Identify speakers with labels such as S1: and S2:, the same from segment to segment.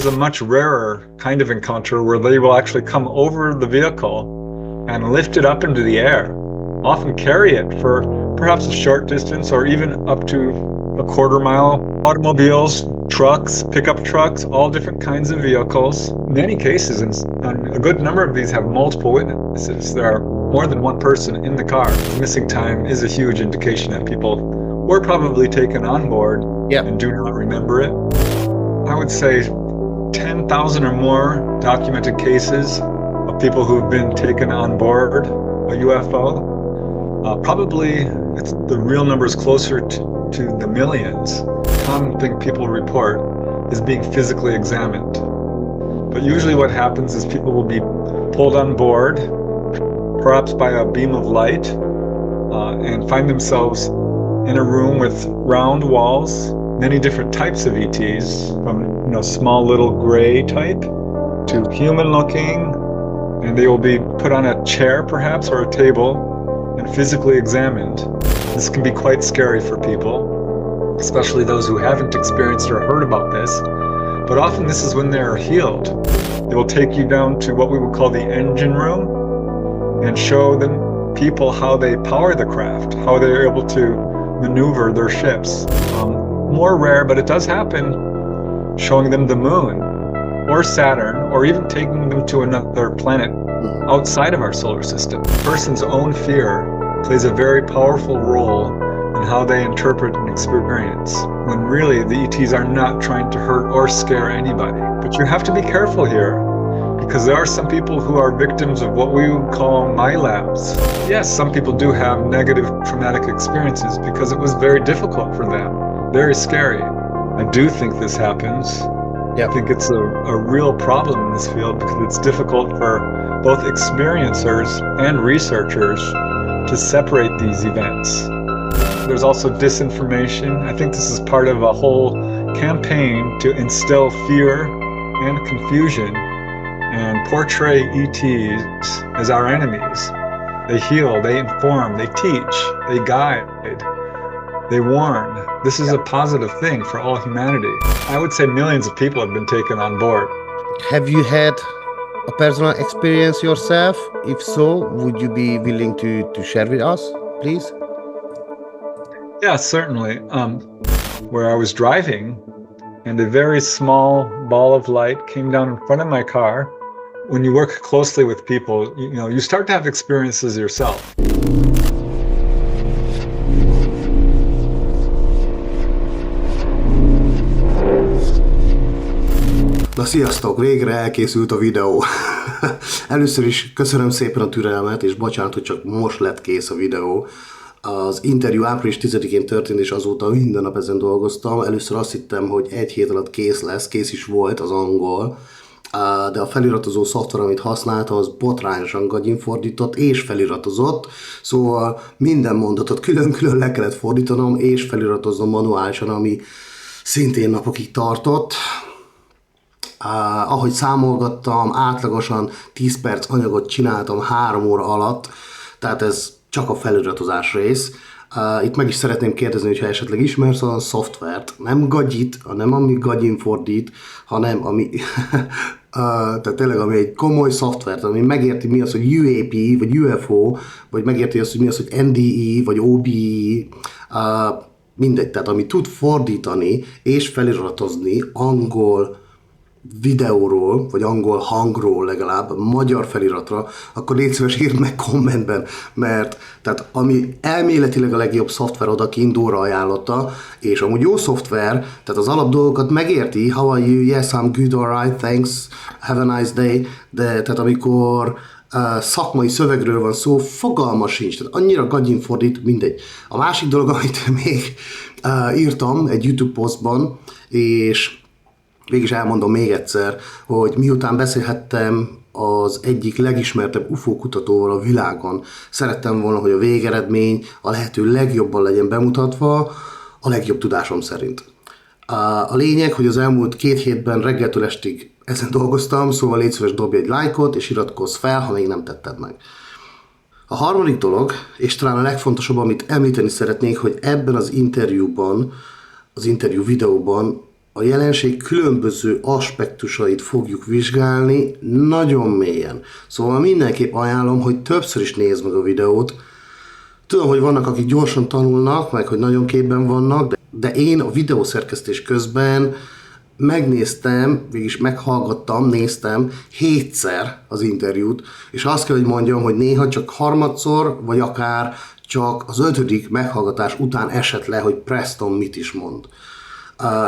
S1: is a much rarer kind of encounter where they will actually come over the vehicle and lift it up into the air, often carry it for perhaps a short distance or even up to a quarter mile. Automobiles, trucks, pickup trucks, all different kinds of vehicles. In many cases, and a good number of these have multiple witnesses. There are more than one person in the car. Missing time is a huge indication that people were probably taken on board and do not remember it. I would say 10,000 or more documented cases of people who've been taken on board a UFO. Probably the real number is closer to the millions. The common thing people report is being physically examined. But usually what happens is people will be pulled on board, perhaps by a beam of light, and find themselves in a room with round walls, many different types of ETs, from small little gray type to human looking, and they will be put on a chair perhaps or a table and physically examined. This can be quite scary for people, especially those who haven't experienced or heard about this, but often this is when they are healed. They will take you down to what we would call the engine room and show them people how they power the craft, how they're able to maneuver their ships. More rare, but it does happen, showing them the moon or Saturn, or even taking them to another planet outside of our solar system. A person's own fear plays a very powerful role in how they interpret an experience, when really the ETs are not trying to hurt or scare anybody. But you have to be careful here, because there are some people who are victims of what we would call MILABs. Yes, some people do have negative traumatic experiences because it was very difficult for them, very scary. I do think this happens. I think it's a real problem in this field because it's difficult for both experiencers and researchers to separate these events. There's also disinformation. I think this is part of a whole campaign to instill fear and confusion and portray ETs as our enemies. They heal, they inform, they teach, they guide, they warn. This is a positive thing for all humanity. I would say millions of people have been taken on board.
S2: Have you had a personal experience yourself? If so, would you be willing to share with us, please?
S1: Yeah, certainly. Where I was driving and a very small ball of light came down in front of my car. When you work closely with people, you start to have experiences yourself.
S3: Na sziasztok, végre elkészült a videó. Először is köszönöm szépen a türelmet, és bocsánat, hogy csak most lett kész a videó. Az interjú április 10-én történt, és azóta minden nap ezen dolgoztam. Először azt hittem, hogy egy hét alatt kész lesz, kész is volt az angol, de a feliratozó szoftver, amit használtam, az botrányosan gagyin fordított és feliratozott, szóval minden mondatot külön-külön le kellett fordítanom és feliratoznom manuálisan, ami szintén napokig tartott. Ahogy számolgattam, átlagosan 10 perc anyagot csináltam 3 óra alatt, tehát ez csak a feliratozás rész. Itt meg is szeretném kérdezni, hogyha esetleg ismersz olyan szoftvert, nem gagyit, nem ami gagyin fordít, hanem ami, tehát tényleg ami egy komoly szoftvert, ami megérti mi az, hogy UAP, vagy UFO, vagy megérti azt, hogy mi az, hogy NDE, vagy OBE, mindegy, tehát ami tud fordítani és feliratozni angol videóról, vagy angol hangról legalább, magyar feliratra, akkor légy szíves, írd meg kommentben, mert tehát ami elméletileg a legjobb szoftver, oda kiindulra ajánlotta, és amúgy jó szoftver, tehát az alap dolgokat megérti, how are you, yes, I'm good, alright, thanks, have a nice day, de tehát amikor szakmai szövegről van szó, fogalma sincs, tehát annyira gagyin fordít, mindegy. A másik dolog, amit még írtam egy YouTube posztban, és végig elmondom még egyszer, hogy miután beszélhettem az egyik legismertebb UFO kutatóval a világon, szerettem volna, hogy a végeredmény a lehető legjobban legyen bemutatva, a legjobb tudásom szerint. A lényeg, hogy az elmúlt 2 hétben reggeltől estig ezen dolgoztam, szóval légy szíves, dobj egy lájkot, és iratkozz fel, ha még nem tetted meg. A harmadik dolog, és talán a legfontosabb, amit említeni szeretnék, hogy ebben az interjúban, az interjú videóban a jelenség különböző aspektusait fogjuk vizsgálni nagyon mélyen. Szóval mindenképp ajánlom, hogy többször is nézd meg a videót. Tudom, hogy vannak, akik gyorsan tanulnak, meg hogy nagyon képben vannak, de én a videószerkesztés közben megnéztem, végülis meghallgattam, néztem 7-szer az interjút, és azt kell, hogy mondjam, hogy néha csak harmadszor, vagy akár csak az 5. meghallgatás után esett le, hogy Preston mit is mond.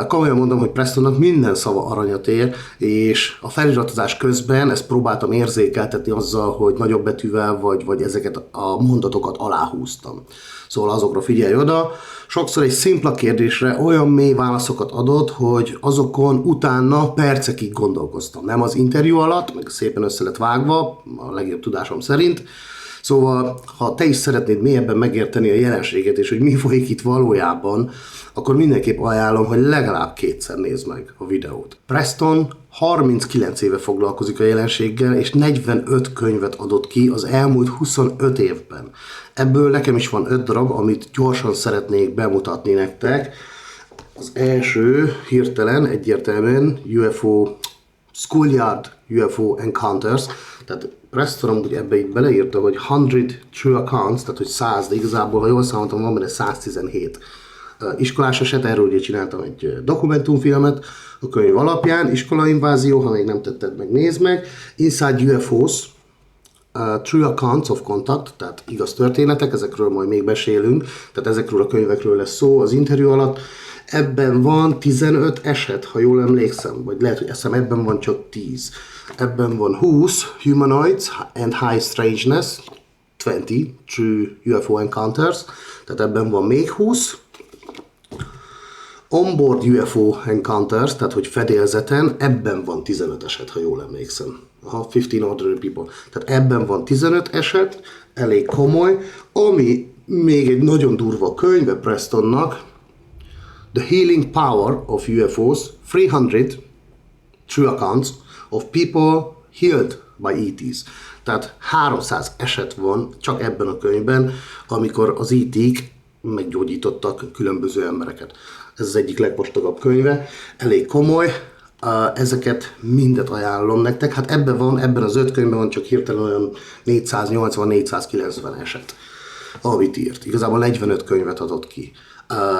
S3: Komolyan mondom, hogy Prestonnak minden szava aranyat ér, és a feliratozás közben ezt próbáltam érzékeltetni azzal, hogy nagyobb betűvel vagy ezeket a mondatokat aláhúztam. Szóval azokra figyelj oda. Sokszor egy szimpla kérdésre olyan mély válaszokat adott, hogy azokon utána percekig gondolkoztam. Nem az interjú alatt, meg szépen össze lett vágva, a legjobb tudásom szerint. Szóval, ha te is szeretnéd mélyebben megérteni a jelenséget, és hogy mi folyik itt valójában, akkor mindenképp ajánlom, hogy legalább 2-szer nézd meg a videót. Preston 39 éve foglalkozik a jelenséggel, és 45 könyvet adott ki az elmúlt 25 évben. Ebből nekem is van 5 darab, amit gyorsan szeretnék bemutatni nektek. Az első hirtelen, egyértelműen UFO Schoolyard UFO Encounters, tehát Preston amúgy ebbe így beleírta, hogy 100 true accounts, tehát hogy 100, de igazából, ha jól számoltam, van benne 117 iskolás eset, erről ugye csináltam egy dokumentumfilmet a könyv alapján, iskolainvázió, ha még nem tetted meg, nézd meg. Inside UFO-s, True Accounts of Contact, tehát igaz történetek, ezekről majd még beszélünk, tehát ezekről a könyvekről lesz szó az interjú alatt. Ebben van 15 eset, ha jól emlékszem, vagy lehet, hogy eszem, ebben van csak 10. Ebben van 20 Humanoids and High Strangeness, 20 True UFO Encounters, tehát ebben van még 20. Onboard UFO Encounters, tehát hogy fedélzeten, ebben van 15 eset, ha jól emlékszem. 15 Ordinary People. Tehát ebben van 15 eset, elég komoly, ami még egy nagyon durva könyve Prestonnak, The Healing Power of UFOs, 300 True Accounts of People Healed by ETs. Tehát 300 eset van csak ebben a könyvben, amikor az ET-k meggyógyítottak különböző embereket. Ez az egyik legvastagabb könyve, elég komoly, ezeket mindet ajánlom nektek. Hát ebben az 5 könyvben van csak hirtelen olyan 480-490 eset, amit írt. Igazából 45 könyvet adott ki.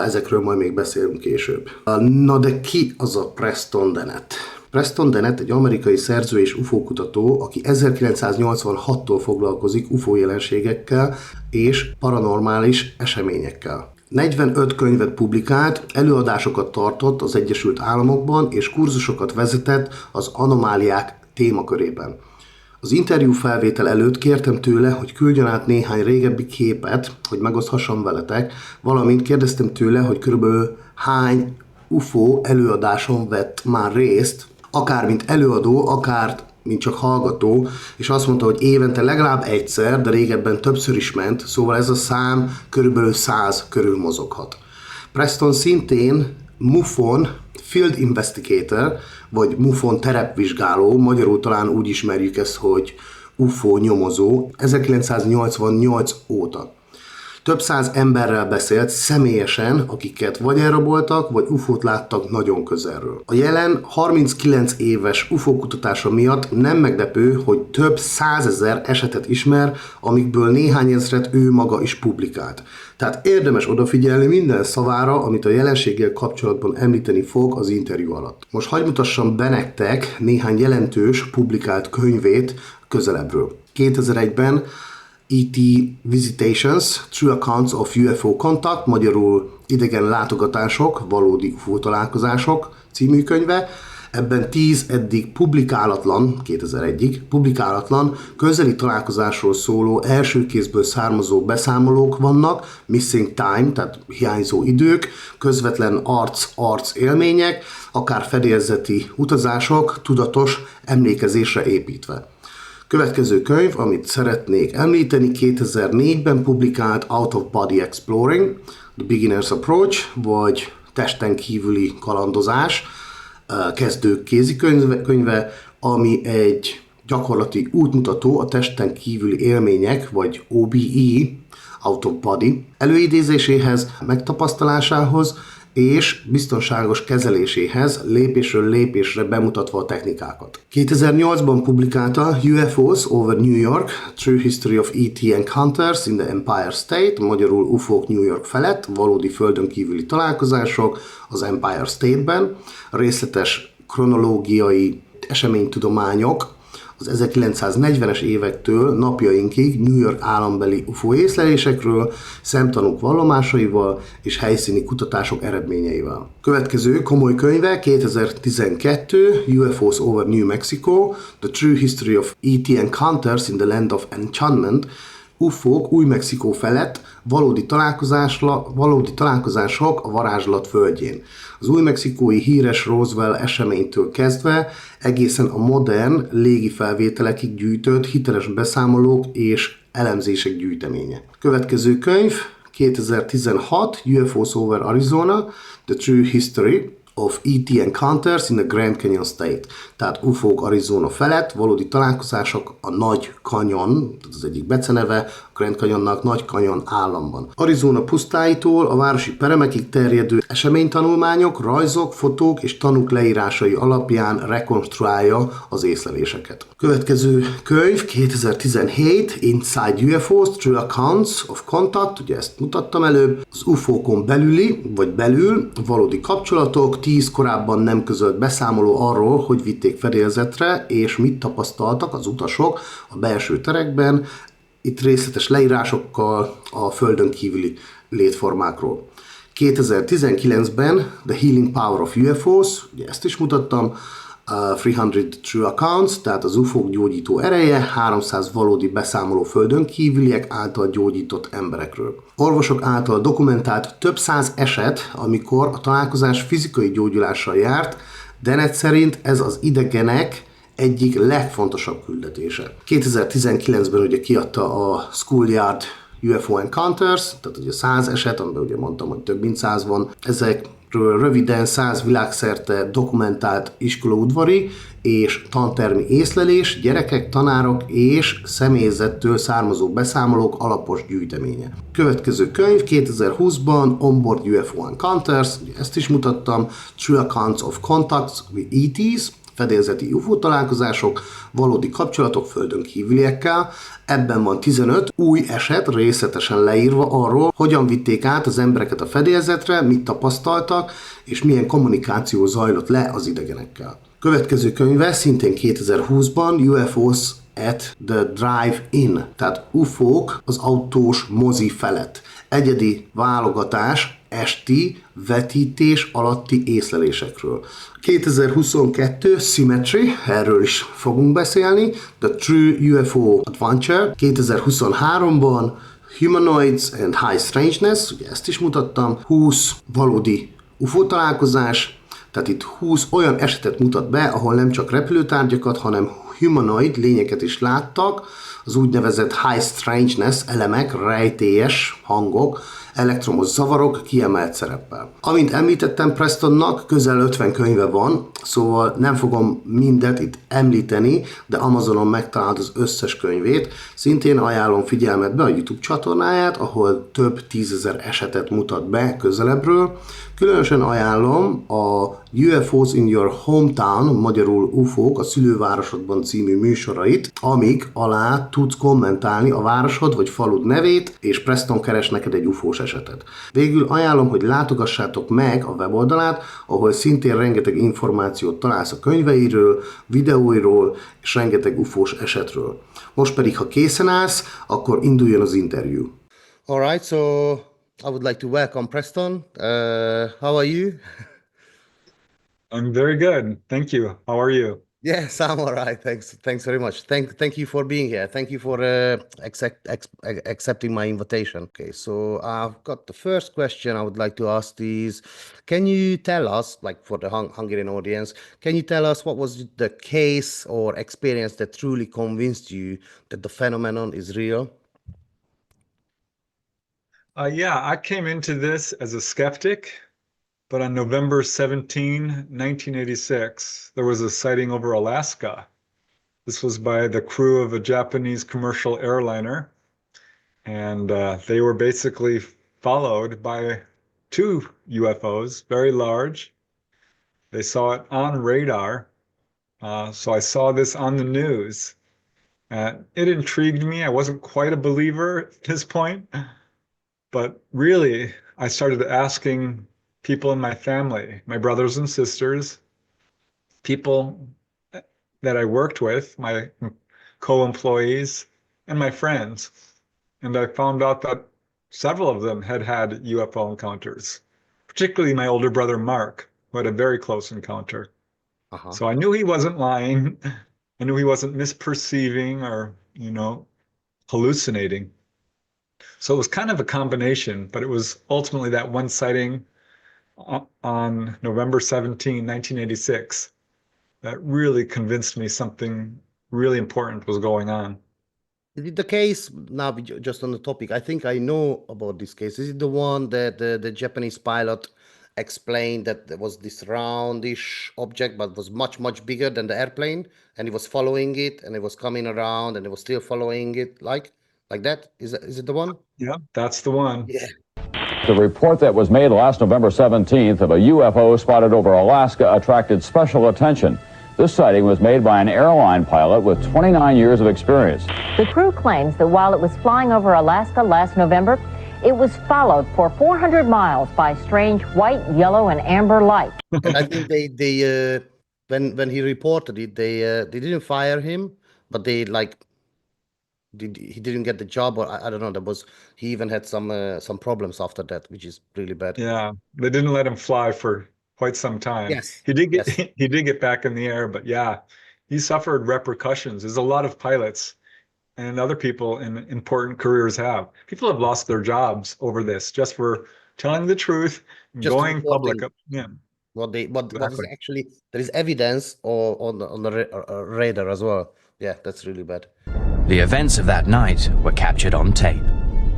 S3: Ezekről majd még beszélünk később. Na de ki az a Preston Dennett? Preston Dennett egy amerikai szerző és UFO kutató, aki 1986-tól foglalkozik UFO jelenségekkel és paranormális eseményekkel. 45 könyvet publikált, előadásokat tartott az Egyesült Államokban és kurzusokat vezetett az anomáliák témakörében. Az interjú felvétel előtt kértem tőle, hogy küldjön át néhány régebbi képet, hogy megoszthassam veletek, valamint kérdeztem tőle, hogy körülbelül hány UFO előadáson vett már részt, akár mint előadó, akár mint csak hallgató, és azt mondta, hogy évente legalább egyszer, de régebben többször is ment, szóval ez a szám körülbelül 100 körül mozoghat. Preston szintén MUFON Field Investigator, vagy MUFON terepvizsgáló, magyarul talán úgy ismerjük ezt, hogy UFO nyomozó, 1988 óta. Több száz emberrel beszélt személyesen, akiket vagy elraboltak, vagy UFO-t láttak nagyon közelről. A jelen 39 éves UFO kutatása miatt nem meglepő, hogy több 100 000 esetet ismer, amikből néhány ezret ő maga is publikált. Tehát érdemes odafigyelni minden szavára, amit a jelenséggel kapcsolatban említeni fog az interjú alatt. Most hadd mutassam be nektek néhány jelentős publikált könyvét közelebbről. 2001-ben ET Visitations, True Accounts of UFO Contact, magyarul idegen látogatások, valódi UFO találkozások című könyve. Ebben 10 eddig publikálatlan, 2001-ig publikálatlan közeli találkozásról szóló első kézből származó beszámolók vannak, missing time, tehát hiányzó idők, közvetlen arc-arc élmények, akár fedélzeti utazások, tudatos emlékezésre építve. Következő könyv, amit szeretnék említeni, 2004-ben publikált Out of Body Exploring, The Beginner's Approach, vagy Testen kívüli kalandozás, kezdők kézikönyve, ami egy gyakorlati útmutató a testen kívüli élmények, vagy OBE, Out of Body előidézéséhez, megtapasztalásához, és biztonságos kezeléséhez lépésről lépésre bemutatva a technikákat. 2008-ban publikálta UFO-s over New York, True History of ET Encounters in the Empire State, magyarul UFO-k New York felett, valódi földön kívüli találkozások az Empire State-ben, részletes kronológiai eseménytudományok az 1940-es évektől napjainkig New York állambeli UFO észlelésekről, szemtanúk vallomásaival és helyszíni kutatások eredményeivel. Következő komoly könyve 2012 UFOs over New Mexico, The True History of ET Encounters in the Land of Enchantment, UFO-k Új-Mexikó felett, valódi találkozások a varázslat földjén. Az új-mexikói híres Roswell eseménytől kezdve egészen a modern légifelvételekig gyűjtött hiteles beszámolók és elemzések gyűjteménye. Következő könyv 2016 UFOs over Arizona, The True History of ET Encounters in the Grand Canyon State. Tehát UFO-k Arizona felett, valódi találkozások a Nagy Canyon, tehát az egyik beceneve, a Grand Canyonnak Nagy Canyon államban. Arizona pusztáitól a városi peremekig terjedő eseménytanulmányok, rajzok, fotók és tanúk leírásai alapján rekonstruálja az észleléseket. Következő könyv 2017 Inside UFOs, True Accounts of Contact, ugye ezt mutattam előbb, az UFO-kon belüli, vagy belül valódi kapcsolatok, 10 korábban nem közölt beszámoló arról, hogy vitték fedélzetre, és mit tapasztaltak az utasok a belső terekben, itt részletes leírásokkal a földön kívüli létformákról. 2019-ben The Healing Power of UFOs, ugye ezt is mutattam, 300 True Accounts, tehát az UFO-k gyógyító ereje, 300 valódi beszámoló földön kívüliek által gyógyított emberekről. Orvosok által dokumentált több száz eset, amikor a találkozás fizikai gyógyulással járt, Dennett szerint ez az idegenek egyik legfontosabb küldetése. 2019-ben ugye kiadta a Schoolyard UFO Encounters, tehát ugye 100 eset, amiben ugye mondtam, hogy több mint 100 van. Ezekről röviden 100 világszerte dokumentált iskolaudvari és tantermi észlelés, gyerekek, tanárok és személyzettől származó beszámolók alapos gyűjteménye. Következő könyv 2020-ban Onboard UFO Encounters, ezt is mutattam, True Accounts of Contacts with ETs, fedélzeti UFO találkozások, valódi kapcsolatok földön kívüliekkel. Ebben van 15 új eset részletesen leírva arról, hogyan vitték át az embereket a fedélzetre, mit tapasztaltak, és milyen kommunikáció zajlott le az idegenekkel. Következő könyve szintén 2020-ban UFOs at the Drive-In, tehát UFO-k az autós mozi felett. Egyedi válogatás esti vetítés alatti észlelésekről. 2022 Symmetry, erről is fogunk beszélni, The True UFO Adventure. 2023-ban Humanoids and High Strangeness, ugye ezt is mutattam, 20 valódi UFO találkozás, tehát itt 20 olyan esetet mutat be, ahol nem csak repülőtárgyakat, hanem humanoid lényeket is láttak, az úgynevezett high strangeness elemek, rejtélyes hangok, elektromos zavarok kiemelt szereppel. Amint említettem, Prestonnak közel 50 könyve van, szóval nem fogom mindet itt említeni, de Amazonon megtalálod az összes könyvét. Szintén ajánlom figyelmetbe a YouTube csatornáját, ahol több 10 000 esetet mutat be közelebbről. Különösen ajánlom a UFOs in your hometown, magyarul UFO-k a szülővárosodban című műsorait, amik alá tudsz kommentálni a városod vagy falud nevét, és Preston keres neked egy UFO-s esetet. Végül ajánlom, hogy látogassátok meg a weboldalát, ahol szintén rengeteg információt találsz a könyveiről, videóiról és rengeteg UFO-s esetről. Most pedig, ha készen állsz, akkor induljon az interjú.
S2: All right, so I would like to welcome Preston. How are you?
S1: I'm very good. Thank you. How are you?
S2: Yes, I'm all right. Thanks very much. Thank you for being here. Thank you for accepting my invitation. Okay, so I've got the first question I would like to ask is, can you tell us, like for the Hungarian audience, can you tell us what was the case or experience that truly convinced you that the phenomenon is real?
S1: Yeah, I came into this as a skeptic, but on November 17, 1986, there was a sighting over Alaska. This was by the crew of a Japanese commercial airliner, and they were basically followed by two UFOs, very large. They saw it on radar. So I saw this on the news. It intrigued me. I wasn't quite a believer at this point, but really, I started asking people in my family, my brothers and sisters, people that I worked with, my co-employees, and my friends. And I found out that several of them had had UFO encounters, particularly my older brother, Mark, who had a very close encounter. So I knew he wasn't lying. I knew he wasn't misperceiving or, hallucinating. So it was kind of a combination, but it was ultimately that one sighting on November 17, 1986, that really convinced me something really important was going on.
S2: Is it the case, now just on the topic, I think I know about this case. Is it the one that the Japanese pilot explained that there was this roundish object, but was much, much bigger than the airplane, and he was following it, and it was coming around, and it was still following it, like that? Is it the one?
S1: Yeah, that's the one.
S2: Yeah.
S4: The report that was made last November 17th of a UFO spotted over Alaska attracted special attention. This sighting was made by an airline pilot with 29 years of experience.
S5: The crew claims that while it was flying over Alaska last November, it was followed for 400 miles by strange white, yellow, and amber light.
S2: And I think they when he reported it, they didn't fire him, but he didn't get the job, or I don't know. He even had some problems after that, which is really bad.
S1: Yeah, they didn't let him fly for quite some time.
S2: Yes,
S1: he did get back in the air, but yeah, he suffered repercussions. There's a lot of pilots and other people in important careers have. People have lost their jobs over this, just for telling the truth, and
S2: Just
S1: going public.
S2: reporting.
S1: Yeah.
S2: What is
S1: Exactly.
S2: actually, there is evidence on the radar as well. Yeah, that's really bad.
S6: The events of that night were captured on tape.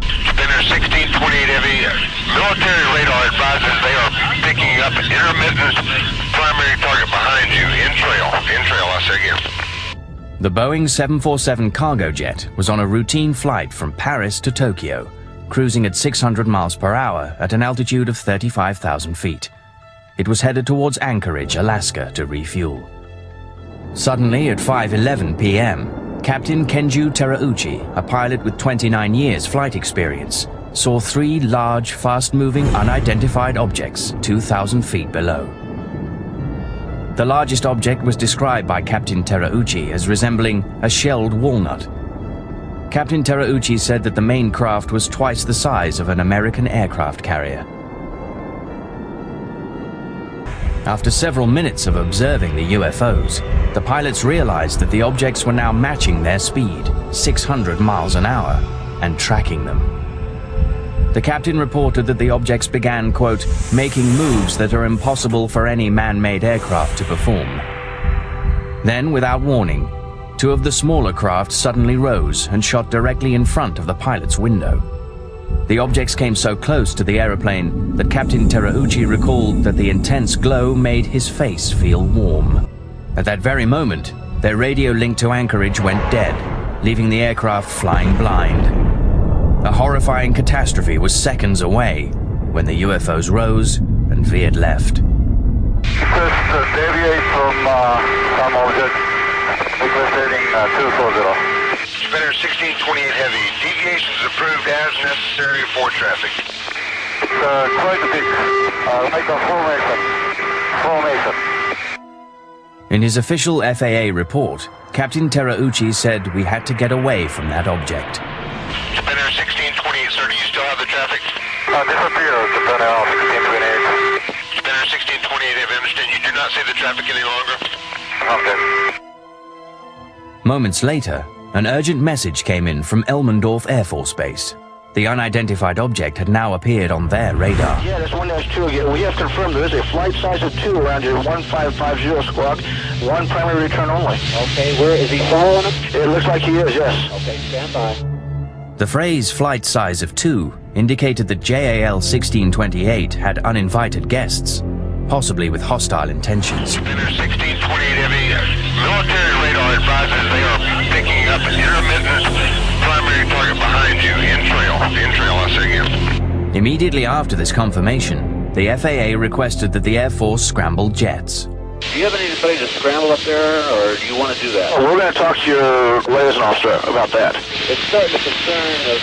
S7: Spinner 1628 heavy. Military radar advises they are picking up intermittent primary target behind you. In trail, I say again.
S6: The Boeing 747 cargo jet was on a routine flight from Paris to Tokyo, cruising at 600 miles per hour at an altitude of 35,000 feet. It was headed towards Anchorage, Alaska to refuel. Suddenly at 5:11 p.m., Captain Kenju Terauchi, a pilot with 29 years flight experience, saw three large, fast-moving, unidentified objects 2,000 feet below. The largest object was described by Captain Terauchi as resembling a shelled walnut. Captain Terauchi said that the main craft was twice the size of an American aircraft carrier. After several minutes of observing the UFOs, the pilots realized that the objects were now matching their speed, 600 miles an hour, and tracking them. The captain reported that the objects began, quote, making moves that are impossible for any man-made aircraft to perform. Then, without warning, two of the smaller craft suddenly rose and shot directly in front of the pilot's window. The objects came so close to the aeroplane that Captain Terauchi recalled that the intense glow made his face feel warm. At that very moment, their radio link to Anchorage went dead, leaving the aircraft flying blind. A horrifying catastrophe was seconds away when the UFOs rose and veered left.
S7: Deviate from some object. Requesting 240. Spinner 1628 heavy. Deviations approved as necessary for traffic. It's quite a big, like a formation.
S6: In his official FAA report, Captain Terauchi said we had to get away from that object.
S7: Spinner 1628, sir, do you still have the traffic? Disappeared, Spinner 1628. Spinner 1628, I understand you do not see the traffic any longer? Okay.
S6: Moments later, an urgent message came in from Elmendorf Air Force Base. The unidentified object had now appeared on their radar.
S8: Yeah, that's 1-2 again. We have confirmed there is a flight size of 2 around your 1550 squawk. One primary return only. Okay, where is he following him? It looks like he is, yes. Okay, stand by.
S6: The phrase flight size of 2 indicated that JAL 1628 had uninvited guests, possibly with hostile intentions.
S7: Spinner 1628 heavy. Military radar advises they are picking up an intermittent primary target behind you. In trail, I say again.
S6: Immediately after this confirmation, the FAA requested that the Air Force scramble jets.
S8: Do you have anybody to scramble up there, or do you want to do that? Oh, we're going to talk to your liaison officer about that. It's starting to concern of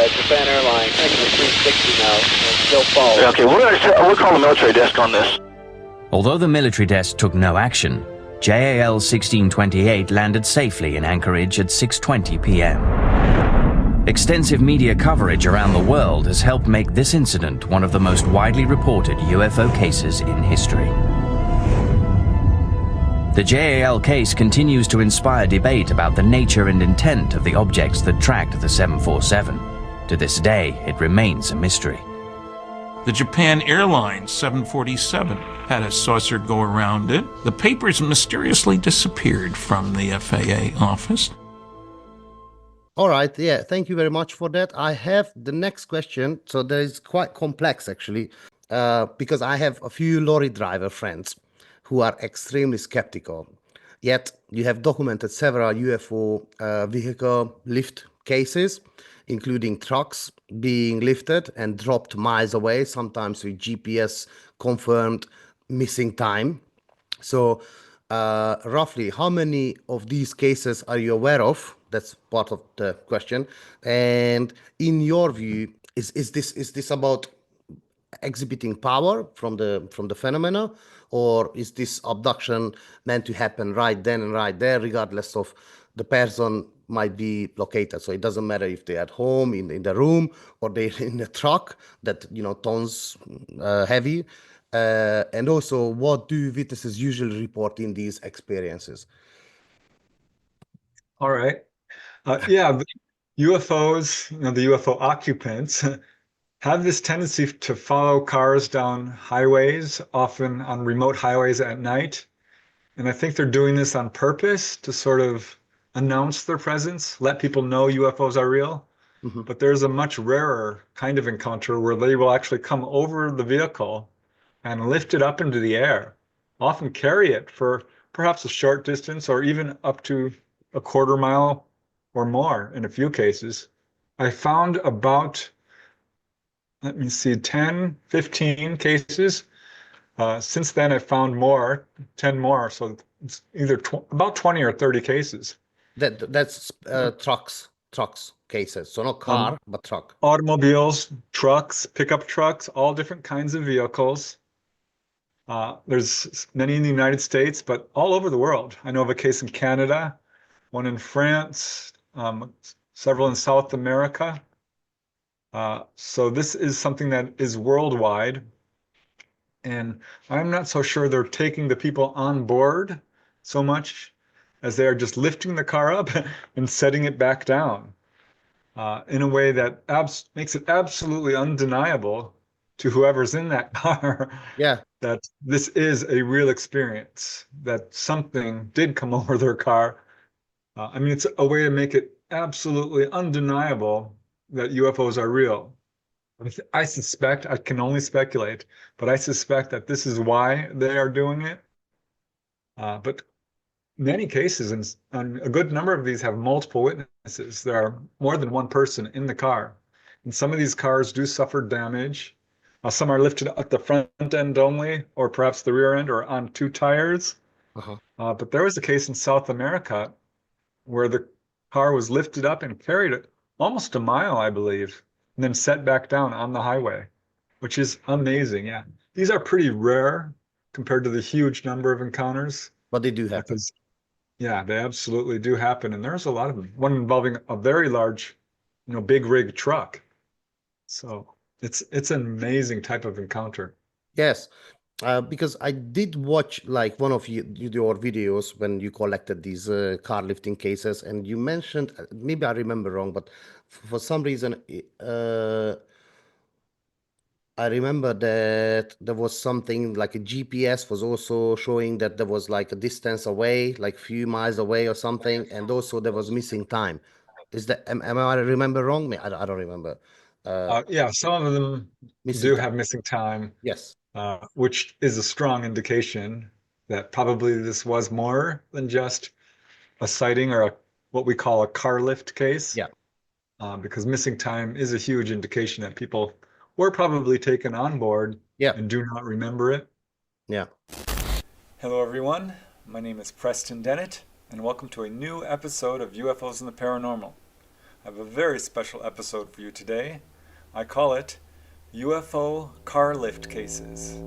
S8: Japan Airlines making the 360 now and still falling. Yeah, okay, we'll call the military desk on this.
S6: Although the military desk took no action, JAL 1628 landed safely in Anchorage at 6:20 p.m. Extensive media coverage around the world has helped make this incident one of the most widely reported UFO cases in history. The JAL case continues to inspire debate about the nature and intent of the objects that tracked the 747. To this day, it remains a mystery.
S9: The Japan Airlines 747 had a saucer go around it. The papers mysteriously disappeared from the FAA office.
S2: All right, yeah, thank you very much for that. I have the next question. So that is quite complex, actually, because I have a few lorry driver friends who are extremely skeptical. Yet you have documented several UFO vehicle lift cases, including trucks being lifted and dropped miles away, sometimes with GPS confirmed missing time. So roughly how many of these cases are you aware of? That's part of the question. And in your view, is this about exhibiting power from the phenomena, or is this abduction meant to happen right then and right there, regardless of the person might be located? So it doesn't matter if they're at home, in the room, or they're in a truck that, tons heavy. And also, what do witnesses usually report in these experiences?
S1: All right. Yeah, the UFOs, the UFO occupants have this tendency to follow cars down highways, often on remote highways at night. And I think they're doing this on purpose to sort of announce their presence, let people know UFOs are real. Mm-hmm. But there's a much rarer kind of encounter where they will actually come over the vehicle and lift it up into the air, often carry it for perhaps a short distance or even up to a quarter mile or more in a few cases. I found about, 10, 15 cases. Since then, I found 10 more. So it's either about 20 or 30 cases.
S2: That's trucks cases. So not car, but truck.
S1: Automobiles, trucks, pickup trucks, all different kinds of vehicles. There's many in the United States, but all over the world. I know of a case in Canada, one in France, several in South America. So this is something that is worldwide. And I'm not so sure they're taking the people on board so much as they are just lifting the car up and setting it back down in a way that makes it absolutely undeniable to whoever's in that car that this is a real experience, that something did come over their car. It's a way to make it absolutely undeniable that UFOs are real. I suspect, I can only speculate, but I suspect that this is why they are doing it. But many cases, and a good number of these have multiple witnesses. There are more than one person in the car. And some of these cars do suffer damage. Some are lifted at the front end only, or perhaps the rear end, or on two tires. But there was a case in South America where the car was lifted up and carried it almost a mile, I believe, and then set back down on the highway, which is amazing. Yeah, these are pretty rare compared to the huge number of encounters.
S2: But they do happen.
S1: Yeah, they absolutely do happen. And there's a lot of them. One involving a very large, big rig truck. So it's an amazing type of encounter.
S2: Yes, because I did watch like one of your videos when you collected these car lifting cases, and you mentioned, maybe I remember wrong, but for some reason, I remember that there was something like a GPS was also showing that there was like a distance away, like few miles away or something, and also there was missing time. Is that, am I remember wrong? I don't remember.
S1: Yeah, some of them do have missing time.
S2: Yes.
S1: Which is a strong indication that probably this was more than just a sighting or what we call a car lift case.
S2: Yeah.
S1: Because missing time is a huge indication that people were probably taken on board
S2: Yeah.
S1: and do not remember it.
S2: Yeah.
S1: Hello everyone, my name is Preston Dennett, and welcome to a new episode of UFOs and the Paranormal. I have a very special episode for you today. I call it UFO Car Lift Cases.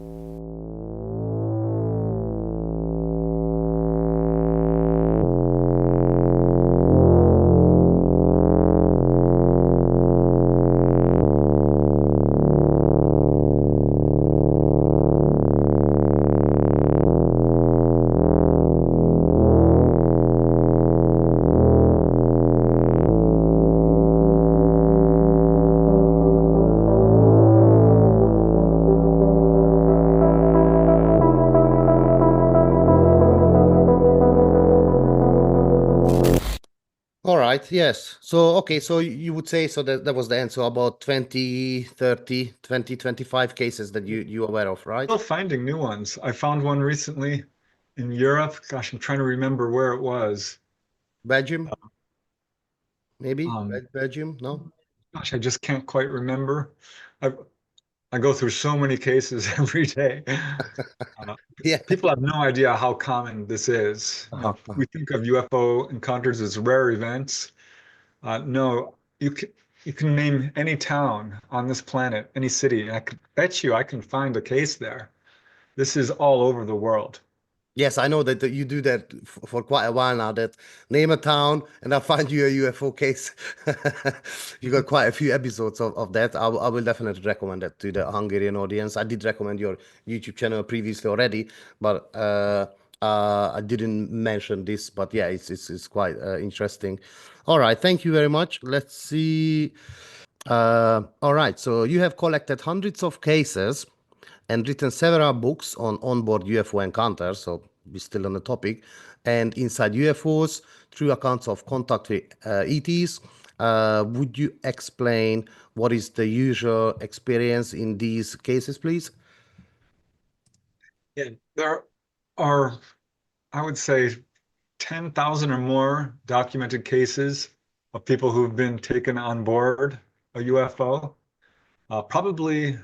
S2: All right, yes. So, okay, so you would say, so that was the end. So about 20, 30, 20, 25 cases that you're aware of, right?
S1: Still finding new ones. I found one recently in Europe. Gosh, I'm trying to remember where it was.
S2: Belgium? Maybe?
S1: Um,
S2: Belgium? No?
S1: Gosh, I just can't quite remember. I go through so many cases every day.
S2: Yeah.
S1: People have no idea how common this is. We think of UFO encounters as rare events. No, you can name any town on this planet, any city. I could bet you I can find a case there. This is all over the world.
S2: Yes, I know that you do that for quite a while now, that name a town and I'll find you a UFO case. You got quite a few episodes of that. I will definitely recommend that to the Hungarian audience. I did recommend your YouTube channel previously already, but I didn't mention this, but yeah, it's quite interesting. All right, thank you very much. Let's see. All right, so you have collected hundreds of cases and written several books on onboard UFO encounters, so we're still on the topic, and inside UFOs, through accounts of contact with ETs. Would you explain what is the usual experience in these cases, please?
S1: Yeah, there are, I would say, 10,000 or more documented cases of people who've been taken on board a UFO. Probably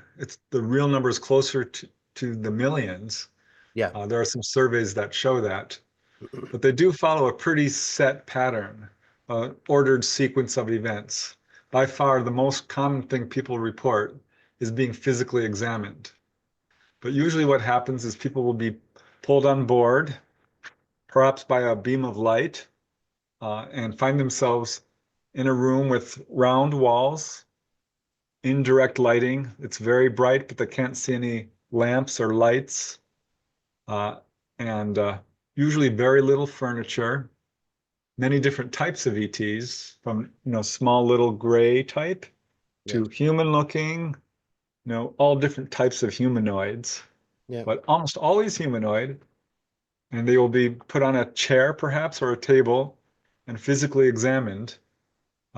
S1: the real number is closer to the millions.
S2: Yeah.
S1: There are some surveys that show that, but they do follow a pretty set pattern, ordered sequence of events. By far, the most common thing people report is being physically examined. But usually what happens is people will be pulled on board, perhaps by a beam of light, and find themselves in a room with round walls, indirect lighting. It's very bright, but they can't see any lamps or lights, and usually very little furniture, many different types of ETs, from small little gray type to human looking, all different types of humanoids, but almost always humanoid. And they will be put on a chair perhaps or a table and physically examined.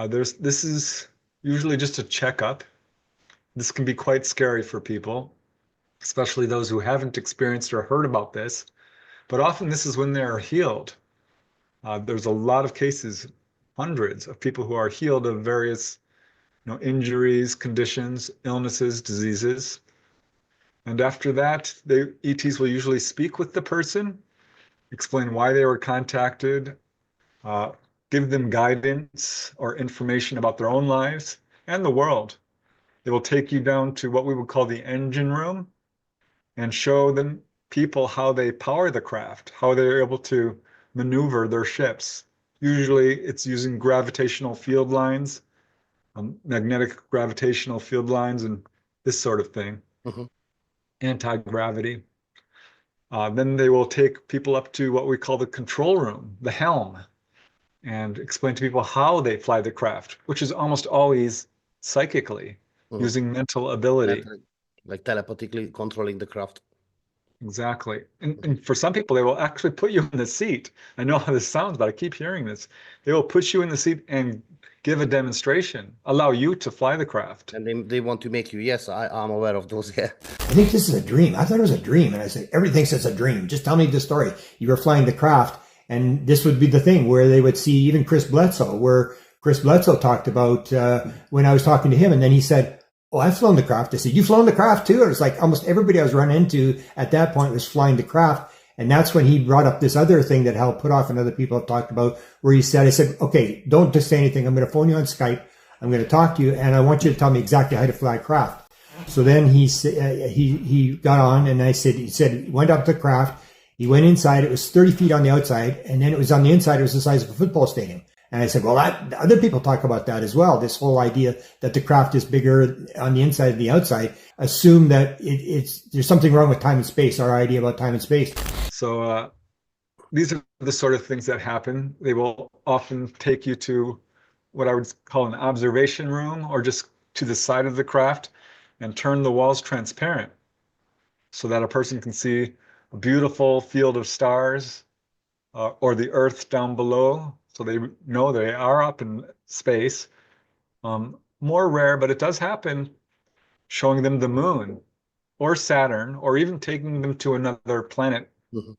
S1: This is usually just a checkup. This can be quite scary for people, especially those who haven't experienced or heard about this. But often this is when they are healed. There's a lot of cases, hundreds of people who are healed of various injuries, conditions, illnesses, diseases. And after that, the ETs will usually speak with the person, explain why they were contacted, give them guidance or information about their own lives and the world. They will take you down to what we would call the engine room and show them people how they power the craft, how they're able to maneuver their ships. Usually it's using gravitational field lines, magnetic gravitational field lines, and this sort of thing, anti-gravity. Then they will take people up to what we call the control room, the helm, and explain to people how they fly the craft, which is almost always psychically, using mental ability.
S2: Like telepathically controlling the craft.
S1: Exactly. And for some people, they will actually put you in the seat. I know how this sounds, but I keep hearing this. They will put you in the seat and give a demonstration, allow you to fly the craft.
S2: And they want to make you, yes, I'm aware of those, yeah.
S10: I think this is a dream. I thought it was a dream. And I said, everything thinks it's a dream. Just tell me the story. You were flying the craft, and this would be the thing where they would see even Chris Bledsoe, where Chris Bledsoe talked about when I was talking to him, and then he said, oh, I've flown the craft. I said, you've flown the craft too? It was like almost everybody I was running into at that point was flying the craft. And that's when he brought up this other thing that Hal put off and other people have talked about, where he said, I said, okay, don't just say anything. I'm going to phone you on Skype. I'm going to talk to you, and I want you to tell me exactly how to fly a craft. So then he got on, and he said he went up to the craft. He went inside. It was 30 feet on the outside, and then it was on the inside. It was the size of a football stadium. And I said, well, other people talk about that as well. This whole idea that the craft is bigger on the inside than the outside. Assume that there's something wrong with time and space, our idea about time and space.
S1: So these are the sort of things that happen. They will often take you to what I would call an observation room, or just to the side of the craft, and turn the walls transparent so that a person can see a beautiful field of stars or the earth down below, so they know they are up in space. More rare, but it does happen, showing them the moon or Saturn, or even taking them to another planet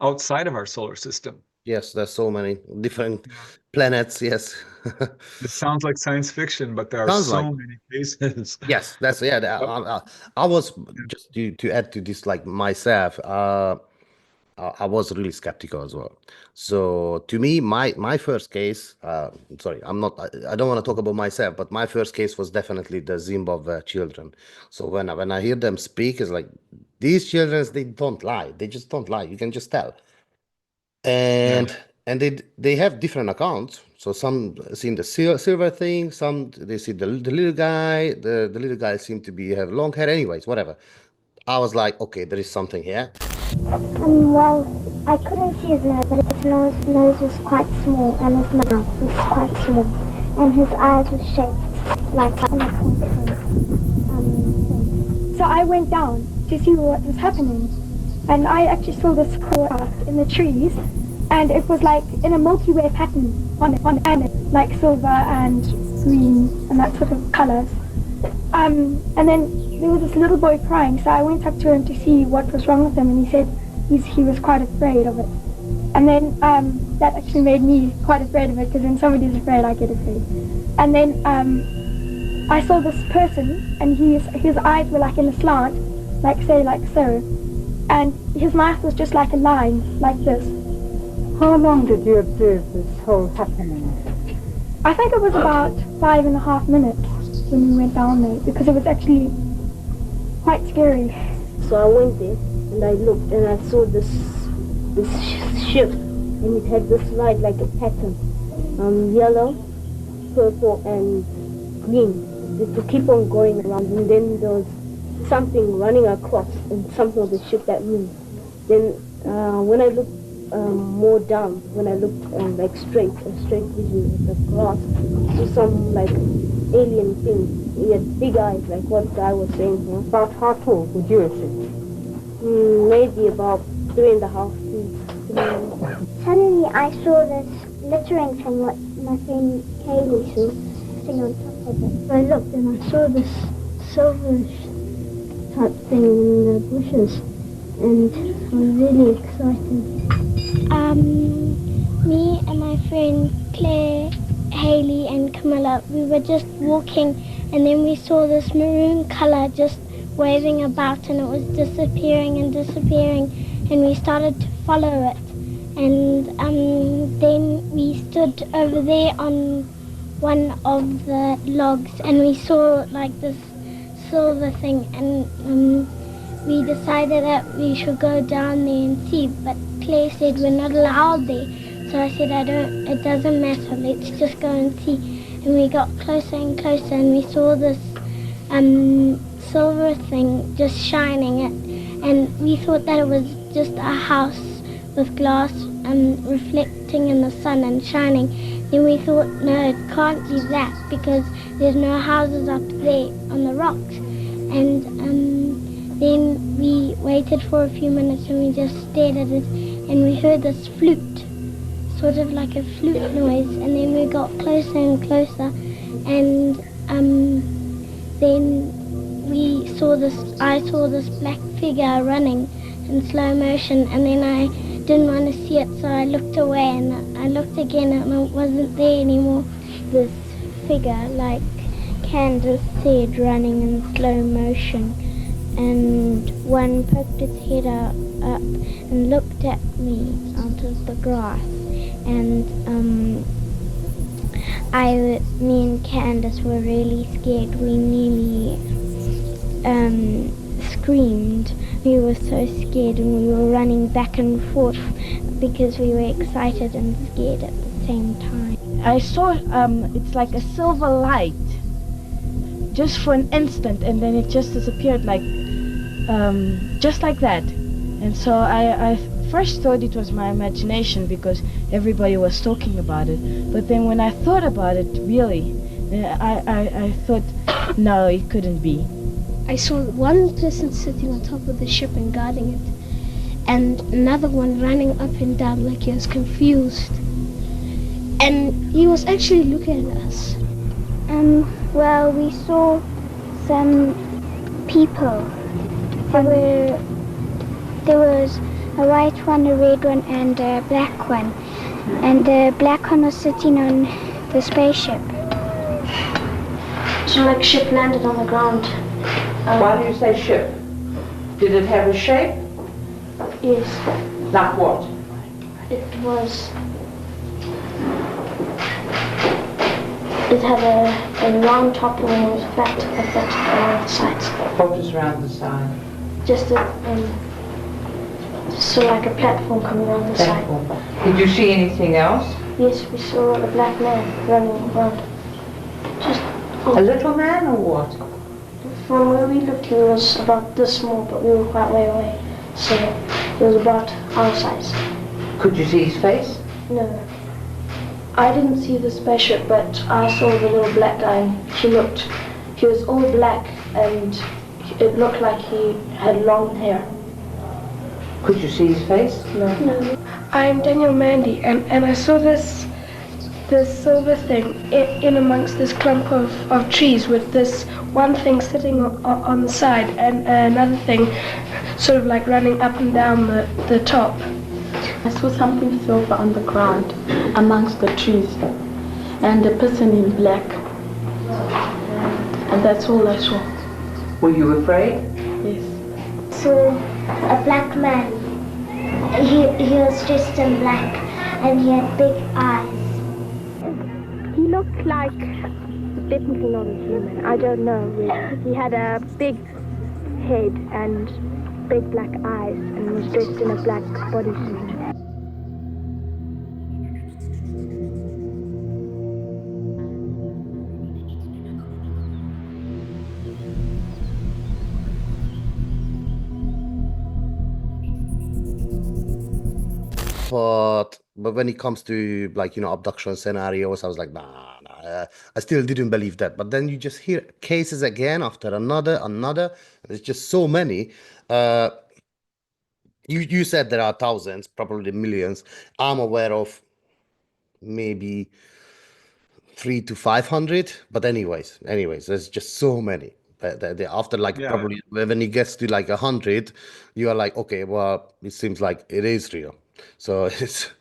S1: outside of our solar system.
S2: Yes, there's so many different planets, yes.
S1: It sounds like science fiction, but there are many cases.
S2: Yes, that's, I was, just to add to this, like myself, I was really skeptical as well. So to me, my first case, sorry, I don't want to talk about myself, but my first case was definitely the Zimbabwe children. So when I hear them speak, it's like, these children, they don't lie. They just don't lie. You can just tell. And they have different accounts. So some seen the silver thing, some they see the little guy. The little guy seemed to have long hair. Anyways, whatever. I was like, okay, there is something here.
S11: Well, I couldn't see his nose, but his nose was quite small, and his mouth was quite small, and his eyes were shaped like a So I went down to see what was happening, and I actually saw this craft in the trees, and it was like in a Milky Way pattern on it, like silver and green and that sort of colors. And then there was this little boy crying, so I went up to him to see what was wrong with him, and he said he was quite afraid of it. And then that actually made me quite afraid of it, because when somebody's afraid, I get afraid. And then I saw this person, and his eyes were like in a slant, like say like so, and his mouth was just like a line, like this.
S12: How long did you observe this whole happening?
S11: I think it was about 5.5 minutes when we went down there, because it was actually quite scary.
S12: So I went there and I looked and I saw this ship, and it had this light like a pattern, yellow, purple and green. To keep on going around, and then there was something running across in something of the ship that moved. Then when I looked more down, when I looked like straight vision at the grass, to some like alien thing. He had big eyes, like what the guy was saying here.
S13: About how tall would you say?
S12: Maybe about 3.5 feet.
S11: Suddenly I saw this glittering thing, what my friend Kaylee saw, sitting on top of it. I looked and I saw this silverish type thing in the bushes, and I was really excited.
S14: Me and my friend Claire, Haley and Camilla, we were just walking, and then we saw this maroon color just waving about, and it was disappearing and disappearing, and we started to follow it. And then we stood over there on one of the logs, and we saw like this silver thing, and we decided that we should go down there and see, but Claire said we're not allowed there. So I said, it doesn't matter, let's just go and see. And we got closer and closer, and we saw this silver thing just shining, and we thought that it was just a house with glass reflecting in the sun and shining. Then we thought, no, it can't be that, because there's no houses up there on the rocks. And then we waited for a few minutes, and we just stared at it, and we heard this flute, sort of like a flute noise, and then we got closer and closer, and then I saw this black figure running in slow motion, and then I didn't want to see it, so I looked away, and I looked again, and it wasn't there anymore. This figure like Candace said running in slow motion, and one poked its head up and looked at me out of the grass, and me and Candace were really scared. We nearly screamed. We were so scared, and we were running back and forth because we were excited and scared at the same time.
S15: I saw it's like a silver light just for an instant, and then it just disappeared, like just like that. And so I first thought it was my imagination because everybody was talking about it, but then when I thought about it really, I thought no, it couldn't be.
S14: I saw one person sitting on top of the ship and guarding it, and another one running up and down like he was confused. And he was actually looking at us. Well, we saw some people. There was a white one, a red one, and a black one. And the black one was sitting on the spaceship. So like ship landed on the ground.
S13: Why do you say ship? Did it have a shape?
S14: Yes.
S13: Like what?
S14: It had a round top and it was flat like that around the sides.
S13: What was around the side?
S14: Just sort of like a platform coming around the side.
S13: Did you see anything else?
S14: Yes, we saw a black man running around.
S13: A little man or what?
S14: From where we looked, he was about this small, but we were quite way away. So he was about our size.
S13: Could you see his face?
S14: No. I didn't see the spaceship, but I saw the little black guy. He was all black, and it looked like he had long hair.
S13: Could you see his face?
S14: No.
S11: I'm Daniel Mandy, and I saw this silver thing in amongst this clump of trees with this one thing sitting on the side and another thing sort of like running up and down the top.
S16: I saw something silver on the ground amongst the trees and a person in black, and that's all I saw.
S13: Were you afraid?
S16: Yes.
S14: So a black man, he was dressed in black and he had big eyes.
S11: He looked like, definitely not a human, I don't know really. He had a big head and big black eyes and was dressed in a black bodysuit.
S2: But when it comes to abduction scenarios, I was like, nah, I still didn't believe that. But then you just hear cases again after another. There's just so many. You said there are thousands, probably millions. I'm aware of maybe 300 to 500. But anyways, there's just so many. After probably when it gets to 100, you are like, okay, well, it seems like it is real. So it's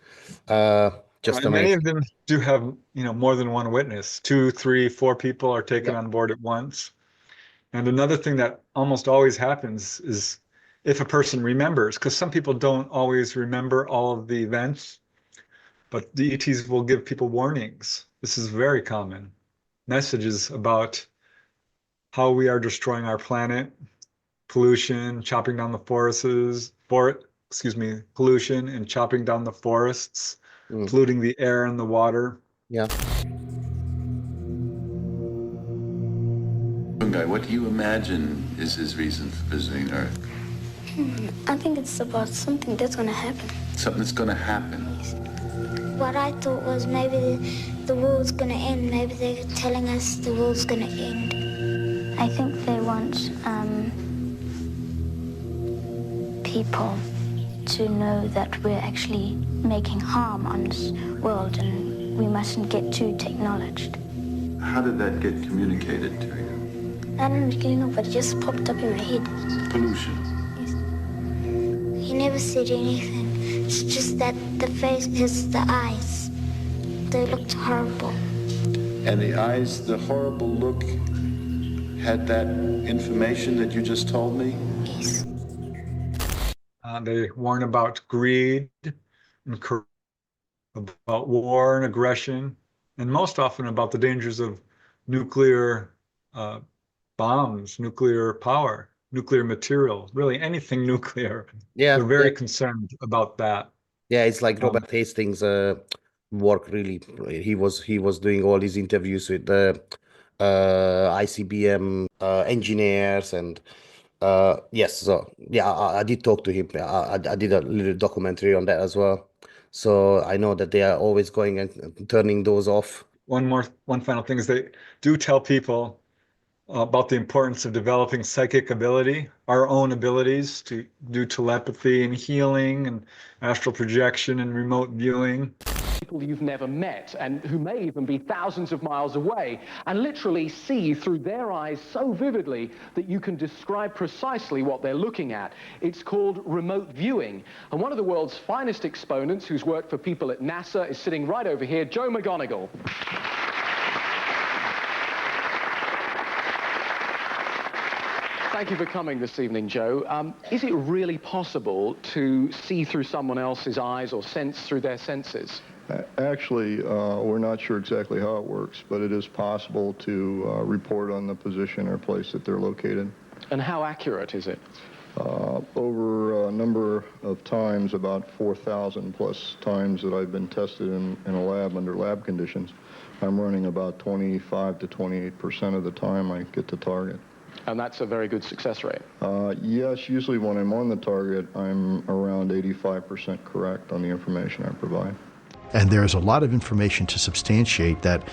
S2: just amazing.
S1: Many of them do have more than one witness. 2, 3, 4 people are taken on board at once. And another thing that almost always happens is if a person remembers, because some people don't always remember all of the events, but the ETs will give people warnings. This is very common. Messages about how we are destroying our planet, pollution, chopping down the pollution and chopping down the forests, polluting the air and the water.
S2: Yeah.
S17: Guy, what do you imagine is his reason for visiting Earth?
S14: I think it's about something that's going to happen.
S17: Something that's going to happen?
S14: What I thought was maybe the world's going to end. Maybe they're telling us the world's going to end. I think they want people to know that we're actually making harm on this world and we mustn't get too technologed.
S17: How did that get communicated to you?
S14: I don't really know, but it just popped up in my head.
S17: Pollution?
S14: Yes. He never said anything. It's just that the face is the eyes. They looked horrible.
S17: And the eyes, the horrible look, had that information that you just told me?
S1: They warn about greed and about war and aggression, and most often about the dangers of nuclear bombs, nuclear power, nuclear material, really anything nuclear.
S2: Yeah,
S1: They're very concerned about that.
S2: Yeah, it's like Robert Hastings' work. Really, he was doing all these interviews with the ICBM engineers, and yes, so yeah, I did talk to him. I did a little documentary on that as well. So I know that they are always going and turning those off.
S1: One final thing is they do tell people about the importance of developing psychic ability, our own abilities to do telepathy and healing and astral projection and remote viewing.
S18: People you've never met and who may even be thousands of miles away and literally see through their eyes so vividly that you can describe precisely what they're looking at. It's called remote viewing. And one of the world's finest exponents who's worked for people at NASA is sitting right over here, Joe McGonigal. Thank you for coming this evening, Joe. Is it really possible to see through someone else's eyes or sense through their senses?
S19: Actually, we're not sure exactly how it works, but it is possible to report on the position or place that they're located.
S18: And how accurate is it?
S19: Over a number of times, about 4,000 plus times that I've been tested in a lab under lab conditions, I'm running about 25 to 28% of the time I get to target.
S18: And that's a very good success rate?
S19: Yes, usually when I'm on the target, I'm around 85% correct on the information I provide.
S20: And there's a lot of information to substantiate that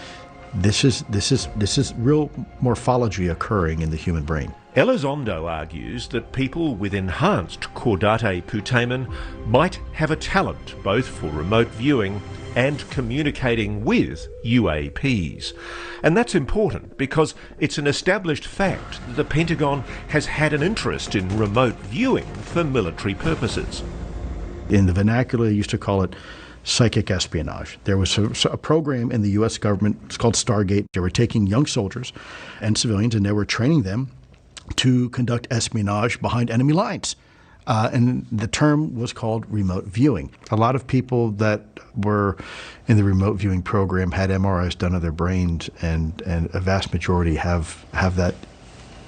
S20: this is real morphology occurring in the human brain.
S21: Elizondo argues that people with enhanced caudate putamen might have a talent both for remote viewing and communicating with UAPs. And that's important because it's an established fact that the Pentagon has had an interest in remote viewing for military purposes.
S20: In the vernacular, they used to call it psychic espionage. There was a program in the U.S. government, it's called Stargate. They were taking young soldiers and civilians and they were training them to conduct espionage behind enemy lines. And the term was called remote viewing. A lot of people that were in the remote viewing program had MRIs done of their brains, and a vast majority have that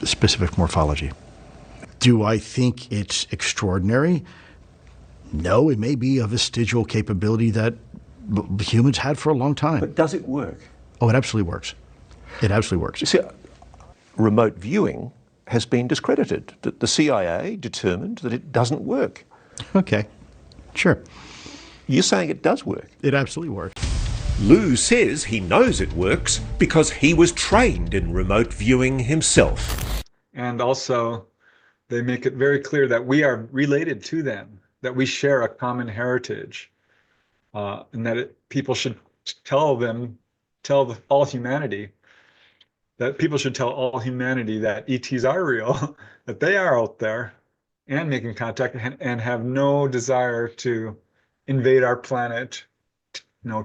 S20: specific morphology. Do I think it's extraordinary? No, it may be a vestigial capability that humans had for a long time.
S21: But does it work?
S20: Oh, it absolutely works. It absolutely works.
S21: You see, remote viewing has been discredited. The CIA determined that it doesn't work.
S20: Okay, sure.
S21: You're saying it does work?
S20: It absolutely works.
S21: Lou says he knows it works because he was trained in remote viewing himself.
S1: And also, they make it very clear that we are related to them, that we share a common heritage, and that people should tell all humanity, that people should tell all humanity that ETs are real, that they are out there and making contact and have no desire to invade our planet,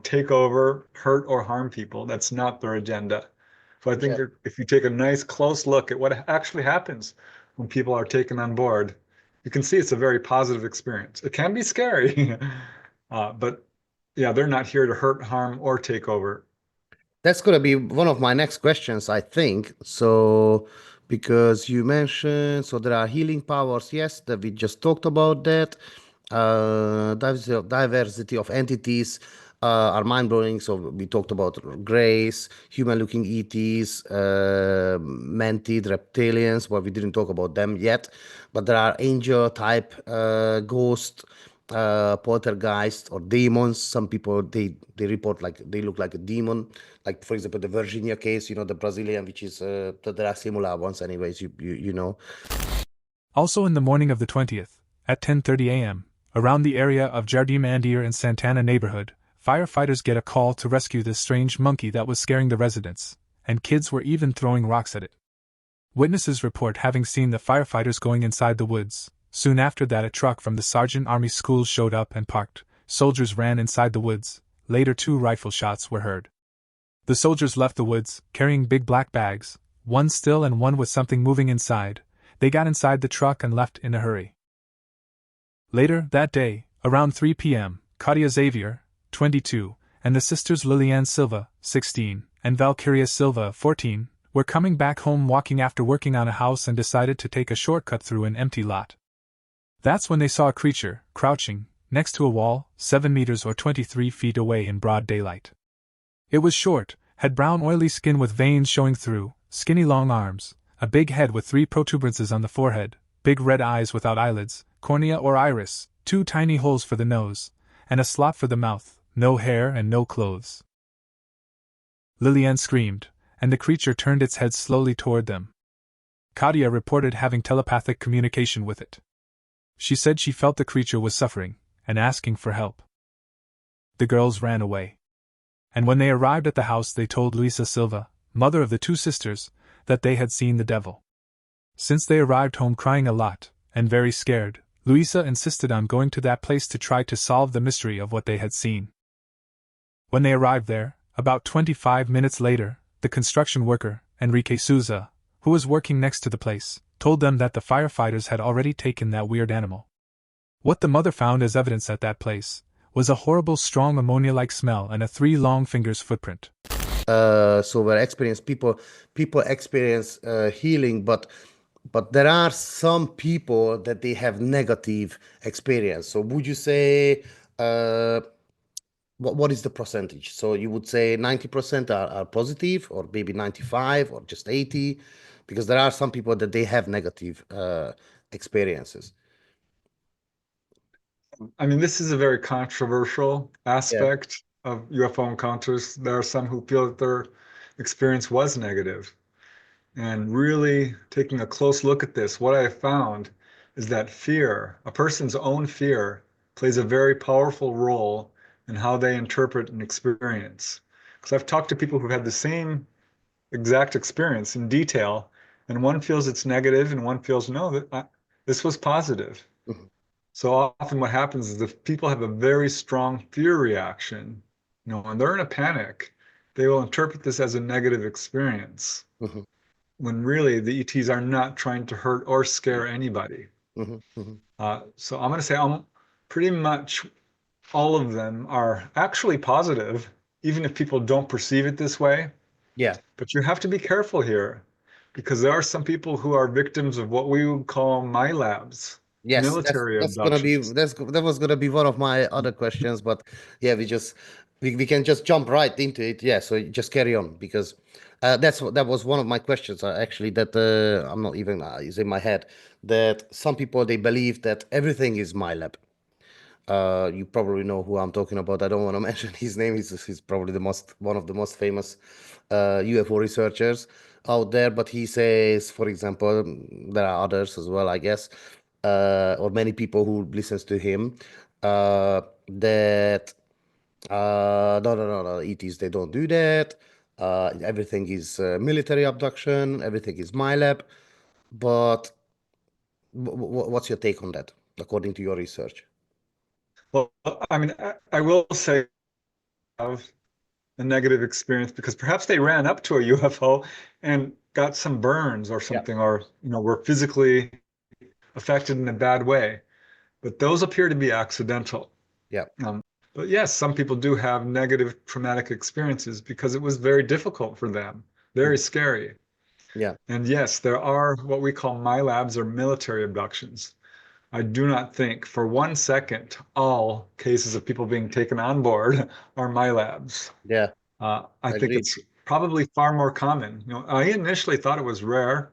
S1: take over, hurt or harm people. That's not their agenda. So I think if you take a nice close look at what actually happens when people are taken on board, you can see it's a very positive experience. It can be scary, but yeah, they're not here to hurt, harm, or take over.
S2: That's going to be one of my next questions, I think. So, because you mentioned, so there are healing powers, yes, that we just talked about that. Diversity of entities are mind-blowing. So we talked about grays, human-looking ETs, mantid, reptilians, but we didn't talk about them yet. But there are angel-type ghosts, poltergeist or demons. Some people they report like they look like a demon, like for example the Virginia case, the Brazilian, which is there are similar ones anyways, you know.
S22: Also in the morning of the 20th at 10:30 a.m. around the area of Jardim Andir and Santana neighborhood, firefighters get a call to rescue this strange monkey that was scaring the residents, and kids were even throwing rocks at it. Witnesses report having seen the firefighters going inside the woods. Soon after that, a truck from the Sergeant Army School showed up and parked. Soldiers ran inside the woods. Later, 2 rifle shots were heard. The soldiers left the woods, carrying big black bags, one still and one with something moving inside. They got inside the truck and left in a hurry. Later that day, around 3 p.m., Claudia Xavier, 22, and the sisters Liliane Silva, 16, and Valkyria Silva, 14, were coming back home walking after working on a house and decided to take a shortcut through an empty lot. That's when they saw a creature, crouching, next to a wall, 7 meters or 23 feet away in broad daylight. It was short, had brown oily skin with veins showing through, skinny long arms, a big head with 3 protuberances on the forehead, big red eyes without eyelids, cornea or iris, 2 tiny holes for the nose, and a slot for the mouth, no hair and no clothes. Liliane screamed, and the creature turned its head slowly toward them. Claudia reported having telepathic communication with it. She said she felt the creature was suffering, and asking for help. The girls ran away. And when they arrived at the house they told Luisa Silva, mother of the 2 sisters, that they had seen the devil. Since they arrived home crying a lot, and very scared, Luisa insisted on going to that place to try to solve the mystery of what they had seen. When they arrived there, about 25 minutes later, the construction worker, Enrique Souza, who was working next to the place, told them that the firefighters had already taken that weird animal. What the mother found as evidence at that place was a horrible strong ammonia-like smell and a 3 long fingers footprint.
S2: So where experience people experience healing, but there are some people that they have negative experience. So would you say what is the percentage? So you would say 90% are positive, or maybe 95, or just 80, because there are some people that they have negative experiences.
S1: I mean, this is a very controversial aspect of UFO encounters. There are some who feel that their experience was negative. And really taking a close look at this, what I have found is that fear, a person's own fear, plays a very powerful role in how they interpret an experience. Because I've talked to people who've had the same exact experience in detail, and one feels it's negative and one feels, no, that this was positive.
S2: Mm-hmm.
S1: So often what happens is if people have a very strong fear reaction, and they're in a panic, they will interpret this as a negative experience.
S2: Mm-hmm.
S1: When really the ETs are not trying to hurt or scare anybody.
S2: Mm-hmm. Mm-hmm.
S1: So I'm going to say pretty much all of them are actually positive, even if people don't perceive it this way.
S2: Yeah.
S1: But you have to be careful here, because there are some people who are victims of what we would call MILABs.
S2: Yes,
S1: military
S2: that's gonna be that was gonna be one of my other questions, but yeah, we can just jump right into it. Yeah, so just carry on, because that was one of my questions actually, that I'm not even is in my head, that some people, they believe that everything is MILAB. You probably know who I'm talking about. I don't want to mention his name. He's probably one of the most famous UFO researchers out there. But he says, for example, there are others as well, I guess, or many people who listens to him, that no, ETs, they don't do that. Everything is military abduction. Everything is MILAB. But what's your take on that, according to your research?
S1: Well, I mean, I will say I have a negative experience because perhaps they ran up to a UFO and got some burns or something, or were physically affected in a bad way. But those appear to be accidental.
S2: Yeah.
S1: But yes, some people do have negative traumatic experiences because it was very difficult for them, very scary.
S2: Yeah.
S1: And yes, there are what we call MILABs, or military abductions. I do not think for 1 second all cases of people being taken on board are MILABs.
S2: Yeah.
S1: I think it's probably far more common. I initially thought it was rare,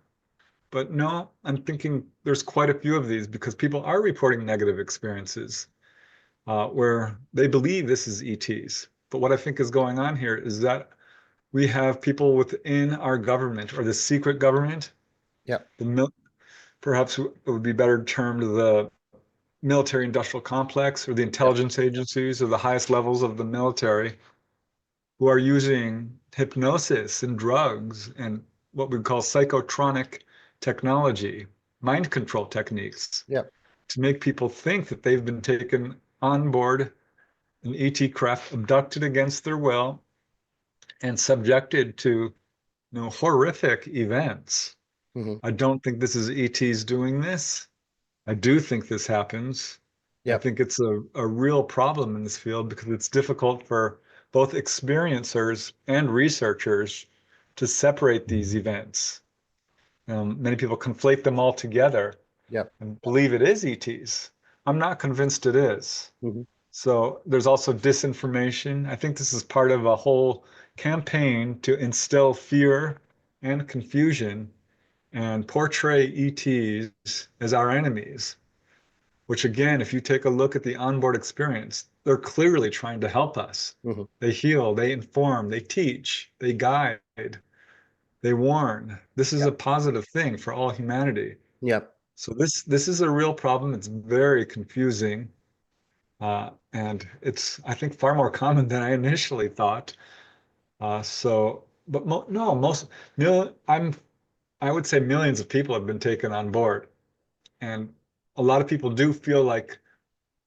S1: but no, I'm thinking there's quite a few of these, because people are reporting negative experiences where they believe this is ETs. But what I think is going on here is that we have people within our government, or the secret government.
S2: Yeah.
S1: Perhaps it would be better termed the military industrial complex, or the intelligence agencies, or the highest levels of the military, who are using hypnosis and drugs and what we call psychotronic technology, mind control techniques, to make people think that they've been taken on board an ET craft, abducted against their will, and subjected to horrific events. I don't think this is ETs doing this. I do think this happens. I think it's a real problem in this field because it's difficult for both experiencers and researchers to separate these events. Many people conflate them all together and believe it is ETs. I'm not convinced it is. So there's also disinformation. I think this is part of a whole campaign to instill fear and confusion and portray ETs as our enemies, which again, if you take a look at the onboard experience, they're clearly trying to help us. They heal, they inform, they teach, they guide, they warn. This is a positive thing for all humanity. So this is a real problem. It's very confusing. And it's, I think, far more common than I initially thought. I would say millions of people have been taken on board. And a lot of people do feel like,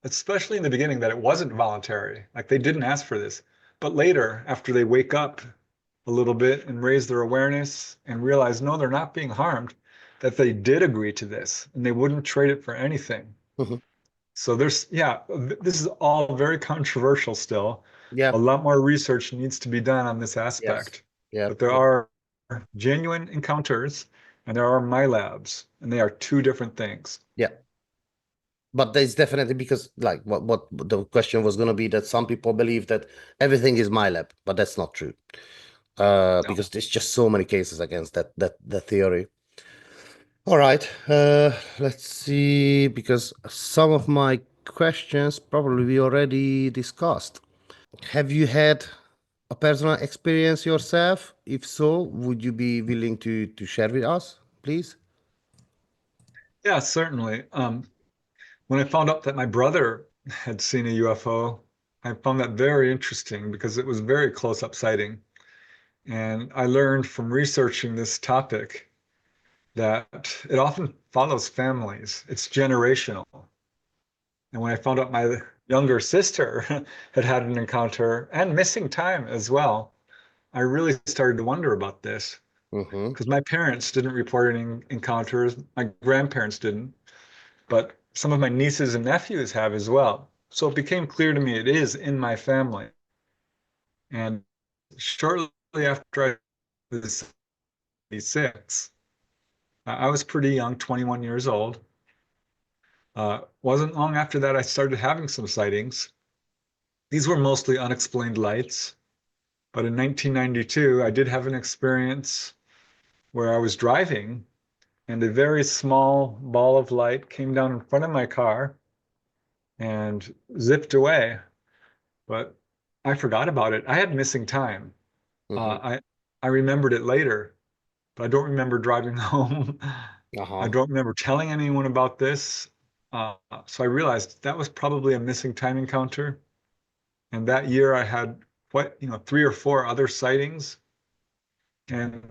S1: especially in the beginning, that it wasn't voluntary, like they didn't ask for this. But later, after they wake up a little bit and raise their awareness and realize, no, they're not being harmed, that they did agree to this and they wouldn't trade it for anything. So this is all very controversial still. A lot more research needs to be done on this aspect. But there are genuine encounters and there are MyLabs, and they are two different things.
S2: But there's definitely, because like what the question was going to be, that some people believe that everything is MyLab, but that's not true. Because there's just so many cases against that theory. All right, let's see, because some of my questions probably we already discussed. Have you had a personal experience yourself? If so, would you be willing to share with us, please?
S1: Yeah, certainly. When I found out that my brother had seen a UFO, I found that very interesting because it was very close-up sighting. And I learned from researching this topic that it often follows families. It's generational. And when I found out my younger sister had had an encounter and missing time as well, I really started to wonder about this. Because my parents didn't report any encounters, my grandparents didn't, but some of my nieces and nephews have as well. So it became clear to me it is in my family. And shortly after I was 76, I was pretty young, 21 years old. Wasn't long after that I started having some sightings. These were mostly unexplained lights. But in 1992, I did have an experience where I was driving and a very small ball of light came down in front of my car and zipped away. But I forgot about it. I had missing time. I remembered it later, but I don't remember driving home. I don't remember telling anyone about this. So I realized that was probably a missing time encounter. And that year I had 3 or 4 other sightings. And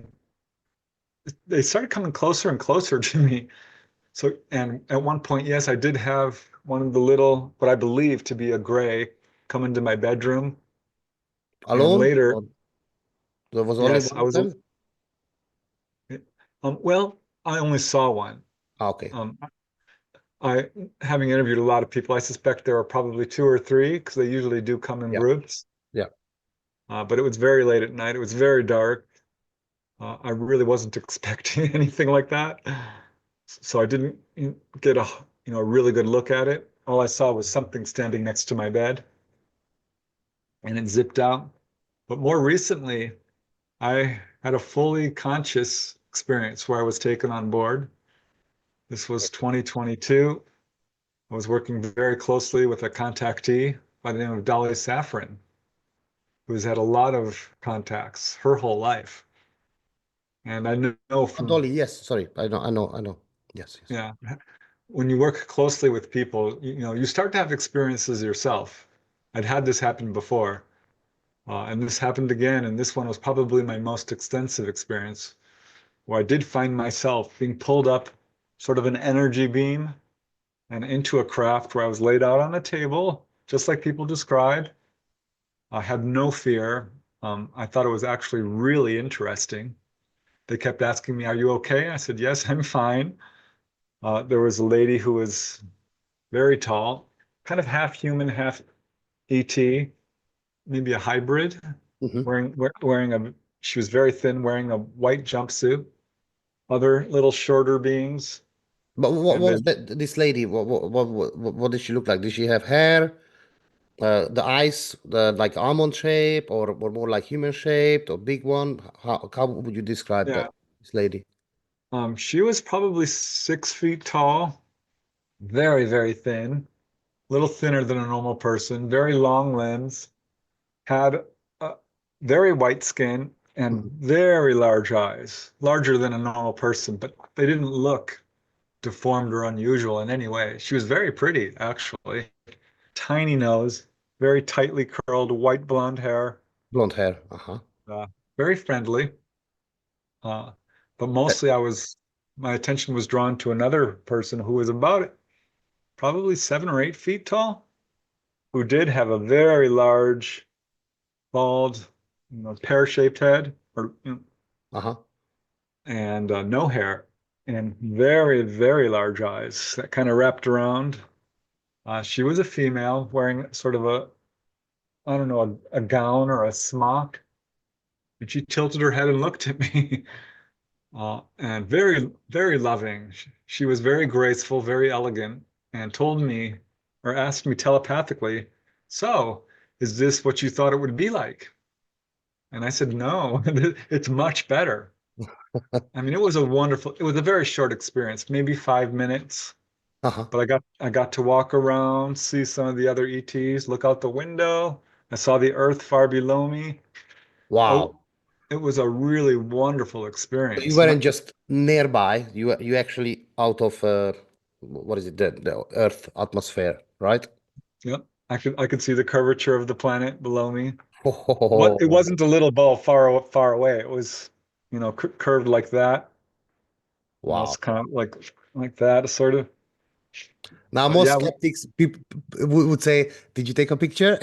S1: they started coming closer and closer to me. So, and at one point, yes, I did have one of the little, what I believe to be a gray, come into my bedroom.
S2: Alone?
S1: And later,
S2: there was only
S1: yes,
S2: one
S1: I was.
S2: of them?
S1: Well, I only saw one.
S2: Okay.
S1: Having interviewed a lot of people, I suspect there are probably 2 or 3 because they usually do come in groups. But it was very late at night. It was very dark. I really wasn't expecting anything like that. So I didn't get a really good look at it. All I saw was something standing next to my bed and it zipped out. But more recently, I had a fully conscious experience where I was taken on board. This was 2022. I was working very closely with a contactee by the name of Dolly Safran, who has had a lot of contacts her whole life. And I know from
S2: Dolly, yes, sorry, I know. Yes.
S1: Yeah, when you work closely with people, you start to have experiences yourself. I'd had this happen before, and this happened again, and this one was probably my most extensive experience, where I did find myself being pulled up sort of an energy beam and into a craft where I was laid out on a table, just like people describe. I had no fear. I thought it was actually really interesting. They kept asking me, "Are you okay?" I said, "Yes, I'm fine." There was a lady who was very tall, kind of half human, half ET, maybe a hybrid, wearing a, she was very thin, wearing a white jumpsuit. Other little shorter beings.
S2: But what
S1: And
S2: was
S1: then-
S2: this lady? What did she look like? Did she have hair? The eyes, like almond shape, or more like human shaped, or big one? How would you describe
S1: Yeah.
S2: this lady?
S1: She was probably 6 feet tall, very, very thin, a little thinner than a normal person, very long limbs, had a very white skin and very large eyes, larger than a normal person, but they didn't look deformed or unusual in any way. She was very pretty, actually. Tiny nose, very tightly curled, white blonde hair.
S2: Blonde hair.
S1: Very friendly. But mostly my attention was drawn to another person who was about probably 7 or 8 feet tall, who did have a very large, bald, pear-shaped head, and no hair, and very, very large eyes that kind of wrapped around. She was a female wearing sort of I don't know, a gown or a smock. And she tilted her head and looked at me. And very, very loving. She was very graceful, very elegant, and told me or asked me telepathically, "So, is this what you thought it would be like?" And I said, "No, it's much better." I mean, it was a very short experience, maybe 5 minutes. But I got to walk around, see some of the other ETs, look out the window. I saw the Earth far below me.
S2: Wow.
S1: It was a really wonderful experience.
S2: You weren't just nearby. You actually out of what is it? The Earth atmosphere, right?
S1: Yep. I could see the curvature of the planet below me. It wasn't a little ball far away. It was, curved like that.
S2: Wow.
S1: It's kind of like that, sort of.
S2: Now,
S1: But
S2: most
S1: yeah,
S2: skeptics people would say, "Did you take a picture?"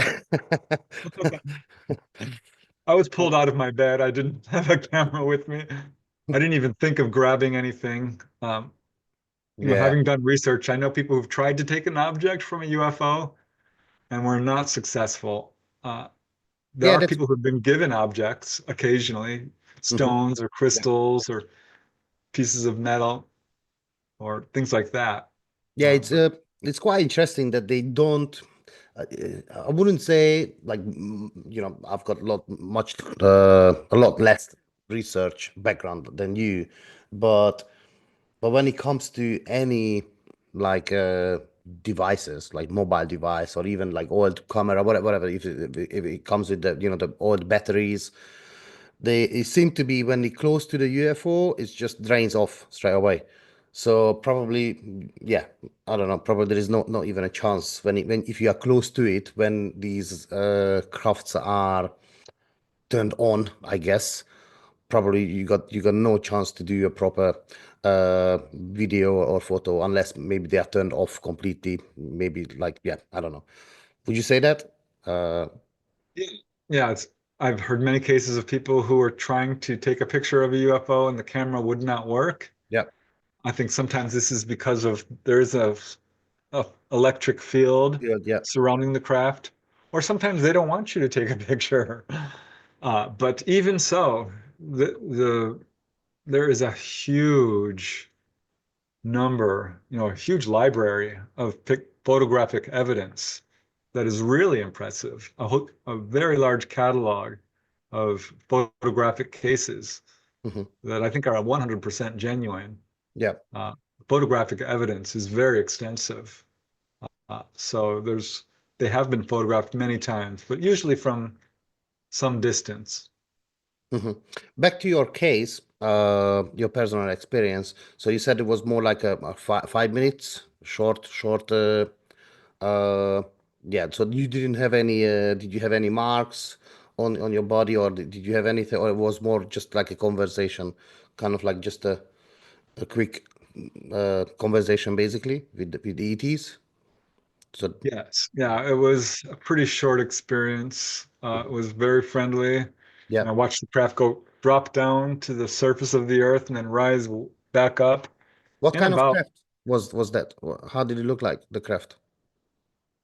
S1: I was pulled out of my bed. I didn't have a camera with me. I didn't even think of grabbing anything.
S2: Yeah.
S1: Having done research, I know people who've tried to take an object from a UFO and were not successful. There
S2: Yeah,
S1: are people who've been given objects occasionally, stones or crystals or pieces of metal or things like that.
S2: Yeah, it's quite interesting that they don't. I wouldn't say like I've got a lot less research background than you, but when it comes to any like devices, like mobile device or even like old camera, whatever, if it comes with the old batteries, it seem to be when they close to the UFO, it just drains off straight away. So probably, yeah, I don't know. Probably there is not even a chance when if you are close to it, when these crafts are turned on, I guess probably you got no chance to do a proper video or photo unless maybe they are turned off completely. Maybe like, yeah, I don't know. Would you say that?
S1: Yeah, I've heard many cases of people who are trying to take a picture of a UFO and the camera would not work.
S2: Yeah.
S1: I think sometimes this is because there's a electric field surrounding the craft, or sometimes they don't want you to take a picture. But even so, there is a huge number, a huge library of photographic evidence that is really impressive. A very large catalog of photographic cases that I think are 100% genuine.
S2: Yeah.
S1: Photographic evidence is very extensive. So they have been photographed many times, but usually from some distance.
S2: Back to your case, your personal experience. So you said it was more like a 5 minutes short. Yeah. So you didn't have any. Did you have any marks on your body, or did you have anything, or it was more just like a conversation, kind of like just a quick conversation, basically with the ETs? So
S1: yes, yeah, it was a pretty short experience. It was very friendly.
S2: Yeah.
S1: And I watched the craft drop down to the surface of the earth and then rise back up.
S2: What kind of craft was that? How did it look like, the craft?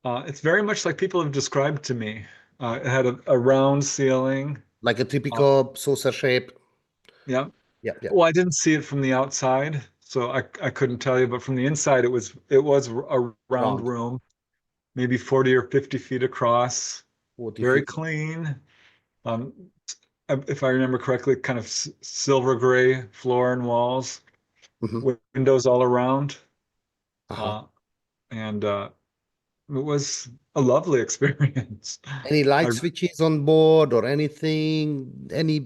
S1: It's very much like people have described to me. It had a round ceiling.
S2: Like a typical saucer shape?
S1: Yeah.
S2: Yeah.
S1: Well, I didn't see it from the outside, so I couldn't tell you, but from the inside it was a round room, maybe 40 or 50 feet across, very clean. If I remember correctly, kind of silver gray floor and walls, windows all around. And it was a lovely experience.
S2: Any light switches on board or anything?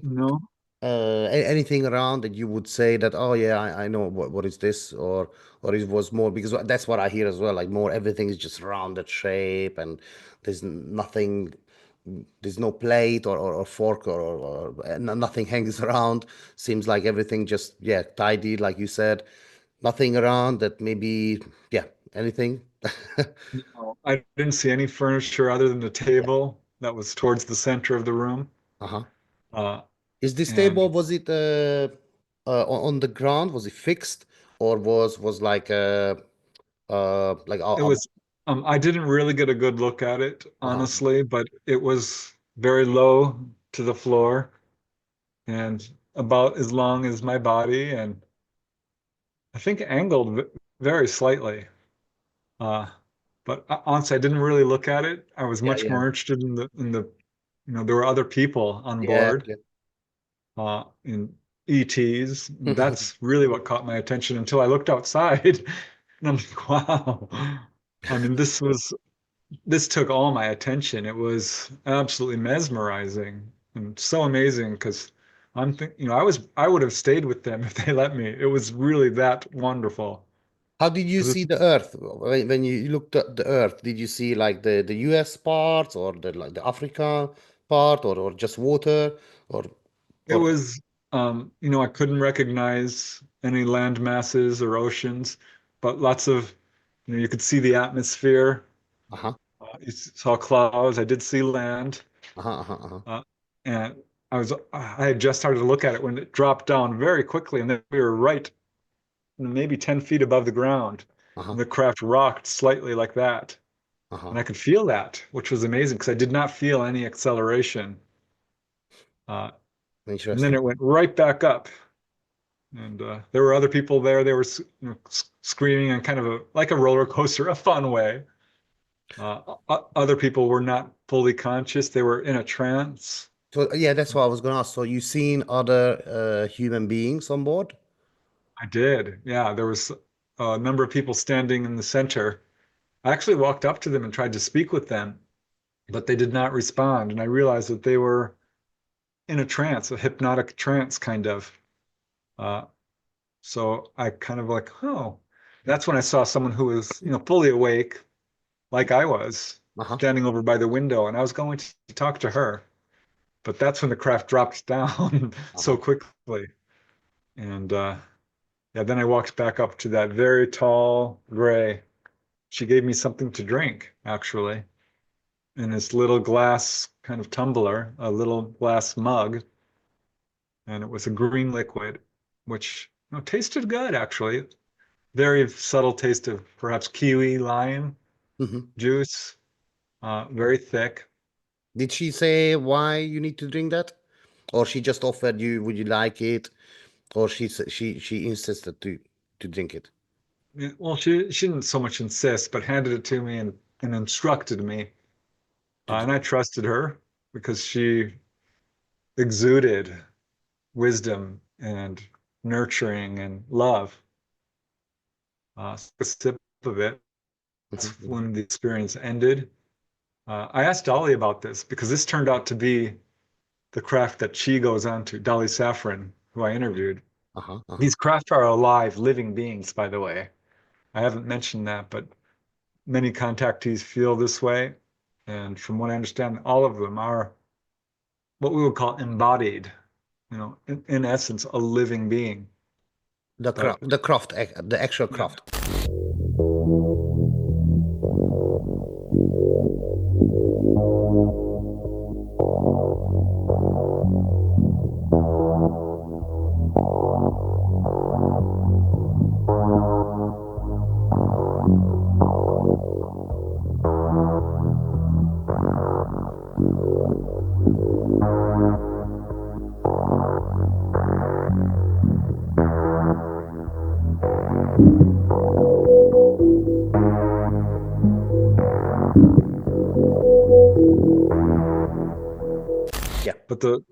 S1: No.
S2: Anything around that you would say that, oh yeah, I know what is this, or it was more, because that's what I hear as well, like more everything is just rounded shape and there's nothing, there's no plate or fork or nothing hangs around. Seems like everything just tidy, like you said. Nothing around that maybe anything.
S1: No, I didn't see any furniture other than the table that was towards the center of the room.
S2: Is this table, was it on the ground? Was it fixed, or was like
S1: it was I didn't really get a good look at it, honestly, but it was very low to the floor and about as long as my body, and I think angled very slightly. But honestly, I didn't really look at it. I was much more interested in the there were other people on board. In ETs. That's really what caught my attention until I looked outside. And I'm like, wow. I mean, this took all my attention. It was absolutely mesmerizing and so amazing, because I'm thinking, I would have stayed with them if they let me. It was really that wonderful.
S2: How did you see the Earth when you looked at the Earth? Did you see like the US parts, or the Africa part, or just water, or?
S1: It was, I couldn't recognize any land masses or oceans, but lots of, you could see the atmosphere. You saw clouds. I did see land. And I had just started to look at it when it dropped down very quickly, and then we were right maybe 10 feet above the ground. And the craft rocked slightly like that. And I could feel that, which was amazing, because I did not feel any acceleration. And then it went right back up. And there were other people there. They were screaming in kind of like a roller coaster, a fun way. Other people were not fully conscious. They were in a trance.
S2: So that's what I was going to ask. So you seen other human beings on board?
S1: I did. Yeah, there was a number of people standing in the center. I actually walked up to them and tried to speak with them, but they did not respond. And I realized that they were in a trance, a hypnotic trance, kind of. So I kind of like, that's when I saw someone who was, fully awake, like I was, standing over by the window, and I was going to talk to her. But that's when the craft dropped down so quickly. And then I walked back up to that very tall gray. She gave me something to drink, actually, in this little glass kind of tumbler, a little glass mug. And it was a green liquid, which tasted good, actually. Very subtle taste of perhaps kiwi, lime juice, very thick.
S2: Did she say why you need to drink that? Or she just offered you, would you like it? Or she insisted to drink it?
S1: Well, she didn't so much insist, but handed it to me and instructed me. And I trusted her because she exuded wisdom and nurturing and love. A sip of it. That's when the experience ended. I asked Dolly about this because this turned out to be the craft that she goes on to, Dolly Safran, who I interviewed. These craft are alive, living beings, by the way. I haven't mentioned that, but many contactees feel this way. And from what I understand, all of them are what we would call embodied, in essence, a living being.
S2: The actual craft. Yeah.
S1: But the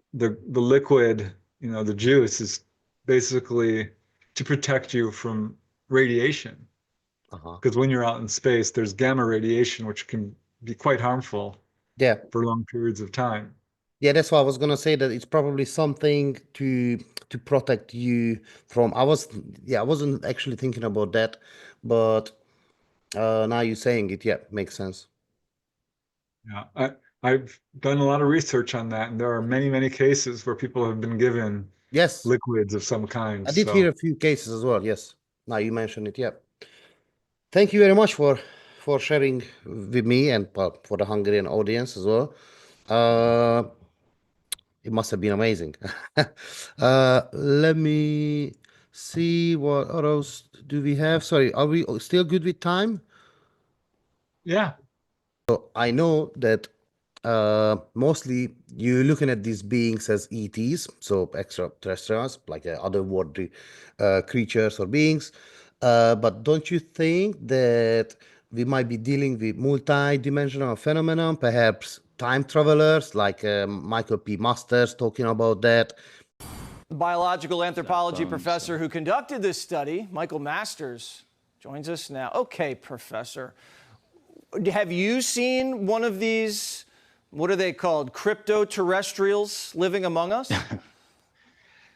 S1: liquid, the juice is basically to protect you from radiation. Because when you're out in space, there's gamma radiation, which can be quite harmful.
S2: Yeah.
S1: For long periods of time.
S2: Yeah, that's why I was gonna say that it's probably something to protect you from. I wasn't actually thinking about that, but now you're saying it, yeah, makes sense.
S1: Yeah, I've done a lot of research on that, and there are many, many cases where people have been given liquids of some kind.
S2: I did hear a few cases as well, yes. Now you mentioned it, yeah. Thank you very much for sharing with me and for the Hungarian audience as well. It must have been amazing. Let me see what else do we have. Sorry, are we still good with time?
S1: Yeah.
S2: So I know that mostly you're looking at these beings as ETs, so extraterrestrials, like otherworldly creatures or beings. But don't you think that we might be dealing with multi-dimensional phenomenon, perhaps time travelers, like Michael P. Masters talking about that?
S3: The biological anthropology professor who conducted this study, Michael Masters, joins us now. Okay, Professor, have you seen one of these, what are they called, crypto-terrestrials living among us?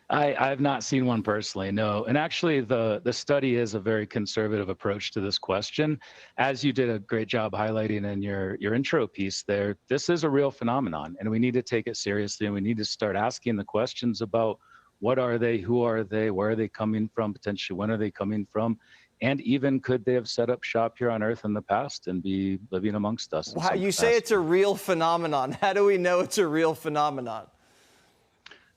S4: I have not seen one personally, no. And actually, the study is a very conservative approach to this question. As you did a great job highlighting in your intro piece there, this is a real phenomenon, and we need to take it seriously, and we need to start asking the questions about what are they, who are they, where are they coming from, potentially when are they coming from, and even could they have set up shop here on Earth in the past and be living amongst us?
S3: Wow, you say it's a real phenomenon. How do we know it's a real phenomenon?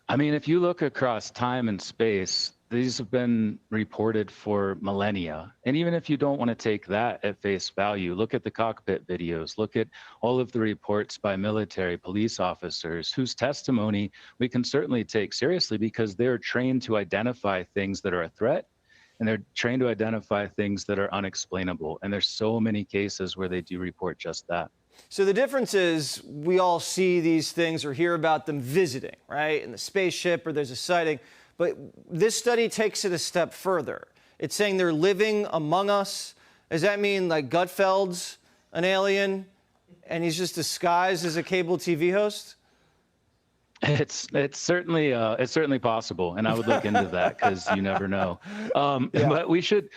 S4: I mean, if you look across time and space, these have been reported for millennia. And even if you don't want to take that at face value, look at the cockpit videos, look at all of the reports by military police officers whose testimony we can certainly take seriously because they're trained to identify things that are a threat, and they're trained to identify things that are unexplainable. And there's so many cases where they do report just that.
S3: So the difference is we all see these things or hear about them visiting, right, in the spaceship, or there's a sighting. But this study takes it a step further. It's saying they're living among us. Does that mean like Gutfeld's an alien and he's just disguised as a cable TV host?
S4: It's certainly possible, and I would look into that because you never know. But we should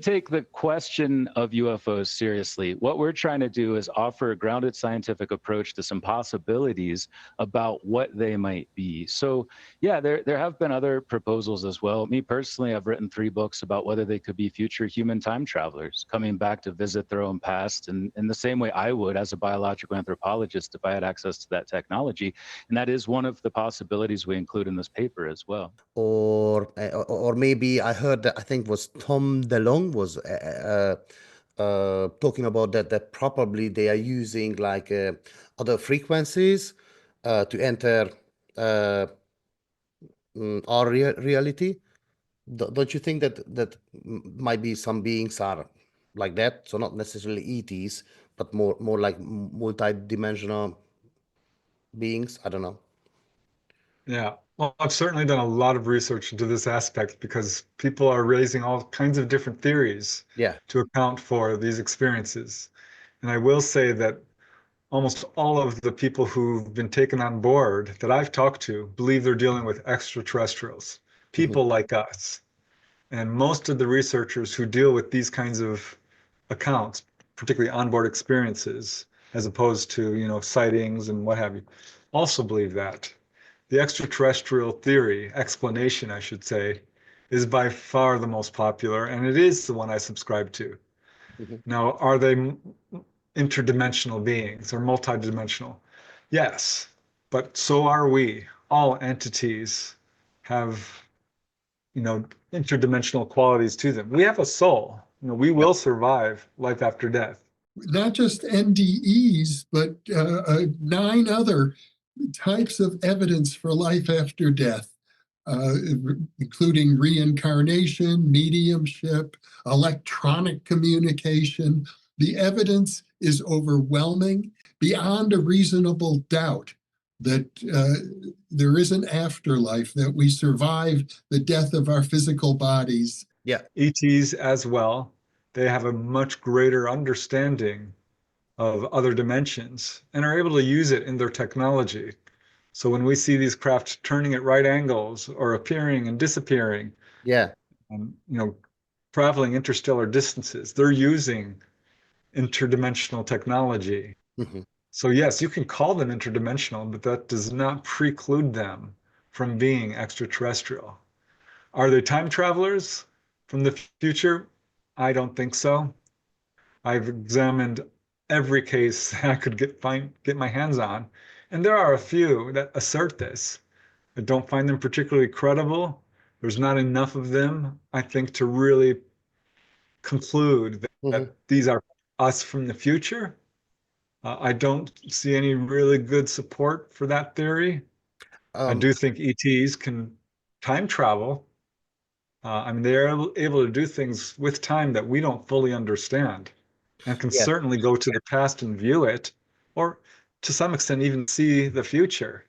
S4: take the question of UFOs seriously. What we're trying to do is offer a grounded scientific approach to some possibilities about what they might be. So yeah, there have been other proposals as well. Me personally, I've written 3 books about whether they could be future human time travelers coming back to visit their own past, and in the same way I would as a biological anthropologist if I had access to that technology. And that is one of the possibilities we include in this paper as well.
S2: Or maybe I heard that, I think was Tom DeLonge was talking about that probably they are using like other frequencies to enter our reality. Don't you think that might be some beings are like that? So not necessarily ETs, but more like multi-dimensional beings. I don't know.
S1: Yeah, well, I've certainly done a lot of research into this aspect because people are raising all kinds of different theories to account for these experiences. And I will say that almost all of the people who've been taken on board that I've talked to believe they're dealing with extraterrestrials, people like us. And most of the researchers who deal with these kinds of accounts, particularly onboard experiences, as opposed to, sightings and what have you, also believe that. The extraterrestrial theory, explanation, I should say, is by far the most popular, and it is the one I subscribe to. Now, are they interdimensional beings or multidimensional? Yes, but so are we. All entities have, interdimensional qualities to them. We have a soul. We will survive life after death.
S23: Not just NDEs, but 9 other types of evidence for life after death. including reincarnation, mediumship, electronic communication. The evidence is overwhelming beyond a reasonable doubt that there is an afterlife, that we survive the death of our physical bodies.
S2: Yeah.
S1: ETs as well, they have a much greater understanding of other dimensions and are able to use it in their technology. So when we see these craft turning at right angles or appearing and disappearing,
S2: yeah,
S1: and traveling interstellar distances, they're using interdimensional technology.
S2: Mm-hmm.
S1: So yes, you can call them interdimensional, but that does not preclude them from being extraterrestrial. Are they time travelers from the future? I don't think so. I've examined every case I could get my hands on, and there are a few that assert this. I don't find them particularly credible. There's not enough of them, I think, to really conclude that these are us from the future. I don't see any really good support for that theory. I do think ETs can time travel. I mean, they're able to do things with time that we don't fully understand, and can certainly go to the past and view it, or to some extent even see the future.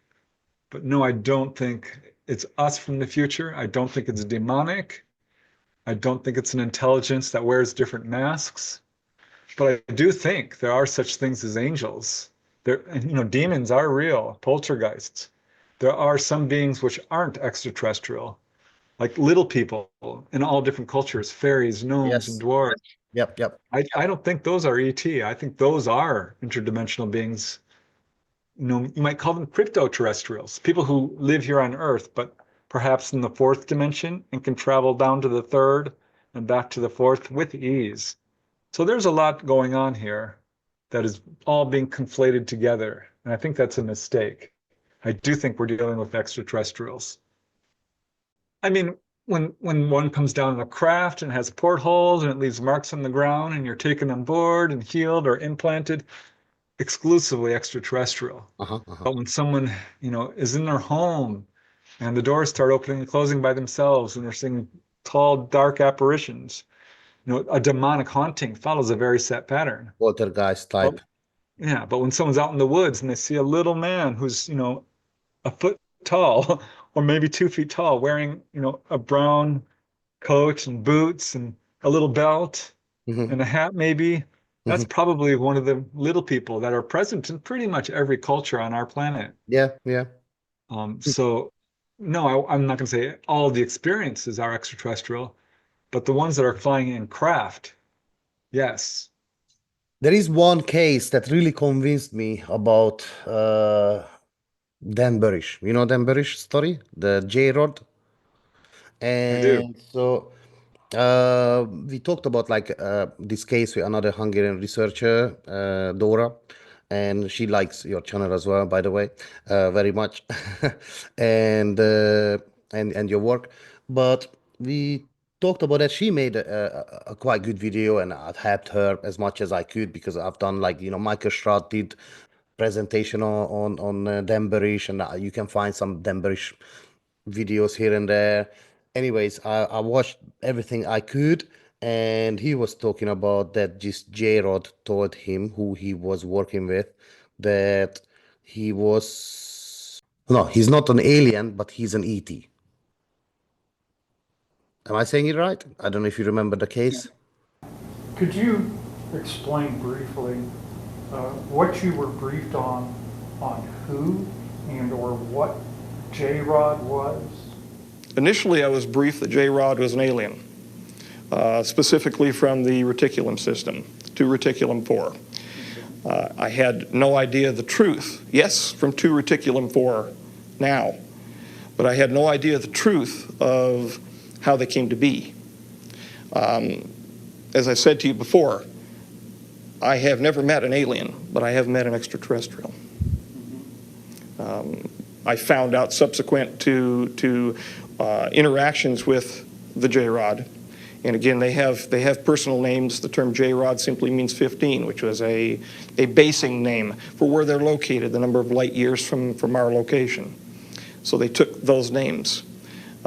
S1: But no, I don't think it's us from the future. I don't think it's demonic. I don't think it's an intelligence that wears different masks. But I do think there are such things as angels. Demons are real, poltergeists. There are some beings which aren't extraterrestrial, like little people in all different cultures, fairies, gnomes, and dwarves.
S2: Yep.
S1: I don't think those are ET. I think those are interdimensional beings. You might call them crypto-terrestrials, people who live here on Earth, but perhaps in the fourth dimension and can travel down to the third and back to the fourth with ease. So there's a lot going on here that is all being conflated together. And I think that's a mistake. I do think we're dealing with extraterrestrials. I mean, when one comes down in a craft and has portholes and it leaves marks on the ground and you're taken on board and healed or implanted, exclusively extraterrestrial. But when someone, is in their home and the doors start opening and closing by themselves and they're seeing tall, dark apparitions, a demonic haunting follows a very set pattern.
S2: Poltergeist type.
S1: But when someone's out in the woods and they see a little man who's, a foot tall or maybe 2 feet tall, wearing, a brown coat and boots and a little belt and a hat maybe, that's probably one of the little people that are present in pretty much every culture on our planet.
S2: Yeah.
S1: So, no, I'm not going to say all the experiences are extraterrestrial, but the ones that are flying in craft, yes.
S2: There is one case that really convinced me about Dan Burish. You know Dan Burish story? The J-Rod? And
S1: I do.
S2: So we talked about this case with another Hungarian researcher, Dora, and she likes your channel as well, by the way, very much, and your work. But we talked about that. She made a quite good video, and I helped her as much as I could because I've done Michael Schratt did presentation on Dan Burish, and you can find some Dan Burish videos here and there. Anyways, I watched everything I could, and he was talking about that just J-Rod told him, who he was working with, that he's not an alien, but he's an ET. Am I saying it right? I don't know if you remember the case.
S5: Could you explain briefly what you were briefed on who and or what J-Rod was?
S7: Initially, I was briefed that J-Rod was an alien, specifically from the reticulum system, to reticulum 4. I had no idea the truth. Yes, from 2 reticulum 4 now, but I had no idea the truth of how they came to be. As I said to you before, I have never met an alien, but I have met an extraterrestrial. I found out subsequent to interactions with the J-Rod, and again, they have personal names. The term J-Rod simply means 15, which was a basing name for where they're located, the number of light years from our location. So they took those names.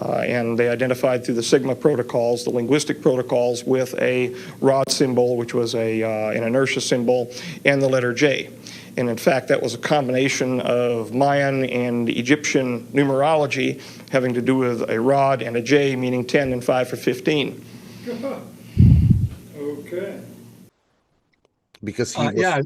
S7: And they identified through the Sigma protocols, the linguistic protocols, with a rod symbol, which was an inertia symbol, and the letter J. And in fact, that was a combination of Mayan and Egyptian numerology having to do with a rod and a J, meaning 10 and 5 for 15.
S5: Okay.
S2: Because he was...
S1: Yeah,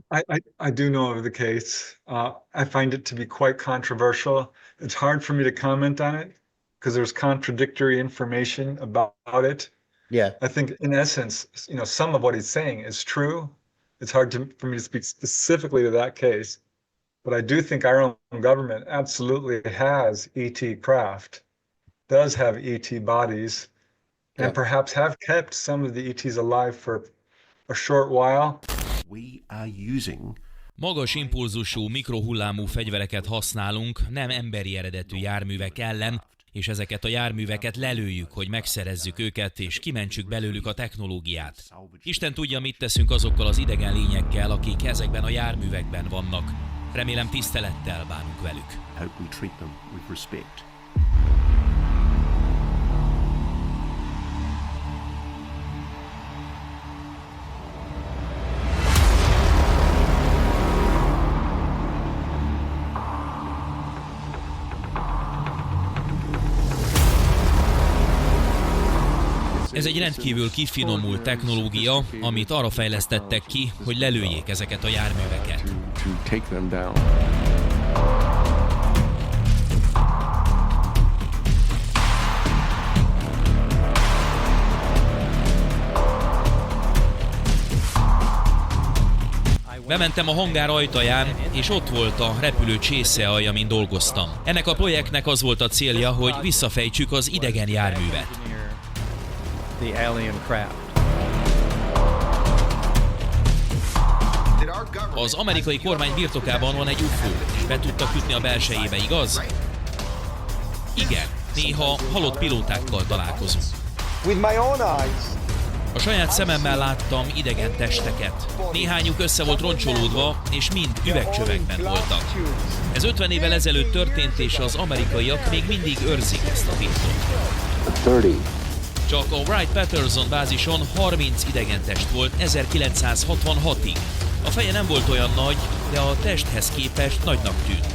S1: I do know of the case. I find it to be quite controversial. It's hard for me to comment on it because there's contradictory information about it.
S2: Yeah.
S1: I think in essence, some of what he's saying is true. It's hard for me to speak specifically to that case, but I do think our own government absolutely has ET craft, does have ET bodies, and perhaps have kept some of the ETs alive for a short while.
S21: We are using
S6: Magas impulzusú, mikrohullámú fegyvereket használunk nem emberi eredetű járművek ellen, és ezeket a járműveket lelőjük, hogy megszerezzük őket, és kimentsük belőlük a technológiát. Isten tudja, mit teszünk azokkal az idegen lényekkel, akik ezekben a járművekben vannak. Remélem tisztelettel bánunk velük.
S21: Hope we treat them with respect.
S6: Ez egy rendkívül kifinomult technológia, amit arra fejlesztettek ki, hogy lelőjék ezeket a járműveket. Bementem a hangár ajtaján, és ott volt a repülő csészealja, amin dolgoztam. Ennek a projektnek az volt a célja, hogy visszafejtsük az idegen járművet.
S3: The alien craft.
S6: Az amerikai kormány birtokában van egy UFO, és be tudtak jutni a belsejébe, igaz? Igen, néha halott pilótákkal találkozunk. A saját szememmel láttam idegen testeket. Néhányuk össze volt roncsolódva, és mind üvegcsövekben voltak. Ez 50 évvel ezelőtt történt, és az amerikaiak még mindig őrzik ezt a titkot. Csak a Wright-Patterson bázison 30 idegentest volt 1966-ig. A feje nem volt olyan nagy, de a testhez képest nagynak tűnt.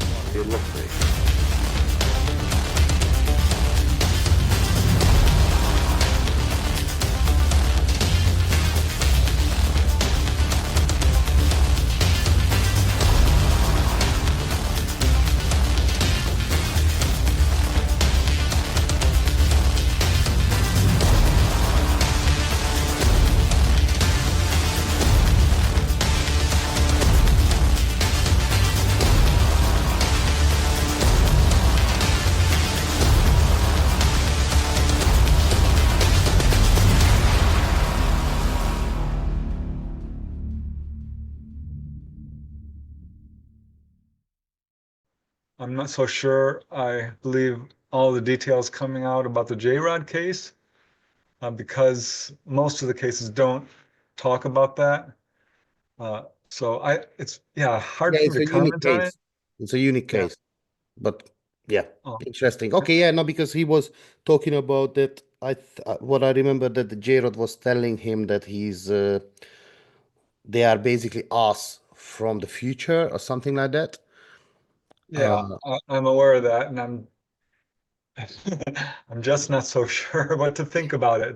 S1: I'm not so sure I believe all the details coming out about the J-Rod case because most of the cases don't talk about that. So it's hard for me to comment on it.
S2: It's a unique case, but yeah, interesting. Okay, yeah, no, because he was talking about that. What I remember that the J-Rod was telling him that they are basically us from the future or something like that.
S1: Yeah, I'm aware of that, and I'm just not so sure what to think about it.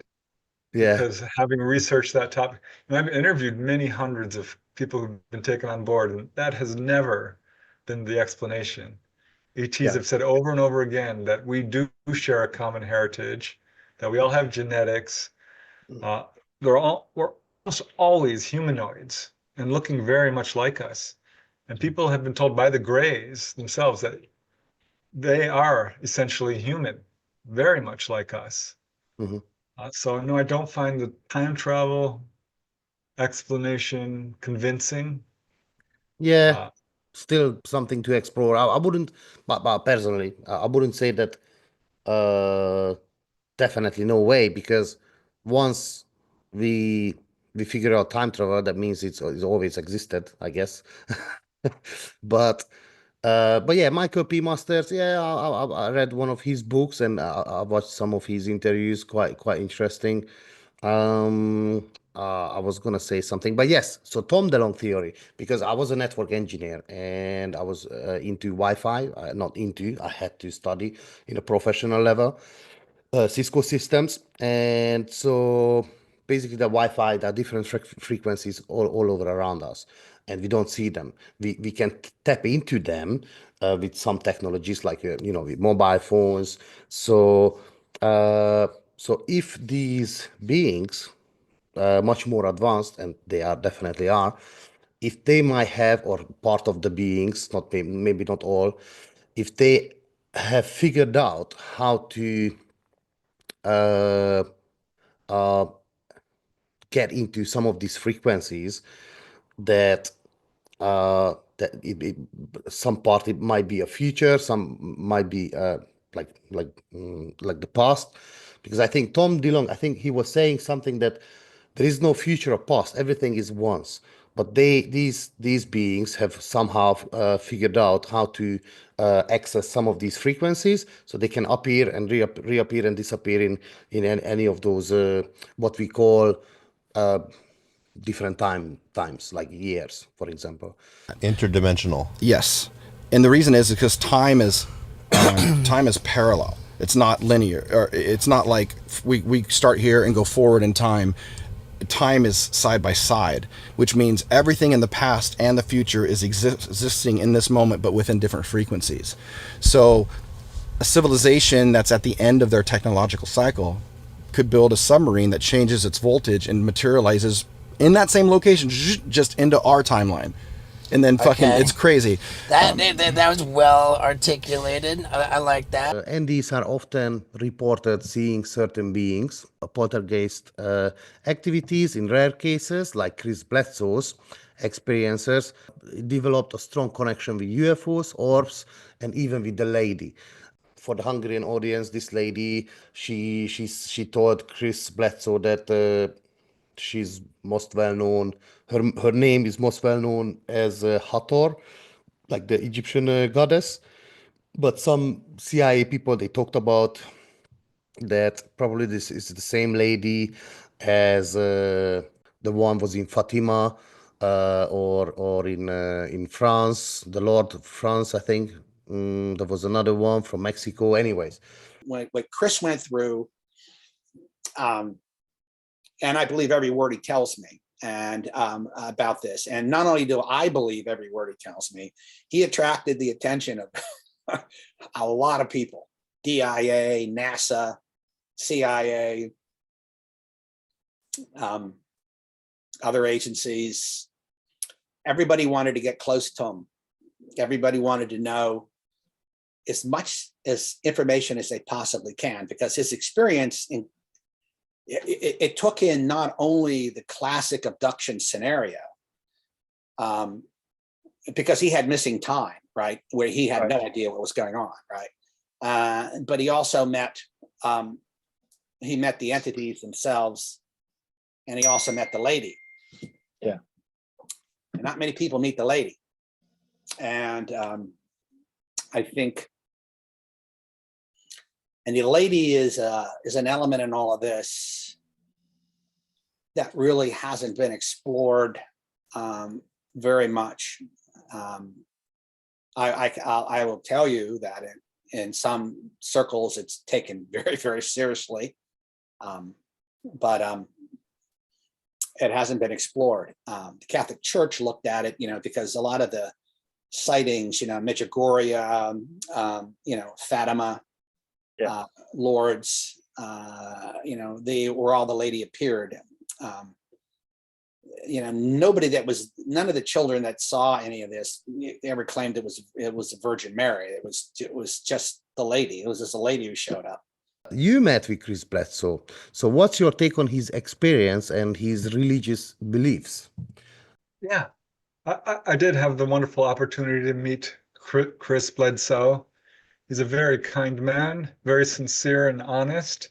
S2: Yeah,
S1: because having researched that topic, and I've interviewed many hundreds of people who've been taken on board, and that has never been the explanation. ETs have said over and over again that we do share a common heritage, that we all have genetics. We're almost always humanoids and looking very much like us. And people have been told by the Greys themselves that they are essentially human, very much like us.
S2: Mm-hmm.
S1: So no, I don't find the time travel explanation convincing.
S2: Yeah, still something to explore. I wouldn't, but personally, I wouldn't say that definitely no way, because once we figure out time travel, that means it's always existed, I guess. But But yeah, Michael P. Masters, yeah, I read one of his books and I watched some of his interviews, quite interesting. I was gonna say something, but yes, so Tom DeLonge theory, because I was a network engineer and I was into Wi-Fi, not into, I had to study in a professional level, Cisco systems, and so basically the Wi-Fi, there are different frequencies all over around us, and we don't see them. We can tap into them with some technologies like with mobile phones. So so if these beings much more advanced, and they are definitely are, if they might have, or part of the beings, not maybe not all, if they have figured out how to uh, uh, get into some of these frequencies, that some part it might be a future, some might be like the past, because I think Tom DeLonge, I think he was saying something that there is no future or past, everything is once. But these beings have somehow figured out how to access some of these frequencies, so they can appear and reappear and disappear in any of those what we call different times, like years, for example.
S8: Interdimensional.
S9: Yes, and the reason is because time is time is parallel. It's not linear, or it's not like we start here and go forward in time. Time is side by side, which means everything in the past and the future is existing in this moment, but within different frequencies. So a civilization that's at the end of their technological cycle could build a submarine that changes its voltage and materializes in that same location, just into our timeline. And then fucking, it's crazy.
S10: That was well articulated. I like that.
S2: And these are often reported seeing certain beings, poltergeist activities in rare cases, like Chris Bledsoe's experiencers developed a strong connection with UFOs, orbs, and even with the lady. For the Hungarian audience, this lady, she told Chris Bledsoe that she's most well known. Her name is most well known as Hathor, like the Egyptian goddess. But some CIA people, they talked about that probably this is the same lady as the one was in Fatima or in France, the Lord of France, I think. There was another one from Mexico. Anyways,
S24: what Chris went through, and I believe every word he tells me, and about this. And not only do I believe every word he tells me, he attracted the attention of a lot of people: DIA, NASA, CIA, other agencies. Everybody wanted to get close to him. Everybody wanted to know as much as information as they possibly can, because his experience it took in not only the classic abduction scenario, because he had missing time, right, where he had no idea what was going on, right, but he also met the entities themselves, and he also met the lady.
S1: Yeah.
S24: And not many people meet the lady, and I think, and the lady is an element in all of this that really hasn't been explored very much. I will tell you that in some circles it's taken very, very seriously, but it hasn't been explored. The Catholic Church looked at it, because a lot of the sightings, Medjugorje, Fatima, Lourdes, they were all the lady appeared. None of the children that saw any of this ever claimed it was the Virgin Mary. It was just the lady. It was just a lady who showed up.
S2: You met with Chris Bledsoe. So what's your take on his experience and his religious beliefs?
S1: Yeah, I did have the wonderful opportunity to meet Chris Bledsoe. He's a very kind man, very sincere and honest.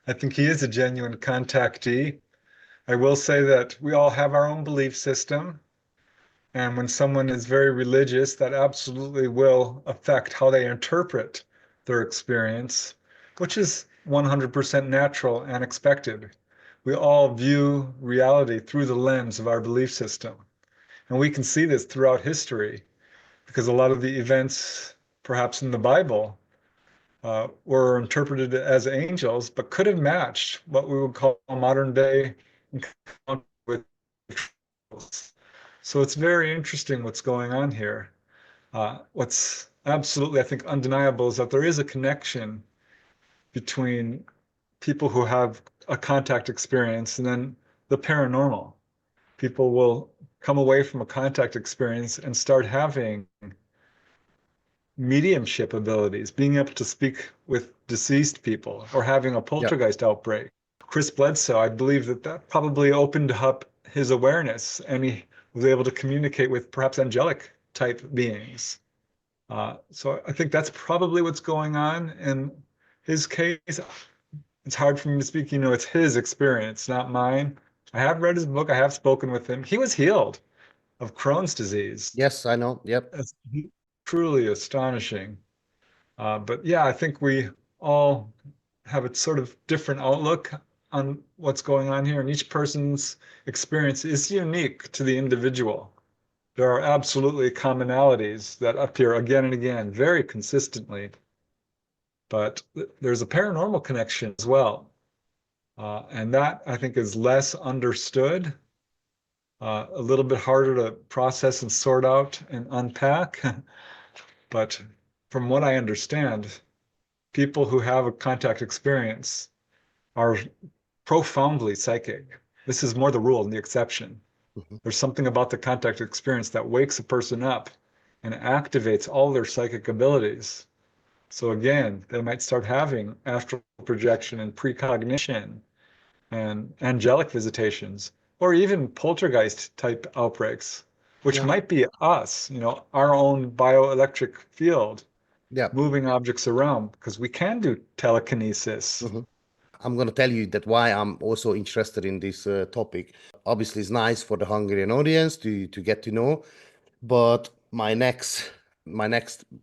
S1: I think he is a genuine contactee. I will say that we all have our own belief system, And when someone is very religious, that absolutely will affect how they interpret their experience, which is 100% natural and expected. We all view reality through the lens of our belief system. And we can see this throughout history because a lot of the events, perhaps in the Bible, were interpreted as angels, but could have matched what we would call modern day encounter with angels. So it's very interesting what's going on here. What's absolutely, I think, undeniable is that there is a connection between people who have a contact experience and then the paranormal. People will come away from a contact experience and start having mediumship abilities, being able to speak with deceased people or having a poltergeist outbreak. Chris Bledsoe, I believe that probably opened up his awareness and he was able to communicate with perhaps angelic type beings. So I think that's probably what's going on in his case. It's hard for me to speak, it's his experience, not mine. I have read his book. I have spoken with him. He was healed of Crohn's disease.
S2: Yes, I know. Yep.
S1: It's truly astonishing. But yeah, I think we all have a sort of different outlook on what's going on here, and each person's experience is unique to the individual. There are absolutely commonalities that appear again and again, very consistently. But there's a paranormal connection as well. And that, I think, is less understood, a little bit harder to process and sort out and unpack. But from what I understand, people who have a contact experience are profoundly psychic. This is more the rule than the exception. There's something about the contact experience that wakes a person up and activates all their psychic abilities. So again, they might start having astral projection and precognition and angelic visitations, or even poltergeist type outbreaks, which might be us, our own bioelectric field, moving objects around, because we can do telekinesis.
S2: I'm going to tell you that why I'm also interested in this topic. Obviously, it's nice for the Hungarian audience to get to know, but my next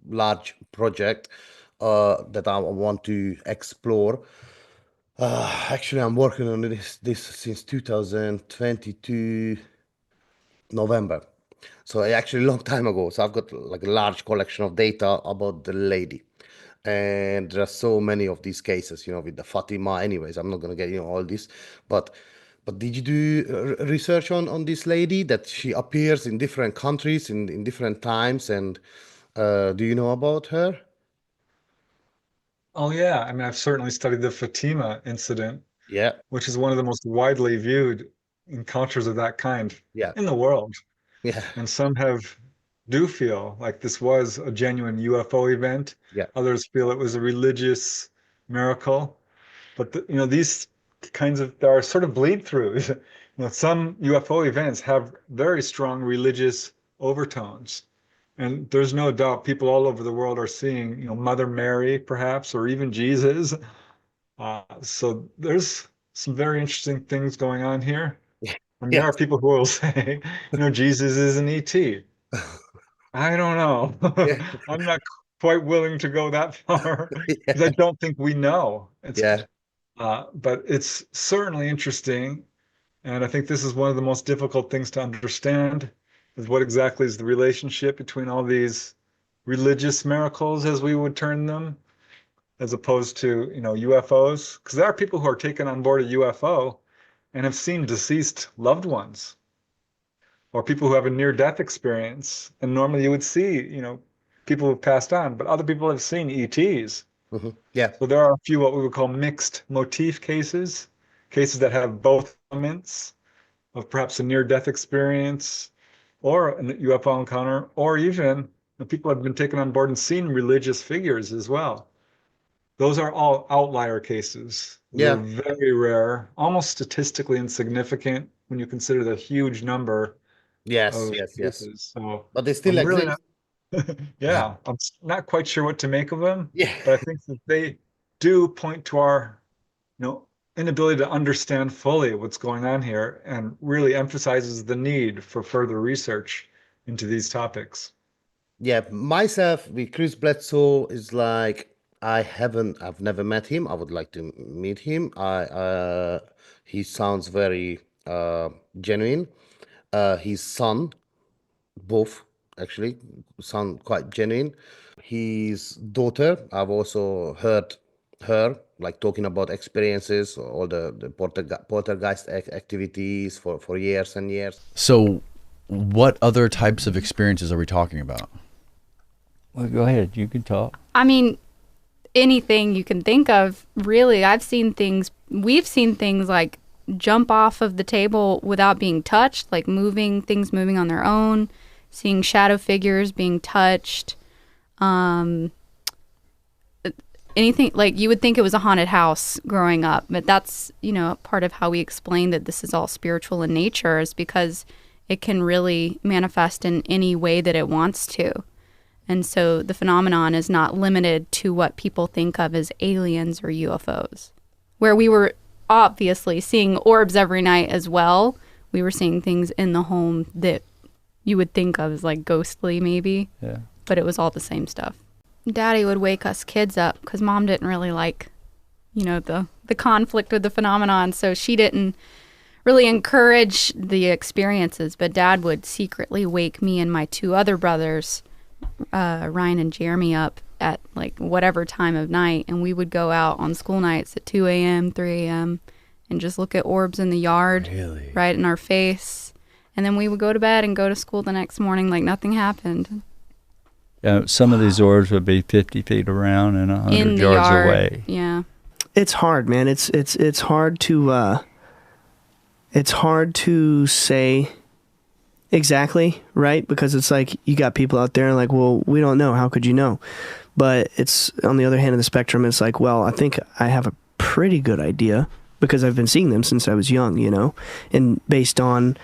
S2: large project that I want to explore. Actually, I'm working on this since 2022 November. So actually a long time ago. So I've got like a large collection of data about the lady. And there are so many of these cases, with the Fatima. Anyways, I'm not going to get into all this. But did you do research on this lady, that she appears in different countries in different times? And do you know about her?
S1: Oh, yeah. I mean, I've certainly studied the Fatima incident,
S2: Yeah.
S1: which is one of the most widely viewed encounters of that kind in the world.
S2: Yeah.
S1: And some do feel like this was a genuine UFO event.
S2: Yeah.
S1: Others feel it was a religious miracle. But these kinds of, there are sort of bleed throughs. Some UFO events have very strong religious overtones. And there's no doubt people all over the world are seeing, Mother Mary, perhaps, or even Jesus. So there's some very interesting things going on here. And there are people who will say, Jesus is an ET. I don't know. I'm not quite willing to go that far because I don't think we know. But it's certainly interesting. And I think this is one of the most difficult things to understand, is what exactly is the relationship between all these religious miracles, as we would term them, as opposed to, UFOs. Because there are people who are taken on board a UFO and have seen deceased loved ones, or people who have a near-death experience. And normally you would see, people who've passed on, but other people have seen ETs.
S2: Yeah.
S1: So there are a few what we would call mixed motif cases that have both elements of perhaps a near-death experience or a UFO encounter, or even people have been taken on board and seen religious figures as well. Those are all outlier cases. They're very rare, almost statistically insignificant when you consider the huge number.
S2: Yes.
S1: So,
S2: but they still exist.
S1: I'm not quite sure what to make of them.
S2: Yeah.
S1: But I think that they do point to our, inability to understand fully what's going on here, and really emphasizes the need for further research into these topics.
S2: Yeah, myself with Chris Bledsoe is like, I've never met him. I would like to meet him. He sounds very genuine. His son, both actually, sound quite genuine. His daughter, I've also heard her like talking about experiences, all the poltergeist activities for years and years.
S8: So what other types of experiences are we talking about?
S12: Well, go ahead. You can talk.
S13: I mean, anything you can think of, really. We've seen things like jump off of the table without being touched, like things moving on their own, seeing shadow figures being touched. Anything, like you would think it was a haunted house growing up, but that's, part of how we explain that this is all spiritual in nature, is because it can really manifest in any way that it wants to. And so the phenomenon is not limited to what people think of as aliens or UFOs. Where we were obviously seeing orbs every night as well, we were seeing things in the home that you would think of as like ghostly maybe, but it was all the same stuff. Daddy would wake us kids up because Mom didn't really like, the conflict with the phenomenon, so she didn't really encourage the experiences, but Dad would secretly wake me and my two other brothers, Ryan and Jeremy, up at like whatever time of night, and we would go out on school nights at 2 a.m., 3 a.m. and just look at orbs in the yard right in our face, and then we would go to bed and go to school the next morning like nothing happened.
S12: Some of these orbs would be 50 feet around and 100 yards away.
S13: Yeah,
S15: it's hard, man. It's hard to say exactly, right? Because it's like you got people out there like, well, we don't know. How could you know? But it's on the other hand of the spectrum. It's like, well, I think I have a pretty good idea because I've been seeing them since I was young, and based on,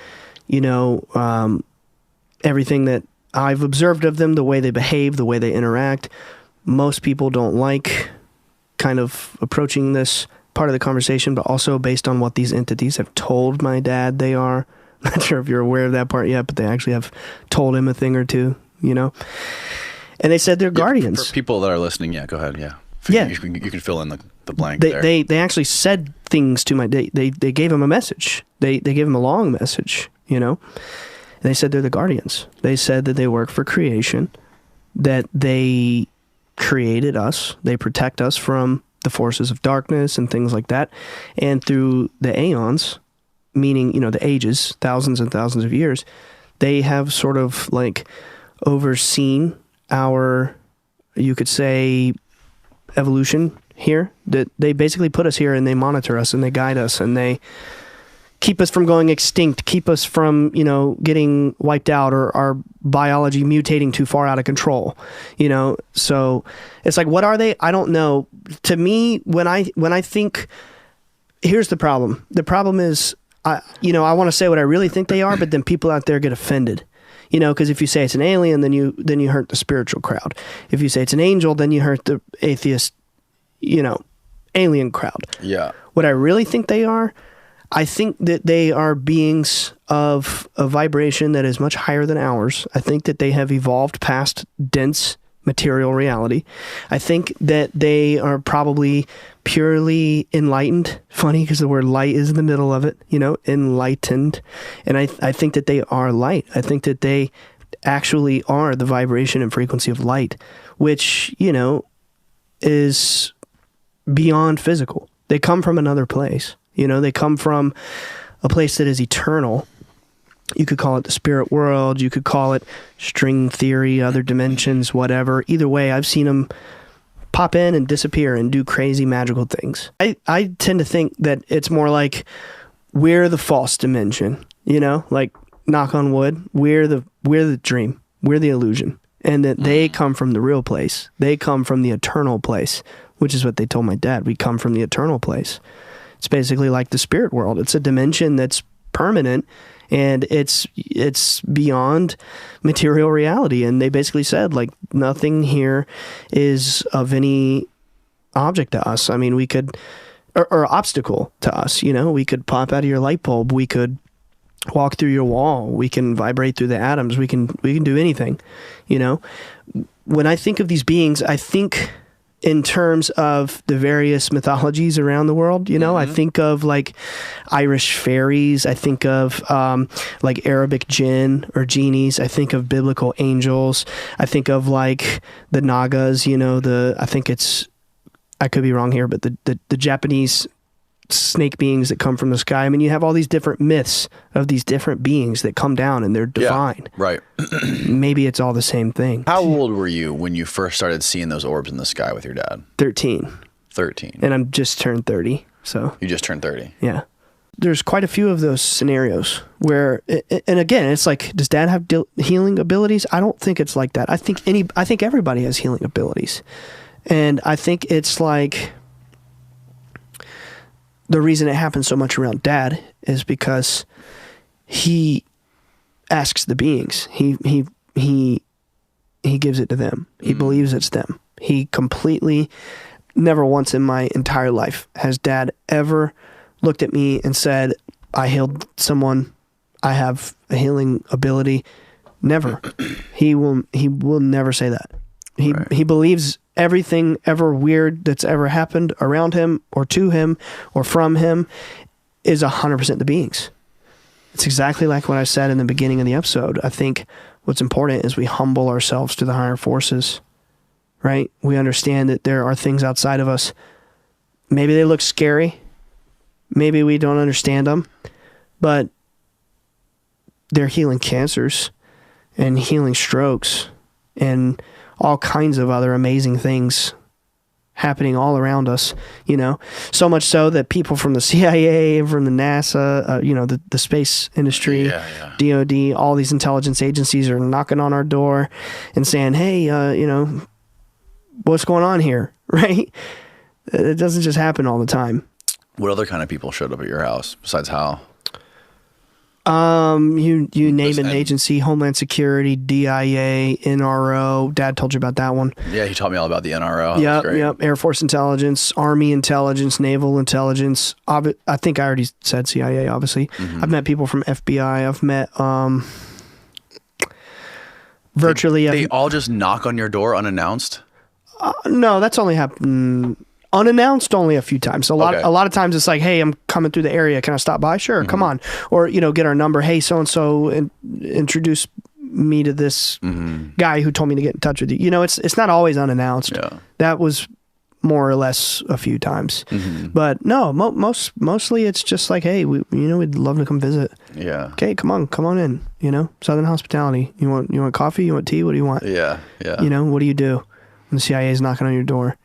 S15: everything that I've observed of them, the way they behave, the way they interact. Most people don't like kind of approaching this part of the conversation, but also based on what these entities have told my dad they are. I'm not sure if you're aware of that part yet, but they actually have told him a thing or two, And they said they're guardians.
S8: For people that are listening, go ahead, You can fill in the blank there.
S15: They actually said things to my dad. They gave him a message. They gave him a long message, And they said they're the guardians. They said that they work for creation, that they created us. They protect us from the forces of darkness and things like that. And through the aeons, meaning, the ages, thousands and thousands of years, they have sort of like overseen our, you could say, evolution here. That they basically put us here and they monitor us and they guide us and they keep us from going extinct, keep us from, getting wiped out or our biology mutating too far out of control, So it's like, what are they? I don't know. To me, when I think, here's the problem. The problem is, I want to say what I really think they are, but then people out there get offended, because if you say it's an alien, then you hurt the spiritual crowd. If you say it's an angel, then you hurt the atheist, alien crowd.
S8: Yeah.
S15: What I really think they are, I think that they are beings of a vibration that is much higher than ours. I think that they have evolved past dense material reality. I think that they are probably purely enlightened. Funny, because the word light is in the middle of it, enlightened. And I think that they are light. I think that they actually are the vibration and frequency of light, which, is beyond physical. They come from another place. They come from a place that is eternal. You could call it the spirit world. You could call it string theory, other dimensions, whatever. Either way, I've seen them pop in and disappear and do crazy magical things. I tend to think that it's more like we're the false dimension, like knock on wood. We're the dream. We're the illusion. And that they come from the real place. They come from the eternal place, which is what they told my dad. We come from the eternal place. It's basically like the spirit world. It's a dimension that's permanent and it's beyond material reality. And they basically said, like, nothing here is of any object to us. I mean, we could, or obstacle to us, we could pop out of your light bulb. We could walk through your wall. We can vibrate through the atoms. We can do anything, you know. When I think of these beings, I think in terms of the various mythologies around the world, you know. I think of like Irish fairies. I think of like Arabic jinn or genies. I think of biblical angels. I think of like the Nagas, you know, I think it's, I could be wrong here, but the Japanese snake beings that come from the sky. I mean, you have all these different myths of these different beings that come down and they're divine.
S8: Yeah, right.
S15: Maybe it's all the same thing.
S8: How old were you when you first started seeing those orbs in the sky with your dad?
S15: 13.
S8: 13.
S15: And I'm just turned 30, so.
S8: You just turned 30.
S15: Yeah. There's quite a few of those scenarios where, and again, it's like, does dad have healing abilities? I don't think it's like that. I think everybody has healing abilities. And I think it's like, the reason it happens so much around dad is because he asks the beings. He gives it to them. He believes it's them. He completely, never once in my entire life has dad ever looked at me and said, I healed someone. I have a healing ability. Never. He will never say that. He believes everything ever weird that's ever happened around him or to him or from him is 100% the beings. It's exactly like what I said in the beginning of the episode. I think what's important is we humble ourselves to the higher forces, right? We understand that there are things outside of us. Maybe they look scary. Maybe we don't understand them, but they're healing cancers and healing strokes and all kinds of other amazing things happening all around us, you know, so much so that people from the CIA, from the NASA, you know, the space industry, DOD, all these intelligence agencies are knocking on our door and saying, hey, you know, what's going on here, right? It doesn't just happen all the time.
S8: What other kind of people showed up at your house besides Hal?
S15: You name an agency, Homeland Security, DIA, NRO. Dad told you about that one.
S8: Yeah, he taught me all about the NRO.
S15: Yep. Air Force Intelligence, Army Intelligence, Naval Intelligence. I think I already said CIA, obviously. I've met people from FBI. I've met, virtually.
S8: They all just knock on your door unannounced?
S15: No, that's only happened unannounced only a few times. A lot of times it's like, hey, I'm coming through the area. Can I stop by? Sure, come on. Or, you know, get our number. Hey, so-and-so, introduce me to this guy who told me to get in touch with you. You know, it's not always unannounced. Yeah. That was more or less a few times. But no, mostly it's just like, hey, we'd love to come visit. Yeah. Okay, come on in. You know, Southern hospitality. You want coffee? You want tea? What do you want? Yeah. You know, what do you do when the CIA is knocking on your door?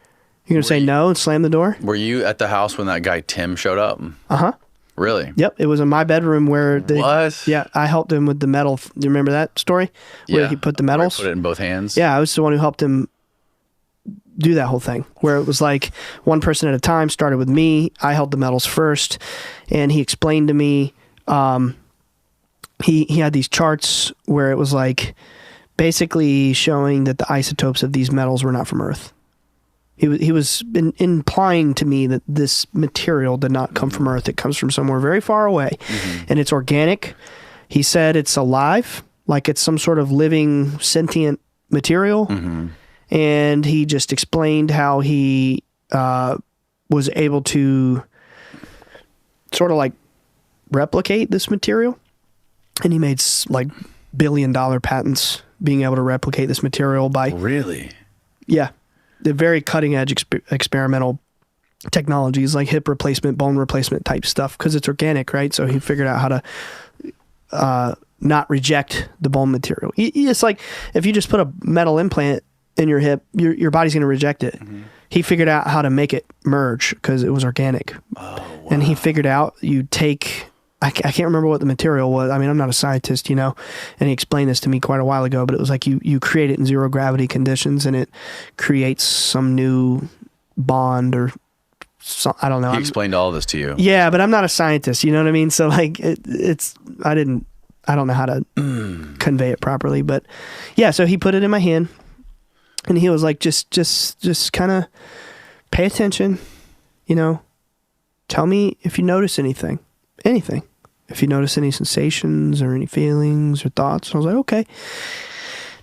S15: You're going to say no and slam the door?
S8: Were you at the house when that guy Tim showed up?
S15: Uh-huh.
S8: Really?
S15: Yep. It was in my bedroom where
S8: What?
S15: Yeah, I helped him with the metal. Do you remember that story? Where he put the metals?
S8: Put it in both hands?
S15: Yeah, I was the one who helped him do that whole thing, where it was like one person at a time, started with me. I held the metals first, and he explained to me, he had these charts where it was like basically showing that the isotopes of these metals were not from Earth. He was implying to me that this material did not come from Earth. It comes from somewhere very far away, and it's organic. He said it's alive, like it's some sort of living, sentient material. And he just explained how he was able to sort of like replicate this material. And he made like billion-dollar patents being able to replicate this material by...
S8: Really?
S15: Yeah. The very cutting-edge experimental technologies like hip replacement, bone replacement type stuff, because it's organic, right? So he figured out how to not reject the bone material. It's like if you just put a metal implant in your hip, your body's going to reject it. He figured out how to make it merge because it was organic. And he figured out you take... I can't remember what the material was. I mean, I'm not a scientist, you know, and he explained this to me quite a while ago, but it was like you create it in zero gravity conditions and it creates some new bond or I don't know.
S8: He explained all this to you.
S15: Yeah, but I'm not a scientist, you know what I mean? So like I don't know how to convey it properly, but yeah, so he put it in my hand and he was like, just kind of pay attention, you know, tell me if you notice anything. if you notice any sensations or any feelings or thoughts. And I was like, okay.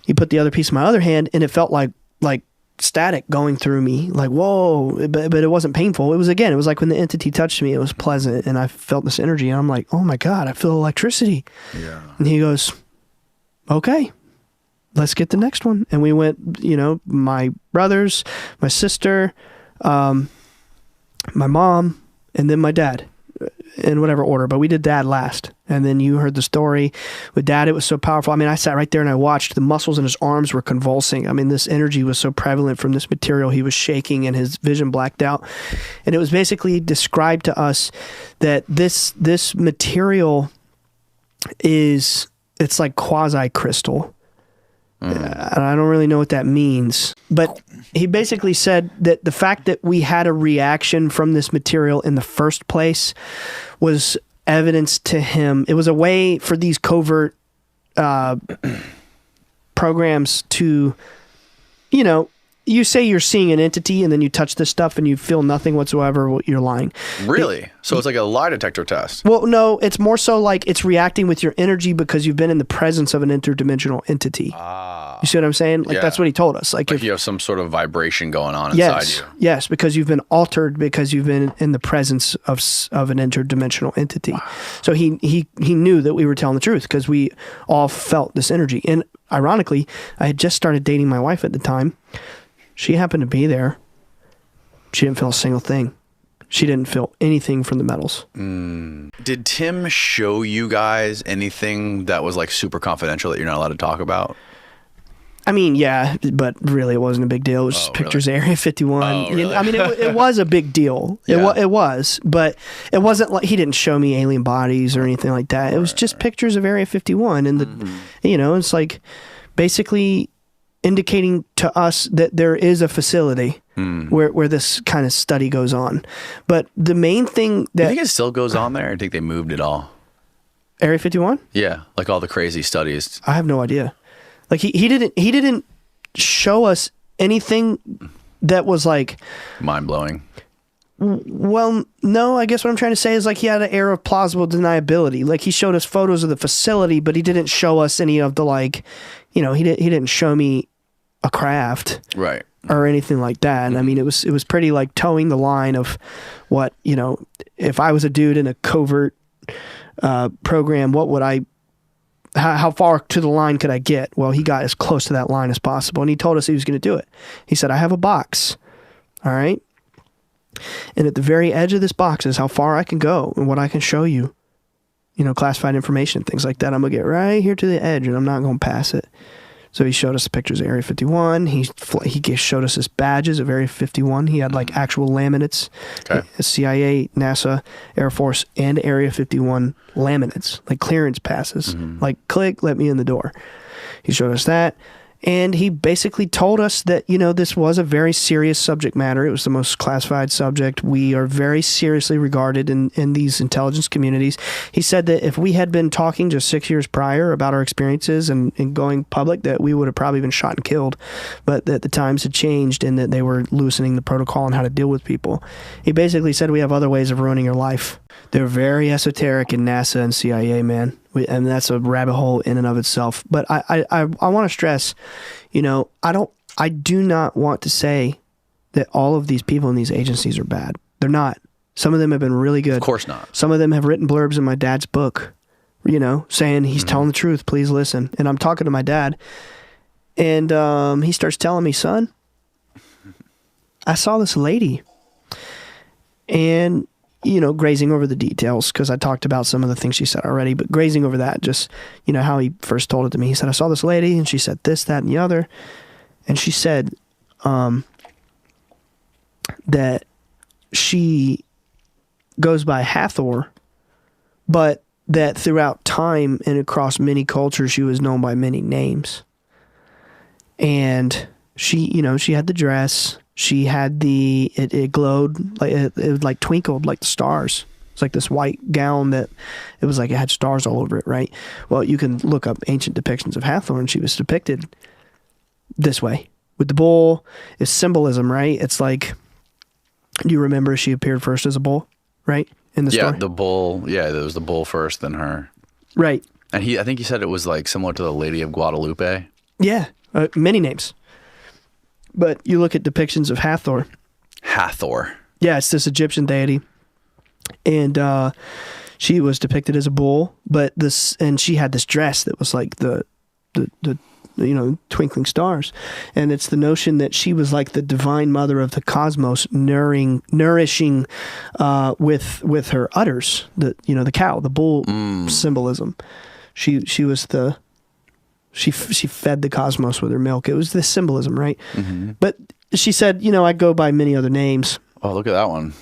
S15: He put the other piece in my other hand, and it felt like static going through me, like, whoa, but it wasn't painful. It was like when the entity touched me, it was pleasant, and I felt this energy, and I'm like, oh my God, I feel electricity.
S8: Yeah.
S15: And he goes, okay, let's get the next one. And we went, my brothers, my sister, my mom, and then my dad, in whatever order, but we did Dad last. And then you heard the story with Dad. It was so powerful. I mean, I sat right there and I watched. The muscles in his arms were convulsing. I mean, this energy was so prevalent from this material. He was shaking and his vision blacked out. And it was basically described to us that this material it's like quasi-crystal. And I don't really know what that means. But he basically said that the fact that we had a reaction from this material in the first place was evidence to him. It was a way for these covert programs to, you say you're seeing an entity and then you touch this stuff and you feel nothing whatsoever, well, you're lying.
S8: Really? So it's like a lie detector test.
S15: Well, no, it's more so like it's reacting with your energy because you've been in the presence of an interdimensional entity. You see what I'm saying? Like, that's what he told us. Like if
S8: you have some sort of vibration going on inside you.
S15: Yes, because you've been altered because you've been in the presence of an interdimensional entity. Wow. So he knew that we were telling the truth because we all felt this energy. And ironically, I had just started dating my wife at the time. She happened to be there. She didn't feel a single thing. She didn't feel anything from the metals.
S8: Did Tim show you guys anything that was like super confidential that you're not allowed to talk about?
S15: I mean, yeah, but really it wasn't a big deal. It was just pictures of Area 51.
S8: Oh, really?
S15: I mean, it was a big deal. It was, but it wasn't like he didn't show me alien bodies or anything like that. It was just pictures of Area 51. And, it's like basically indicating to us that there is a facility where this kind of study goes on. But the main thing that...
S8: Do you think it still goes on there? I think they moved it all.
S15: Area 51?
S8: Yeah, like all the crazy studies.
S15: I have no idea. Like he didn't show us anything that was like...
S8: mind-blowing.
S15: Well, no, I guess what I'm trying to say is like he had an air of plausible deniability. Like he showed us photos of the facility, but he didn't show us any of the like, he didn't show me a craft.
S8: Right.
S15: Or anything like that. And I mean, it was pretty like towing the line of what, if I was a dude in a covert program, what would how far to the line could I get? Well, he got as close to that line as possible. And he told us he was going to do it. He said, I have a box. All right. And at the very edge of this box is how far I can go and what I can show you, classified information, things like that. I'm going to get right here to the edge and I'm not going to pass it. So he showed us the pictures of Area 51. He showed us his badges of Area 51. He had like actual laminates, CIA, NASA, Air Force, and Area 51 laminates, like clearance passes, like click, let me in the door. He showed us that. And he basically told us that, this was a very serious subject matter. It was the most classified subject. We are very seriously regarded in these intelligence communities. He said that if we had been talking just 6 years prior about our experiences and going public, that we would have probably been shot and killed, but that the times had changed and that they were loosening the protocol on how to deal with people. He basically said we have other ways of ruining your life. They're very esoteric in NASA and CIA, man. And that's a rabbit hole in and of itself. But I want to stress, I do not want to say that all of these people in these agencies are bad. They're not. Some of them have been really good.
S8: Of course not.
S15: Some of them have written blurbs in my dad's book, saying he's telling the truth. Please listen. And I'm talking to my dad, and he starts telling me, son, I saw this lady, and grazing over the details because I talked about some of the things she said already, but grazing over that, just, how he first told it to me. He said, I saw this lady and she said this, that, and the other. And she said that she goes by Hathor, but that throughout time and across many cultures, she was known by many names. And she, she had the dress. She had it glowed, like it like twinkled like the stars. It's like this white gown that it was like it had stars all over it, right? Well, you can look up ancient depictions of Hathor, and she was depicted this way. With the bull is symbolism, right? It's like, do you remember she appeared first as a bull, right? in the story.
S8: The bull. Yeah, there was the bull first, then her.
S15: Right.
S8: And I think he said it was like similar to the Lady of Guadalupe.
S15: Yeah, many names. But you look at depictions of Hathor.
S8: Hathor.
S15: Yeah, it's this Egyptian deity, and she was depicted as a bull. And she had this dress that was like the twinkling stars, and it's the notion that she was like the divine mother of the cosmos, nourishing with her udders, the cow, the bull symbolism. She was she fed the cosmos with her milk. It was this symbolism, right? Mm-hmm. But she said, I go by many other names.
S8: Oh, look at that one.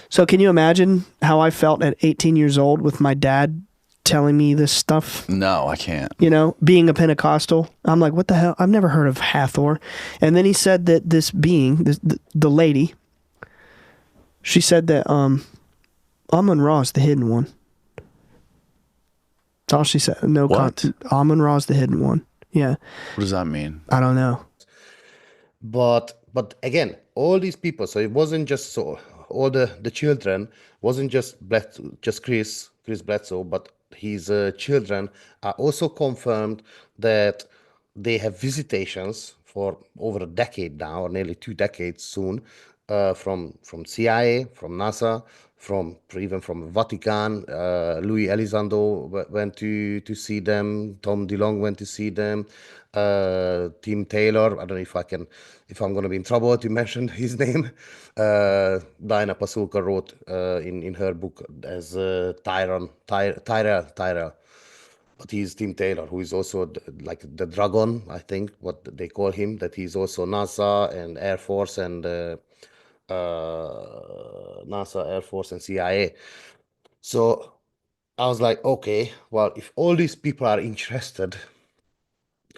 S15: So can you imagine how I felt at 18 years old with my dad telling me this stuff?
S8: No, I can't.
S15: Being a Pentecostal, I'm like, what the hell? I've never heard of Hathor. And then he said that this being, the lady, she said that Amun-Ra is the hidden one. That's all she said. No,
S8: what?
S15: Amun-Ra is the hidden one. Yeah.
S8: What does that mean?
S15: I don't know.
S2: But again, all these people. So it wasn't just all the children wasn't just Chris Bledsoe, but his children are also confirmed that they have visitations for over a decade now, or nearly 2 decades soon, from CIA, from NASA, even from Vatican. Louis Elizondo went to see them. Tom DeLonge went to see them. Tim Taylor. I don't know if I'm going to be in trouble to mention his name. Diana Pasulka wrote in her book as Tyrell. But he's Tim Taylor, who is also like the dragon, I think, what they call him. That he's also NASA and Air Force and NASA, Air Force, and CIA. So I was like, okay, well, if all these people are interested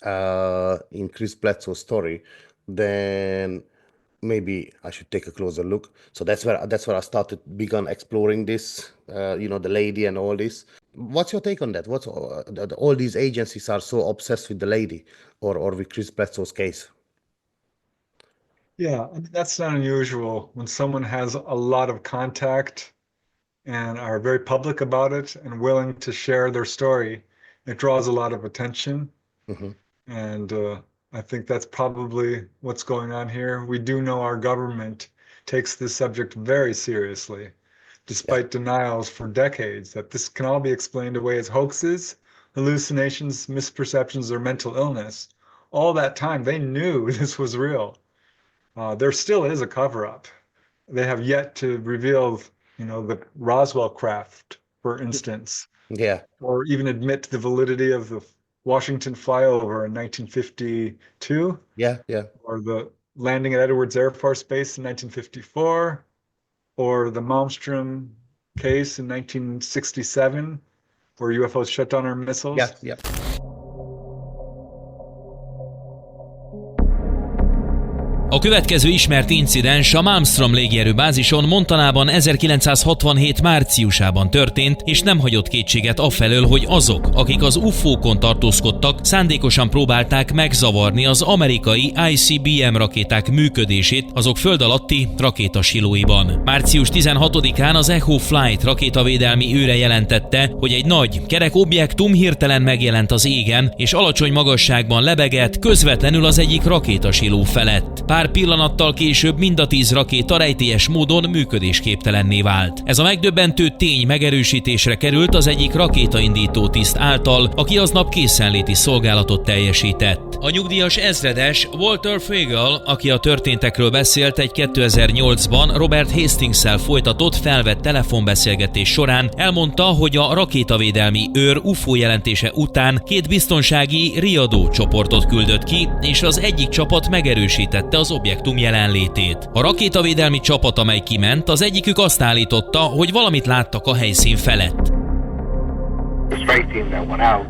S2: in Chris Bledsoe's story, then maybe I should take a closer look. So that's where I began exploring this, the lady and all this. What's your take on that? What's all these agencies are so obsessed with the lady or with Chris Bledsoe's case?
S1: Yeah, that's not unusual when someone has a lot of contact and are very public about it and willing to share their story. It draws a lot of attention. Mm-hmm. And I think that's probably what's going on here. We do know our government takes this subject very seriously, despite denials for decades that this can all be explained away as hoaxes, hallucinations, misperceptions, or mental illness. All that time, they knew this was real. There still is a cover-up. They have yet to reveal, the Roswell craft, for instance.
S2: Yeah.
S1: Or even admit the validity of the Washington flyover in 1952.
S2: Yeah.
S1: Or the landing at Edwards Air Force Base in 1954. Or the Malmstrom case in 1967, where UFOs shut down our missiles.
S2: Yeah.
S6: A következő ismert incidens a Malmstrom légierőbázison Montanában 1967 márciusában történt, és nem hagyott kétséget afelől, hogy azok, akik az UFO-kon tartózkodtak, szándékosan próbálták megzavarni az amerikai ICBM rakéták működését azok föld alatti rakétasilóiban. Március 16-án az Echo Flight rakétavédelmi őre jelentette, hogy egy nagy, kerek objektum hirtelen megjelent az égen, és alacsony magasságban lebegett közvetlenül az egyik rakétasiló felett. Pár pillanattal később mind a 10 rakéta rejtélyes módon működésképtelenné vált. Ez a megdöbbentő tény megerősítésre került az egyik rakétaindító tiszt által, aki aznap készenléti szolgálatot teljesített. A nyugdíjas ezredes Walter Fagel, aki a történtekről beszélt, egy 2008-ban Robert Hastings-szel folytatott felvett telefonbeszélgetés során elmondta, hogy a rakétavédelmi őr UFO jelentése után 2 biztonsági riadó csoportot küldött ki, és az egyik csapat megerősítette az objektum jelenlétét. A rakétavédelmi csapat, amely kiment, az egyikük azt állította, hogy valamit láttak a helyszín felett.
S11: The strike team that went out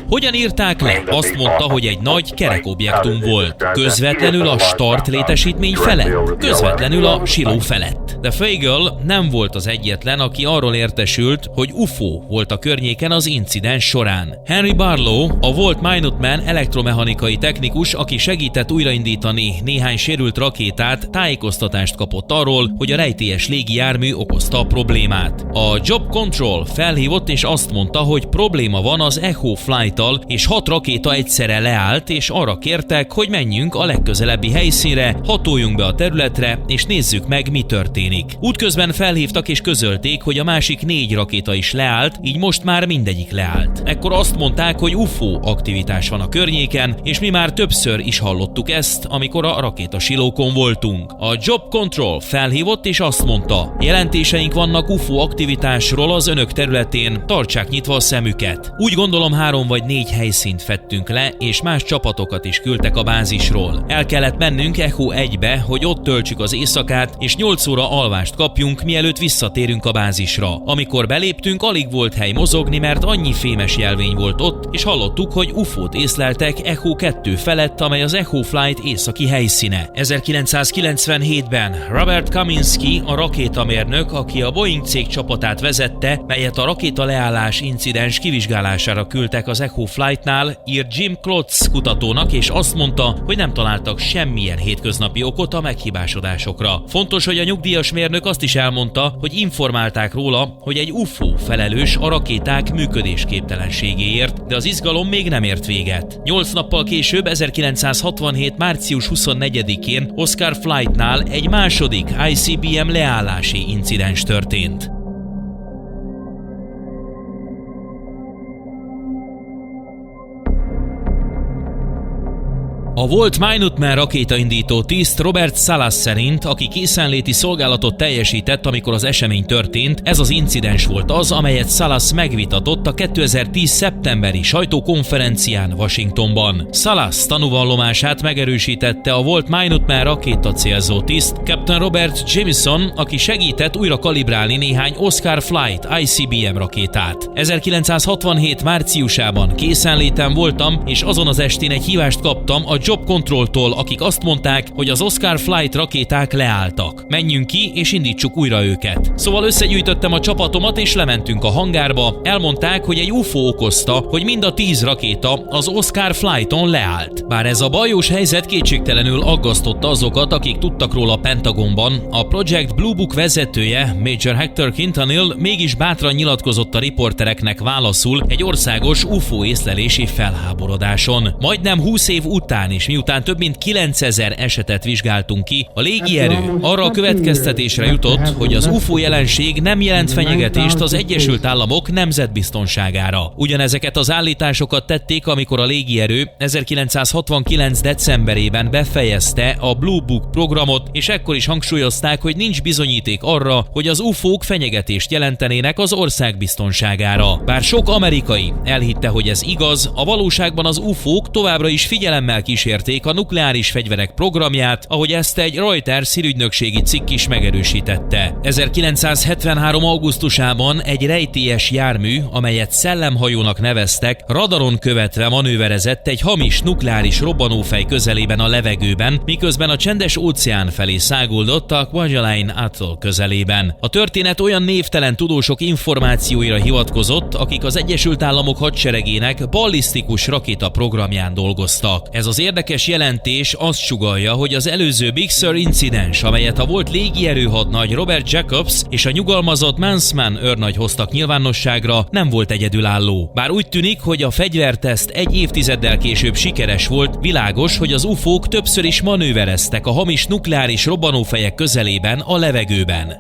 S6: Hogyan írták le? Azt mondta, hogy egy nagy kerekobjektum volt. Közvetlenül a start létesítmény felett? Közvetlenül a siló felett. De Fagel nem volt az egyetlen, aki arról értesült, hogy UFO volt a környéken az incidens során. Henry Barlow, a volt Minuteman elektromechanikai technikus, aki segített újraindítani néhány sérült rakétát, tájékoztatást kapott arról, hogy a rejtélyes légijármű okozta a problémát. A Job Control felhívott és azt mondta, hogy probléma van az Echo Flight-tal, és 6 rakéta egyszerre leállt, és arra kértek, hogy menjünk a legközelebbi helyszínre, hatoljunk be a területre, és nézzük meg, mi történik. Útközben felhívtak és közölték, hogy a másik 4 rakéta is leállt, így most már mindegyik leállt. Ekkor azt mondták, hogy UFO aktivitás van a környéken, és mi már többször is hallottuk ezt, amikor a rakétasilókon voltunk. A Job Control felhívott és azt mondta, jelentéseink vannak UFO aktivitásról az önök területén, tartsák nyitva a szemüket. Úgy gondolom 3 vagy 4 helyszínt fettünk le, és más csapatokat is küldtek a bázisról. El kellett mennünk Echo 1-be, hogy ott töltsük az éjszakát, és 8 óra alvást kapjunk, mielőtt visszatérünk a bázisra. Amikor beléptünk, alig volt hely mozogni, mert annyi fémes jelvény volt ott, és hallottuk, hogy UFO-t észleltek Echo 2 felett, amely az Echo Flight északi helyszíne. 1997-ben Robert Kaminsky, a rakétamérnök, aki a Boeing cég csapatát vezette, melyet a rakétaleállás incidens kivizsgálására küldtek az Echo Flightnál, írt Jim Klotz kutatónak, és azt mondta, hogy nem találtak semmilyen hétköznapi okot a meghibásodásokra. Fontos, hogy a nyugdíjas mérnök azt is elmondta, hogy informálták róla, hogy egy UFO felelős a rakéták működésképtelenségéért, de az izgalom még nem ért véget. 8 nappal később, 1967. március 24-én Oscar Flightnál egy második ICBM leállási incidens történt. A volt Minuteman rakétaindító tiszt Robert Salas szerint, aki készenléti szolgálatot teljesített, amikor az esemény történt, ez az incidens volt az, amelyet Salas megvitatott a 2010. szeptemberi sajtókonferencián Washingtonban. Salas tanúvallomását megerősítette a volt Minuteman rakéta célzó tiszt, Captain Robert Jamison, aki segített újra kalibrálni néhány Oscar Flight ICBM rakétát. 1967. márciusában készenléten voltam, és azon az estén egy hívást kaptam a Job Controltól, akik azt mondták, hogy az Oscar Flight rakéták leálltak. Menjünk ki és indítsuk újra őket. Szóval összegyűjtöttem a csapatomat és lementünk a hangárba. Elmondták, hogy egy UFO okozta, hogy mind a 10 rakéta az Oscar Flighton leállt. Bár ez a bajós helyzet kétségtelenül aggasztotta azokat, akik tudtak róla a Pentagonban, a Project Blue Book vezetője, Major Hector Quintanil mégis bátran nyilatkozott a riportereknek válaszul egy országos UFO észlelési felháborodáson. Majdnem 20 év után és miután több mint 9000 esetet vizsgáltunk ki, a légierő arra a következtetésre jutott, hogy az UFO jelenség nem jelent fenyegetést az Egyesült Államok nemzetbiztonságára. Ugyanezeket az állításokat tették, amikor a légierő 1969. decemberében befejezte a Blue Book programot, és ekkor is hangsúlyozták, hogy nincs bizonyíték arra, hogy az UFO-k fenyegetést jelentenének az ország biztonságára. Bár sok amerikai elhitte, hogy ez igaz, a valóságban az UFO-k továbbra is figyelemmel kísérték a nukleáris fegyverek programját, ahogy ezt egy Reuters hírügynökségi cikk is megerősítette. 1973. augusztusában egy rejtélyes jármű, amelyet szellemhajónak neveztek, radaron követve manőverezett egy hamis nukleáris robbanófej közelében a levegőben, miközben a csendes óceán felé száguldott a Kwajalein Atoll közelében. A történet olyan névtelen tudósok információira hivatkozott, akik az Egyesült Államok hadseregének ballisztikus rakéta programján dolgoztak. Ez az érdekes jelentés azt sugallja, hogy az előző Big Sur incidens, amelyet a volt légierőhadnagy Robert Jacobs és a nyugalmazott Mansman őrnagy hoztak nyilvánosságra, nem volt egyedülálló. Bár úgy tűnik, hogy a fegyverteszt egy évtizeddel később sikeres volt, világos, hogy az UFO-k többször is manővereztek a hamis nukleáris robbanófejek közelében a levegőben.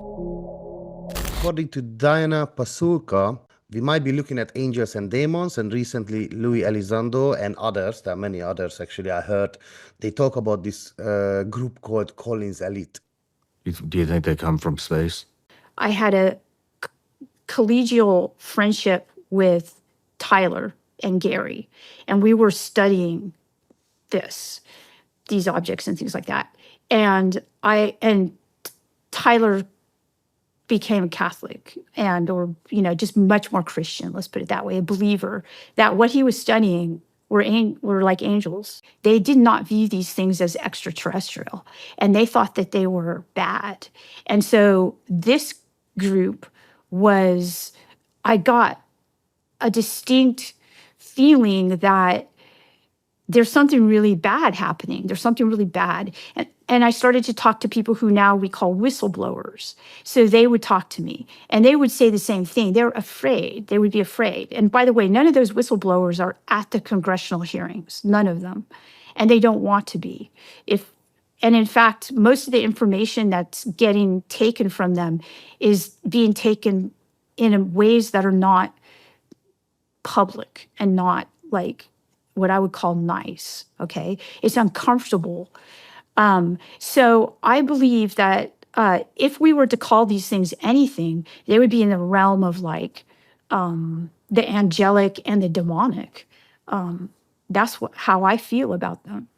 S2: According to Diana Pasulka, we might be looking at angels and demons, and recently Louis Elizondo and others, there are many others actually I heard, they talk about this group called Collins Elite.
S11: Do you think they come from space?
S14: I had a collegial friendship with Tyler and Gary, and we were studying these objects and things like that. And Tyler became a Catholic or just much more Christian, let's put it that way, a believer, that what he was studying were like angels. They did not view these things as extraterrestrial, and they thought that they were bad. And so this group I got a distinct feeling that there's something really bad happening. There's something really bad. And I started to talk to people who now we call whistleblowers. So they would talk to me and they would say the same thing. They're afraid. They would be afraid. And by the way, none of those whistleblowers are at the congressional hearings, none of them. And they don't want to be. And in fact, most of the information that's getting taken from them is being taken in ways that are not public and not like what I would call nice, okay? It's uncomfortable. So I believe that if we were to call these things anything, they would be in the realm of like the angelic and the demonic. That's how I feel about them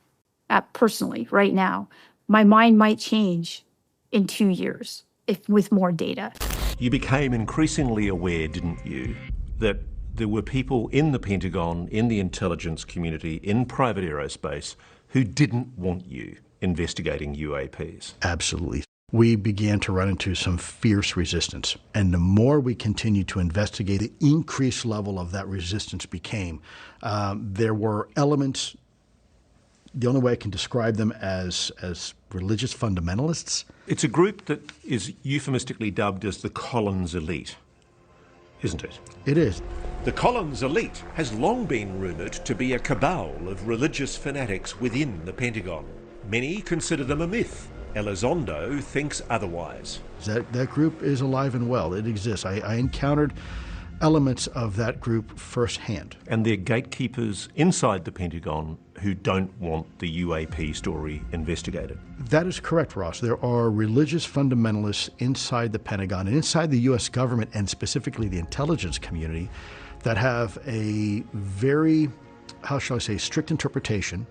S14: personally right now. My mind might change in 2 years with more data.
S21: You became increasingly aware, didn't you, that there were people in the Pentagon, in the intelligence community, in private aerospace, who didn't want you investigating UAPs.
S20: Absolutely. We began to run into some fierce resistance. And the more we continued to investigate, the increased level of that resistance became. There were elements, the only way I can describe them as religious fundamentalists.
S21: It's a group that is euphemistically dubbed as the Collins elite, isn't it?
S20: It is.
S21: The Collins elite has long been rumoured to be a cabal of religious fanatics within the Pentagon. Many consider them a myth. Elizondo thinks otherwise.
S20: That group is alive and well. It exists. I encountered elements of that group firsthand.
S21: And they're gatekeepers inside the Pentagon who don't want the UAP story investigated.
S20: That is correct, Ross. There are religious fundamentalists inside the Pentagon and inside the U.S. government, and specifically the intelligence community, that have a very, how shall I say, strict interpretation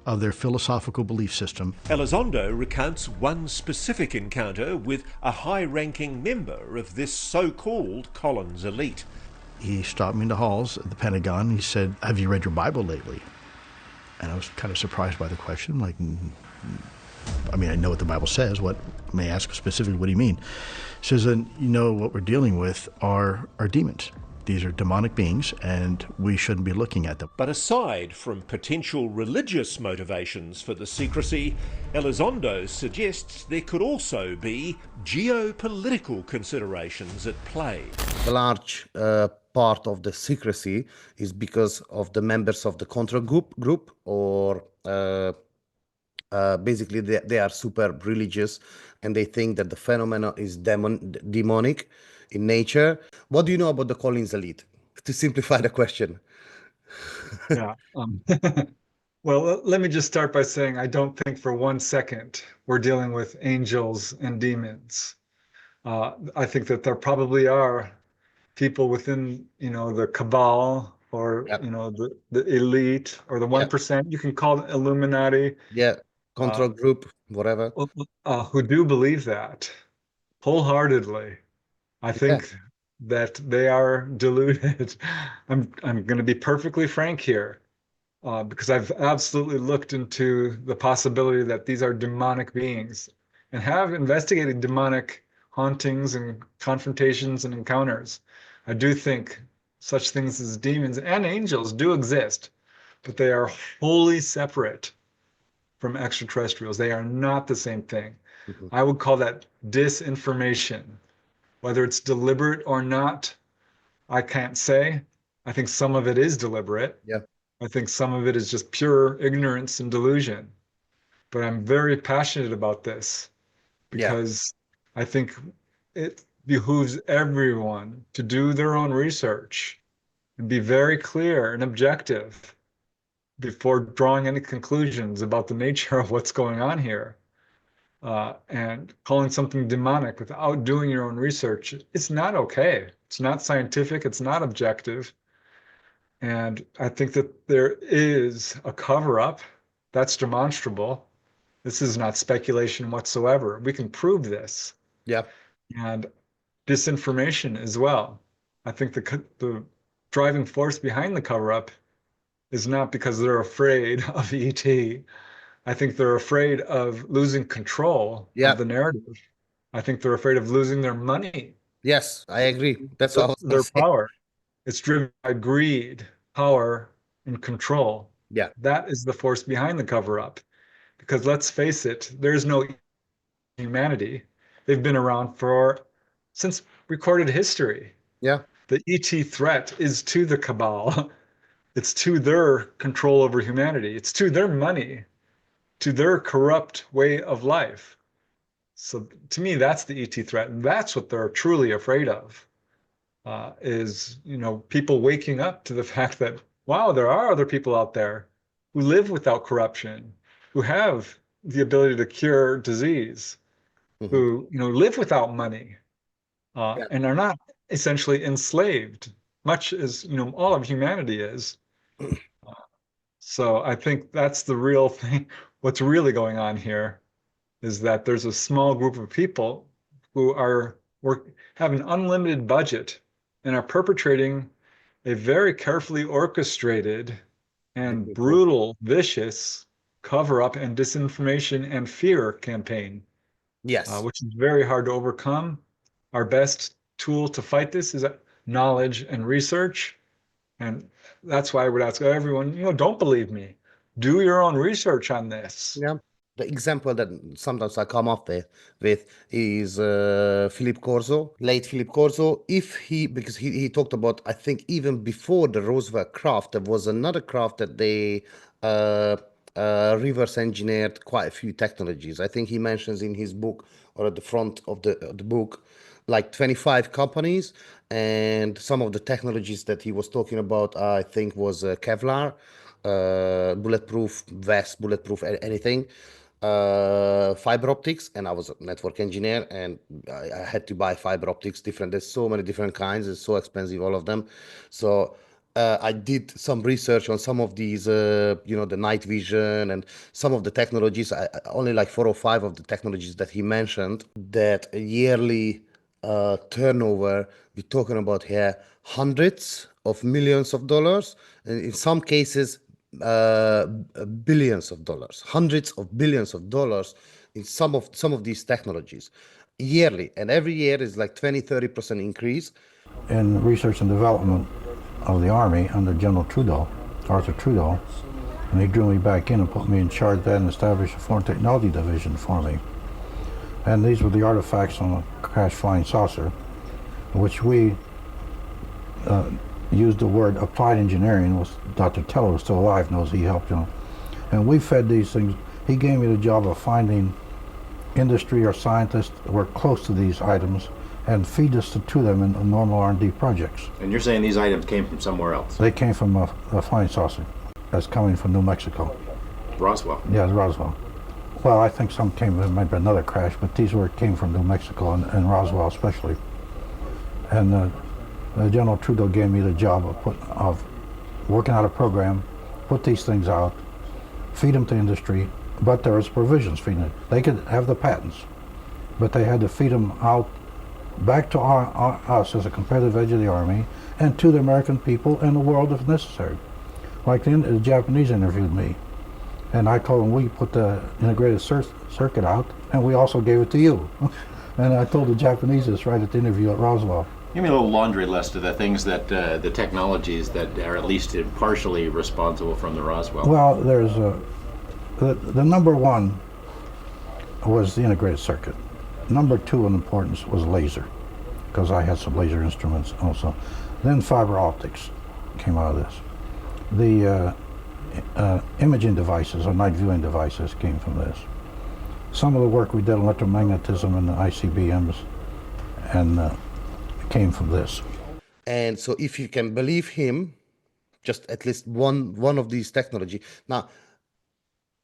S20: of their philosophical belief system.
S21: Elizondo recounts one specific encounter with a high-ranking member of this so-called Collins elite.
S20: He stopped me in the halls at the Pentagon. He said, "Have you read your Bible lately?" And I was kind of surprised by the question. Like, I mean, I know what the Bible says. What, may I ask specifically, what do you mean? He says, "And you know what we're dealing with are demons. These are demonic beings, and we shouldn't be looking at them."
S21: But aside from potential religious motivations for the secrecy, Elizondo suggests there could also be geopolitical considerations at play.
S2: The large part of the secrecy is because of the members of the Contra group or basically they are super religious and they think that the phenomenon is demonic in nature. What do you know about the Collins elite? To simplify the question.
S1: Yeah. Well, let me just start by saying I don't think for 1 second we're dealing with angels and demons. I think that there probably are people within, the cabal or, the elite or the 1%. You can call it Illuminati.
S2: Yeah, Contra group, whatever.
S1: Who do believe that wholeheartedly. I think that they are deluded. I'm going to be perfectly frank here, because I've absolutely looked into the possibility that these are demonic beings and have investigated demonic hauntings and confrontations and encounters. I do think such things as demons and angels do exist, but they are wholly separate from extraterrestrials. They are not the same thing. Mm-hmm. I would call that disinformation. Whether it's deliberate or not, I can't say. I think some of it is deliberate.
S2: Yeah.
S1: I think some of it is just pure ignorance and delusion. But I'm very passionate about this because I think it behooves everyone to do their own research and be very clear and objective before drawing any conclusions about the nature of what's going on here. And calling something demonic without doing your own research, it's not okay. It's not scientific. It's not objective. And I think that there is a cover-up that's demonstrable. This is not speculation whatsoever. We can prove this.
S2: Yeah.
S1: And disinformation as well. I think the driving force behind the cover-up is not because they're afraid of ET. I think they're afraid of losing control of the narrative. I think they're afraid of losing their money.
S2: Yes, I agree. That's what I was
S1: their
S2: say.
S1: power. It's driven by greed, power, and control.
S2: Yeah.
S1: That is the force behind the cover-up. Because let's face it, there's no humanity. They've been around since recorded history.
S2: Yeah.
S1: The ET threat is to the cabal. It's to their control over humanity. It's to their money, to their corrupt way of life. So to me, that's the ET threat. And that's what they're truly afraid of, is, people waking up to the fact that, wow, there are other people out there who live without corruption, who have the ability to cure disease, who, live without money, and are not essentially enslaved, much as, all of humanity is. So I think that's the real thing. What's really going on here is that there's a small group of people who have an unlimited budget and are perpetrating a very carefully orchestrated and brutal, vicious cover-up and disinformation and fear campaign.
S2: Yes.
S1: Which is very hard to overcome. Our best tool to fight this is knowledge and research. And that's why I would ask everyone, don't believe me. Do your own research on this.
S2: Yeah. The example that sometimes I come up with is Philip Corso, late Philip Corso. Because he talked about, I think even before the Roosevelt craft, there was another craft that they reverse engineered quite a few technologies. I think he mentions in his book, or at the front of the book, like 25 companies, and some of the technologies that he was talking about, I think, was Kevlar, bulletproof vest, bulletproof anything, fiber optics. And I was a network engineer, and I had to buy fiber optics. There's so many different kinds. It's so expensive, all of them. So I did some research on some of these, the night vision and some of the technologies. Only like 4 or 5 of the technologies that he mentioned, that yearly turnover, we're talking about here hundreds of millions of dollars, and in some cases billions of dollars, hundreds of billions of dollars in some of these technologies yearly. And every year is like 20-30% increase.
S16: In research and development of the Army under General Arthur Trudeau, and he drew me back in and put me in charge of that and established a foreign technology division for me. And these were the artifacts on a crashed flying saucer, which we used the word applied engineering. Was Dr. Teller was still alive, knows he helped him. And we fed these things. He gave me the job of finding industry or scientists that were close to these items and feed us to them in normal R&D projects.
S17: And you're saying these items came from somewhere else?
S16: They came from a flying saucer that's coming from New Mexico.
S17: Roswell?
S16: Yeah, it's Roswell. Well, I think some came, it might be another crash, but these came from New Mexico and Roswell especially. And General Trudeau gave me the job of working out a program, put these things out, feed them to industry, but there was provisions feeding it. They could have the patents, but they had to feed them out back to us as a competitive edge of the Army, and to the American people and the world if necessary. Like the Japanese interviewed me, and I told them we put the integrated circuit out, and we also gave it to you. And I told the Japanese this right at the interview at Roswell.
S17: Give me a little laundry list of the things that, the technologies that are at least partially responsible from the Roswell.
S16: Well, there's the number one was the integrated circuit. Number 2 in importance was laser, because I had some laser instruments also. Then fiber optics came out of this. The imaging devices or night viewing devices came from this. Some of the work we did on electromagnetism and the ICBMs and came from this.
S2: And so if you can believe him, just at least one of these technology. Now,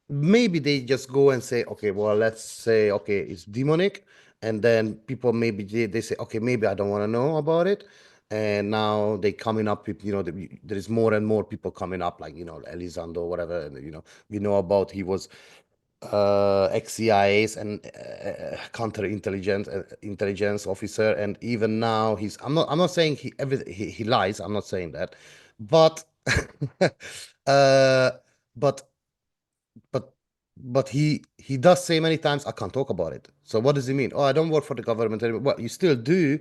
S2: maybe they just go and say, okay, well, let's say, okay, it's demonic. And then people maybe they say, okay, maybe I don't want to know about it. And now they coming up with, there is more and more people coming up, like, Elizondo, whatever, and, we know about, he was ex-CIAs and intelligence officer, and even now he's. I'm not saying he lies. I'm not saying that, but but but he does say many times, I can't talk about it. So what does he mean? Oh, I don't work for the government anymore. Well, you still do,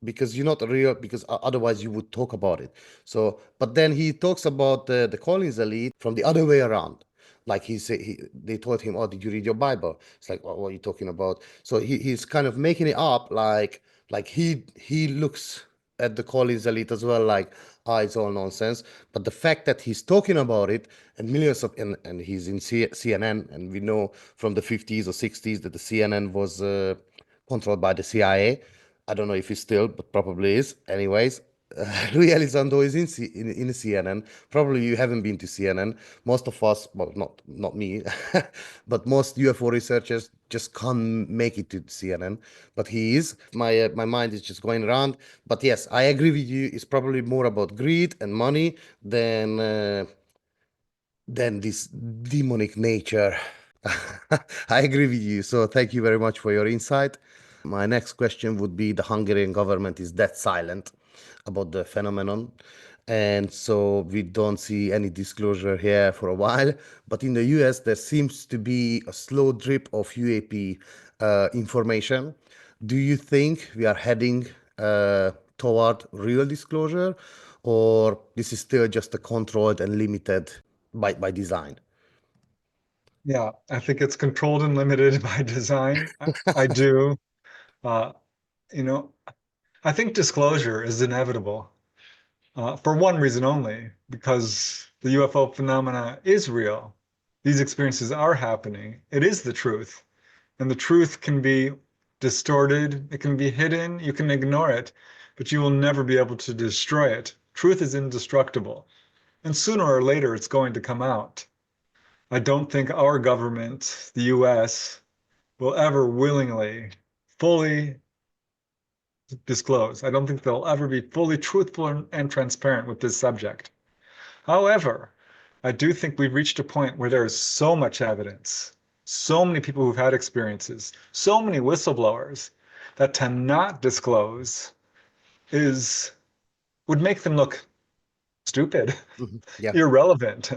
S2: because you're not real, because otherwise you would talk about it. So, but then he talks about the Collins elite from the other way around. Like they told him, oh, did you read your Bible? It's like, what are you talking about? So he's kind of making it up, like he looks at the Collins elite as well, like, it's all nonsense. But the fact that he's talking about it, and millions of, and he's in CNN, and we know from the 50s or 60s that the CNN was controlled by the CIA. I don't know if he's still, but probably is. Anyways, Louis Elizondo is in CNN. Probably you haven't been to CNN. Most of us, well, not me, but most UFO researchers just can't make it to CNN. But he is. My mind is just going around. But yes, I agree with you. It's probably more about greed and money than this demonic nature. I agree with you. So thank you very much for your insight. My next question would be, the Hungarian government is dead silent about the phenomenon. And so we don't see any disclosure here for a while. But in the US, there seems to be a slow drip of UAP information. Do you think we are heading toward real disclosure, or this is still just a controlled and limited by design?
S1: Yeah, I think it's controlled and limited by design. I do. You know, I think disclosure is inevitable for one reason only, because the UFO phenomena is real. These experiences are happening. It is the truth. And the truth can be distorted, it can be hidden, you can ignore it, but you will never be able to destroy it. Truth is indestructible. And sooner or later, it's going to come out. I don't think our government, the US, will ever willingly, fully disclose. I don't think they'll ever be fully truthful and transparent with this subject. However, I do think we've reached a point where there is so much evidence, so many people who've had experiences, so many whistleblowers, that to not disclose would make them look stupid, irrelevant,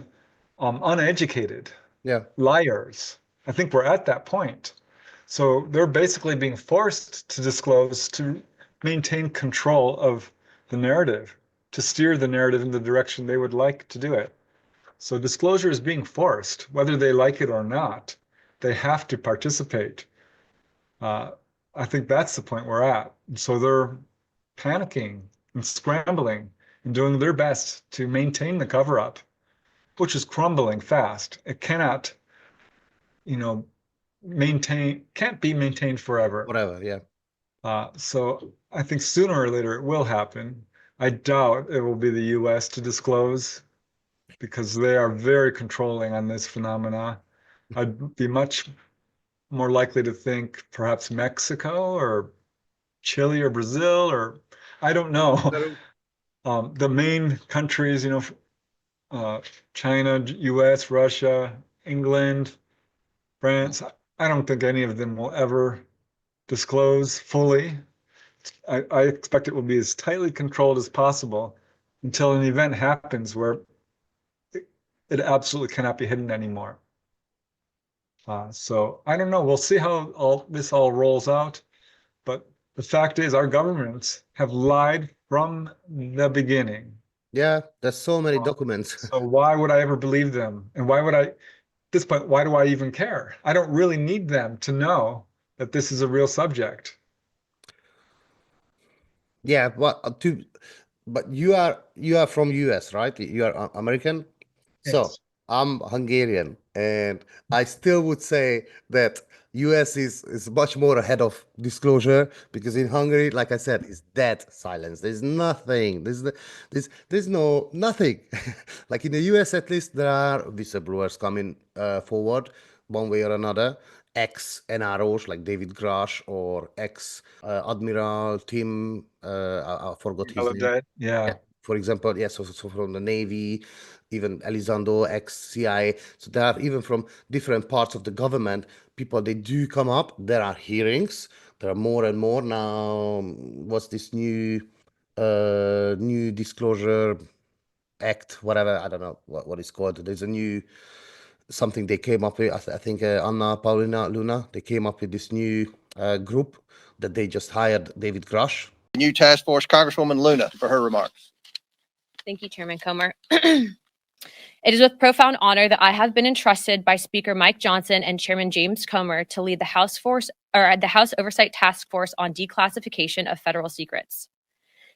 S1: uneducated, liars. I think we're at that point. So they're basically being forced to disclose to maintain control of the narrative, to steer the narrative in the direction they would like to do it. So disclosure is being forced, whether they like it or not. They have to participate. I think that's the point we're at. So they're panicking and scrambling and doing their best to maintain the cover-up, which is crumbling fast. It cannot, can't be maintained forever. So I think sooner or later it will happen. I doubt it will be the US to disclose, because they are very controlling on this phenomena. I'd be much more likely to think perhaps Mexico or Chile or Brazil, or I don't know. The main countries, China, US, Russia, England, France, I don't think any of them will ever disclose fully. I expect it will be as tightly controlled as possible until an event happens where it absolutely cannot be hidden anymore. So I don't know. We'll see how this all rolls out. But the fact is, our governments have lied from the beginning.
S2: Yeah, there's so many documents.
S1: So why would I ever believe them? And at this point, why do I even care? I don't really need them to know that this is a real subject.
S2: Yeah, but you are from US, right? You are American.
S1: Yes.
S2: So I'm Hungarian, and I still would say that US is much more ahead of disclosure, because in Hungary, like I said, it's dead silence. There's nothing. There's nothing. Like in the US, at least, there are whistleblowers coming forward one way or another. Ex-NROs like David Grush, or ex-Admiral Tim, I forgot his name.
S1: Yeah.
S2: For example, yes, so from the Navy, even Elizondo, ex-CIA. So there are even from different parts of the government, people, they do come up. There are hearings. There are more and more now. What's this new disclosure act, whatever, I don't know what it's called. There's a new something they came up with. I think Anna Paulina Luna, they came up with this new group that they just hired David Grush.
S4: New task force, Congresswoman Luna, for her remarks.
S18: Thank you, Chairman Comer. It is with profound honor that I have been entrusted by Speaker Mike Johnson and Chairman James Comer to lead the House Oversight Task Force on Declassification of Federal Secrets.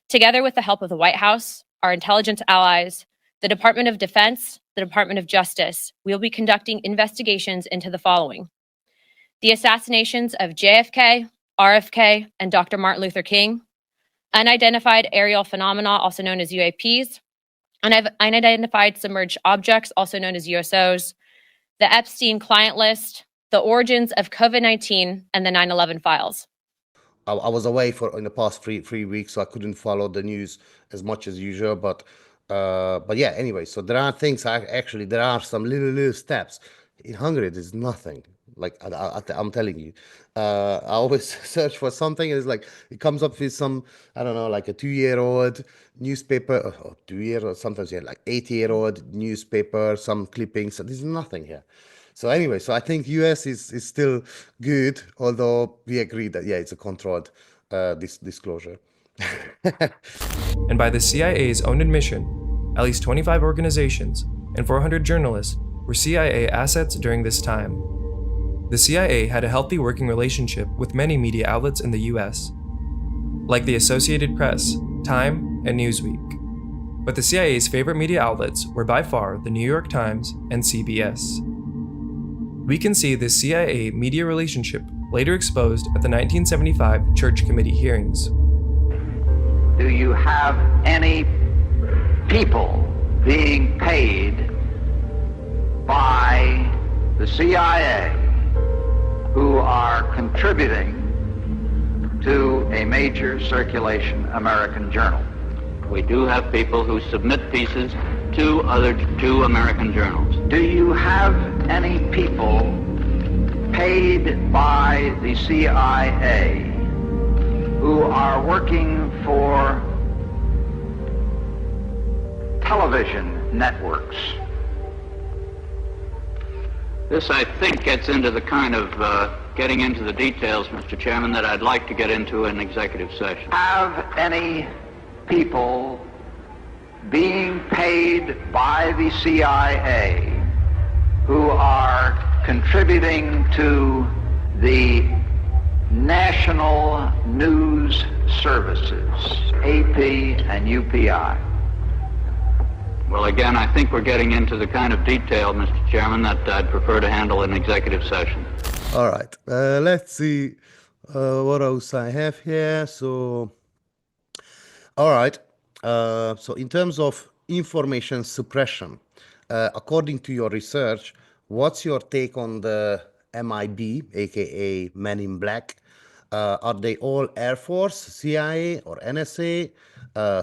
S18: Together with the help of the White House, our intelligence allies, the Department of Defense, the Department of Justice, we will be conducting investigations into the following: the assassinations of JFK, RFK, and Dr. Martin Luther King, unidentified aerial phenomena, also known as UAPs, unidentified submerged objects, also known as USOs, the Epstein client list, the origins of COVID-19, and the 9/11 files.
S2: I was away in the past three weeks, so I couldn't follow the news as much as usual. But yeah, anyway, so there are things. There are some little steps. In Hungary, there's nothing. Like I'm telling you, I always search for something, and it's like it comes up with some, I don't know, like a 2-year-old newspaper, or 2-year-old, sometimes yeah, like 8-year-old newspaper, some clippings. So there's nothing here. So anyway, so I think US is still good, although we agree that yeah, it's a controlled disclosure.
S19: And by the CIA's own admission, at least 25 organizations and 400 journalists were CIA assets during this time. The CIA had a healthy working relationship with many media outlets in the US, like the Associated Press, Time, and Newsweek. But the CIA's favorite media outlets were by far the New York Times and CBS. We can see this CIA media relationship later exposed at the 1975 Church Committee hearings.
S22: Do you have any people being paid by the CIA who are contributing to a major circulation American journal?
S25: We do have people who submit pieces to two American journals.
S22: Do you have any people paid by the CIA who are working for television networks?
S25: This, I think, gets into the kind of getting into the details, Mr. Chairman, that I'd like to get into in executive session.
S22: Have any people being paid by the CIA who are contributing to the national news services, AP and UPI?
S25: Well, again, I think we're getting into the kind of detail, Mr. Chairman, that I'd prefer to handle in executive session.
S2: All right, let's see what else I have here. So, all right, so in terms of information suppression, according to your research, what's your take on the MIB, aka Men in Black? Are they all Air Force, CIA, or NSA,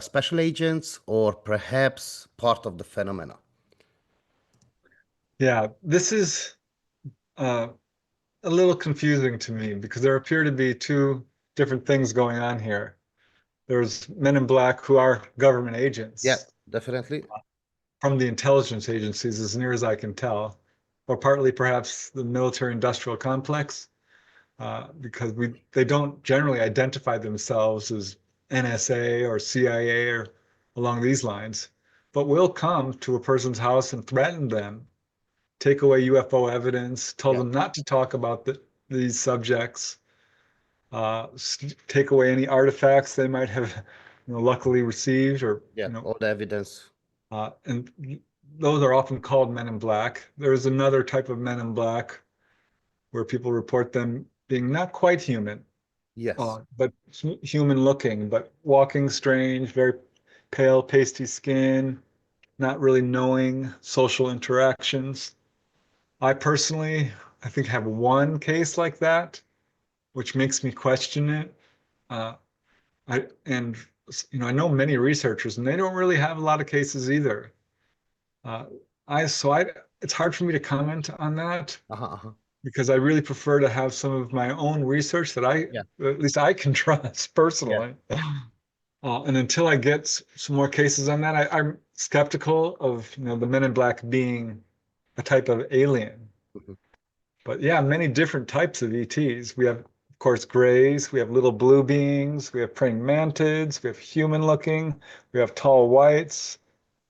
S2: special agents, or perhaps part of the phenomena?
S1: Yeah, this is a little confusing to me because there appear to be two different things going on here. There's Men in Black who are government agents.
S2: Yeah, definitely.
S1: From the intelligence agencies, as near as I can tell, or partly perhaps the military-industrial complex, because they don't generally identify themselves as NSA or CIA or along these lines, but will come to a person's house and threaten them, take away UFO evidence, tell them not to talk about these subjects, take away any artifacts they might have luckily received, or
S2: all the evidence.
S1: And those are often called Men in Black. There's another type of Men in Black where people report them being not quite human,
S2: yes,
S1: but human looking, but walking strange, very pale, pasty skin, not really knowing social interactions. I personally, I think, have one case like that, which makes me question it. And I know many researchers, and they don't really have a lot of cases either. It's hard for me to comment on that because I really prefer to have some of my own research that at least I can trust personally. And until I get some more cases on that, I'm skeptical of the Men in Black being a type of alien. But yeah, many different types of ETs. We have, of course, grays, we have little blue beings, we have praying mantids, we have human-looking, we have tall whites.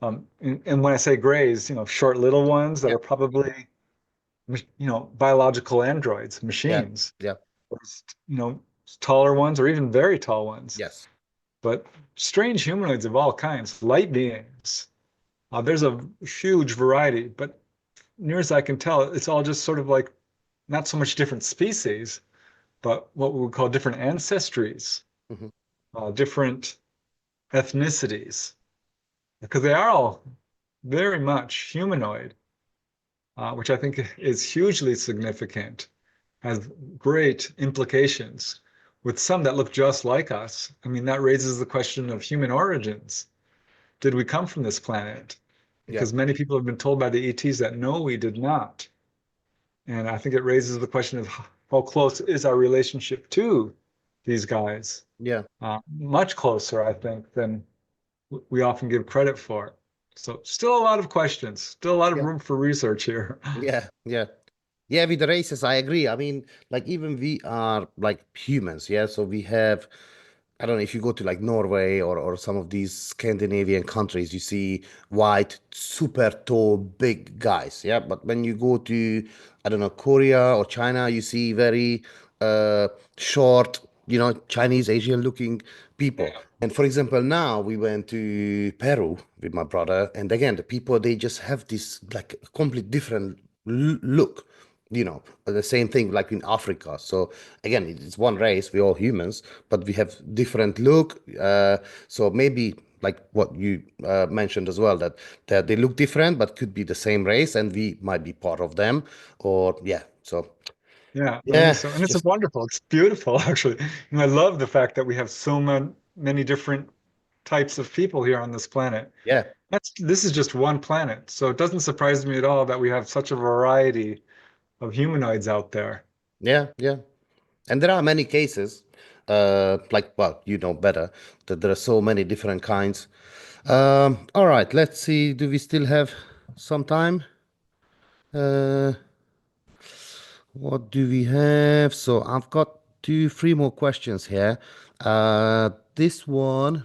S1: And when I say grays, short little ones that are probably, biological androids, machines. Or, taller ones or even very tall ones.
S2: Yes.
S1: But strange humanoids of all kinds, light beings. There's a huge variety, but near as I can tell, it's all just sort of like not so much different species, but what we would call different ancestries, different ethnicities, because they are all very much humanoid, which I think is hugely significant, has great implications. With some that look just like us, I mean, that raises the question of human origins. Did we come from this planet? Because many people have been told by the ETs that no, we did not. And I think it raises the question of how close is our relationship to these guys? Much closer, I think, than we often give credit for. So still a lot of questions, still a lot of room for research here.
S2: Yeah, with the races, I agree. I mean, like even we are like humans, so we have, I don't know, if you go to like Norway or some of these Scandinavian countries, you see white, super tall, big guys, but when you go to, I don't know, Korea or China, you see very short, Chinese, Asian looking people. And for example, now we went to Peru with my brother, and again, the people, they just have this like complete different look. The same thing like in Africa. So again, it's one race, we're all humans, but we have different look. So maybe like what you mentioned as well, that they look different, but could be the same race, and we might be part of them. Or so.
S1: Yeah. And it's wonderful. It's beautiful, actually. And I love the fact that we have so many different types of people here on this planet. This is just one planet. So it doesn't surprise me at all that we have such a variety of humanoids out there.
S2: And there are many cases, like, well, you know better, that there are so many different kinds. All right, let's see, do we still have some time? What do we have? So I've got 3 more questions here. This one,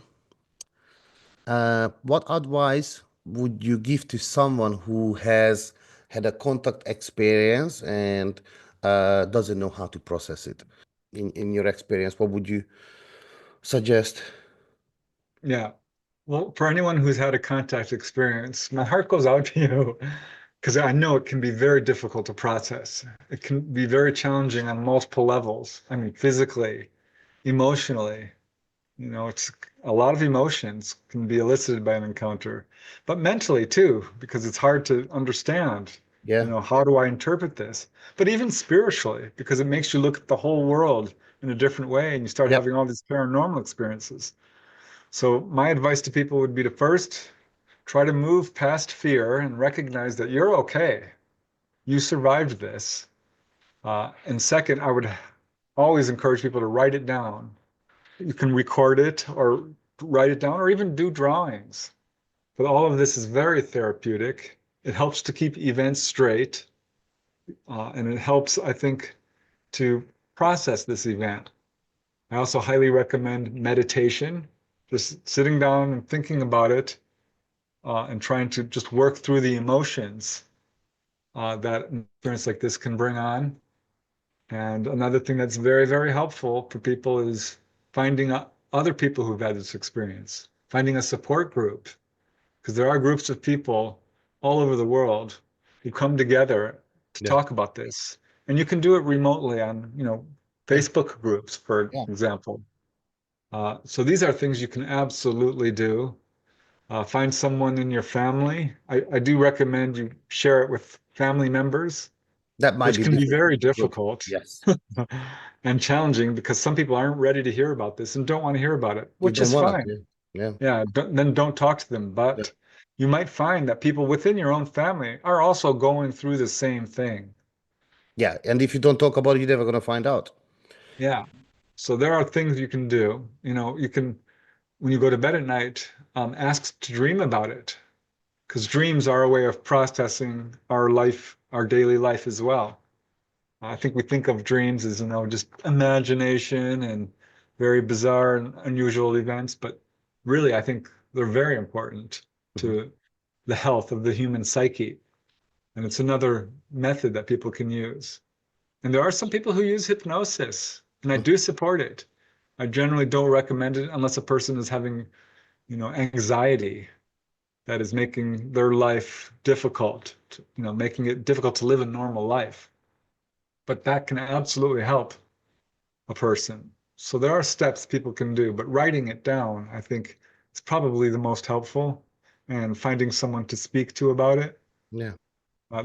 S2: what advice would you give to someone who has had a contact experience and doesn't know how to process it? In your experience, what would you suggest?
S1: Well, for anyone who's had a contact experience, my heart goes out to you because I know it can be very difficult to process. It can be very challenging on multiple levels. I mean, physically, emotionally, it's a lot of emotions can be elicited by an encounter, but mentally too, because it's hard to understand. How do I interpret this? But even spiritually, because it makes you look at the whole world in a different way, and you start having all these paranormal experiences. So my advice to people would be to first try to move past fear and recognize that you're okay. You survived this. And second, I would always encourage people to write it down. You can record it or write it down or even do drawings. But all of this is very therapeutic. It helps to keep events straight. And it helps, I think, to process this event. I also highly recommend meditation, just sitting down and thinking about it and trying to just work through the emotions that an experience like this can bring on. And another thing that's very, very helpful for people is finding other people who've had this experience, finding a support group, because there are groups of people all over the world who come together to talk about this. And you can do it remotely on, Facebook groups, for example. So these are things you can absolutely do. Find someone in your family. I do recommend you share it with family members
S2: That might
S1: which
S2: be
S1: can be
S2: difficult.
S1: very difficult.
S2: Yes.
S1: And challenging, because some people aren't ready to hear about this and don't want to hear about it,
S2: They
S1: which
S2: don't
S1: is
S2: wanna,
S1: fine.
S2: yeah.
S1: Yeah, then don't talk to them. But you might find that people within your own family are also going through the same thing.
S2: Yeah, and if you don't talk about it, you're never going to find out.
S1: Yeah. So there are things you can do. You know, you can, when you go to bed at night, ask to dream about it, because dreams are a way of processing our life, our daily life as well. I think we think of dreams as, you know, just imagination and very bizarre and unusual events, but really, I think they're very important to the health of the human psyche. And it's another method that people can use. And there are some people who use hypnosis, and I do support it. I generally don't recommend it unless a person is having, you know, anxiety that is making their life difficult, you know, making it difficult to live a normal life. But that can absolutely help a person. So there are steps people can do, but writing it down, I think, is probably the most helpful, and finding someone to speak to about it.
S2: Yeah.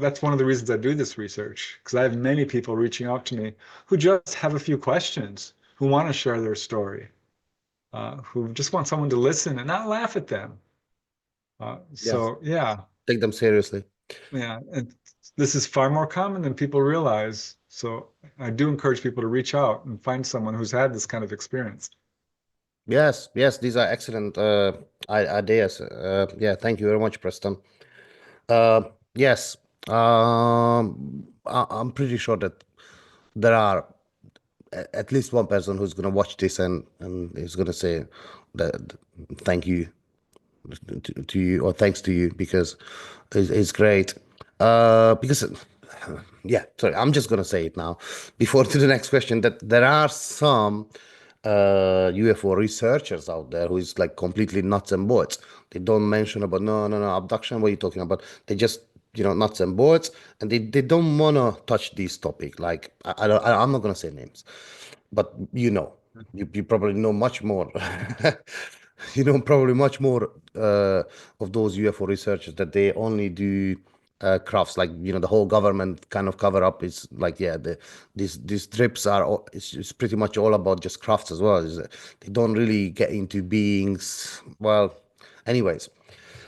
S1: That's one of the reasons I do this research, because I have many people reaching out to me who just have a few questions, who want to share their story, who just want someone to listen and not laugh at them. So, yeah.
S2: Take them seriously.
S1: Yeah, and this is far more common than people realize. So I do encourage people to reach out and find someone who's had this kind of experience.
S2: Yes, these are excellent ideas. Yeah, thank you very much, Preston. Yes, I'm pretty sure that there are at least one person who's going to watch this and is going to say that thank you to you, or thanks to you, because it's great. Because yeah, sorry, I'm just going to say it now before to the next question, that there are some UFO researchers out there who is like completely nuts and bolts. They don't mention about no abduction. What are you talking about? They just, you know, nuts and bolts, and they don't want to touch this topic. Like I'm not gonna say names, but you know, you probably know much more. You know, probably much more of those UFO researchers, that they only do crafts, like, you know, the whole government kind of cover up is like, yeah, these trips are it's pretty much all about just crafts as well. They don't really get into beings. Well, anyways,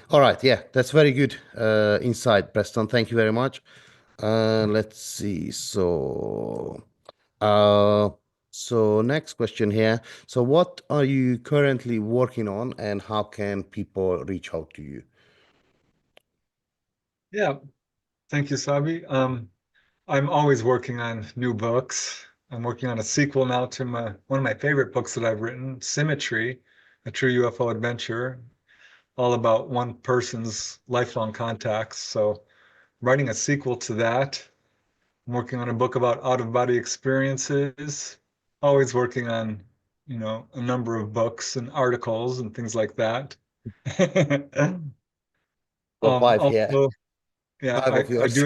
S2: all right, yeah, that's very good insight, Preston. Thank you very much. Let's see. So next question here. So what are you currently working on, and how can people reach out to you?
S1: Yeah, thank you, Sabi. I'm always working on new books. I'm working on a sequel now to one of my favorite books that I've written, Symmetry, a true UFO adventure, all about one person's lifelong contacts. So writing a sequel to that. I'm working on a book about out-of-body experiences, always working on, you know, a number of books and articles and things like that.
S2: Five, yeah.
S1: Also, yeah,
S2: Five of yours.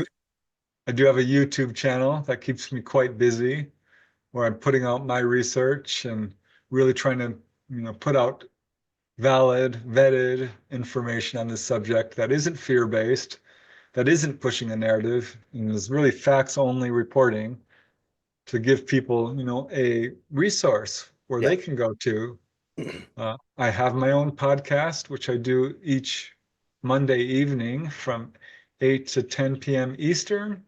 S1: I do have a YouTube channel that keeps me quite busy, where I'm putting out my research and really trying to, you know, put out valid, vetted information on this subject that isn't fear-based, that isn't pushing a narrative, and is really facts-only reporting, to give people, you know, a resource where they can go to. I have my own podcast, which I do each Monday evening from 8 to 10 p.m. Eastern,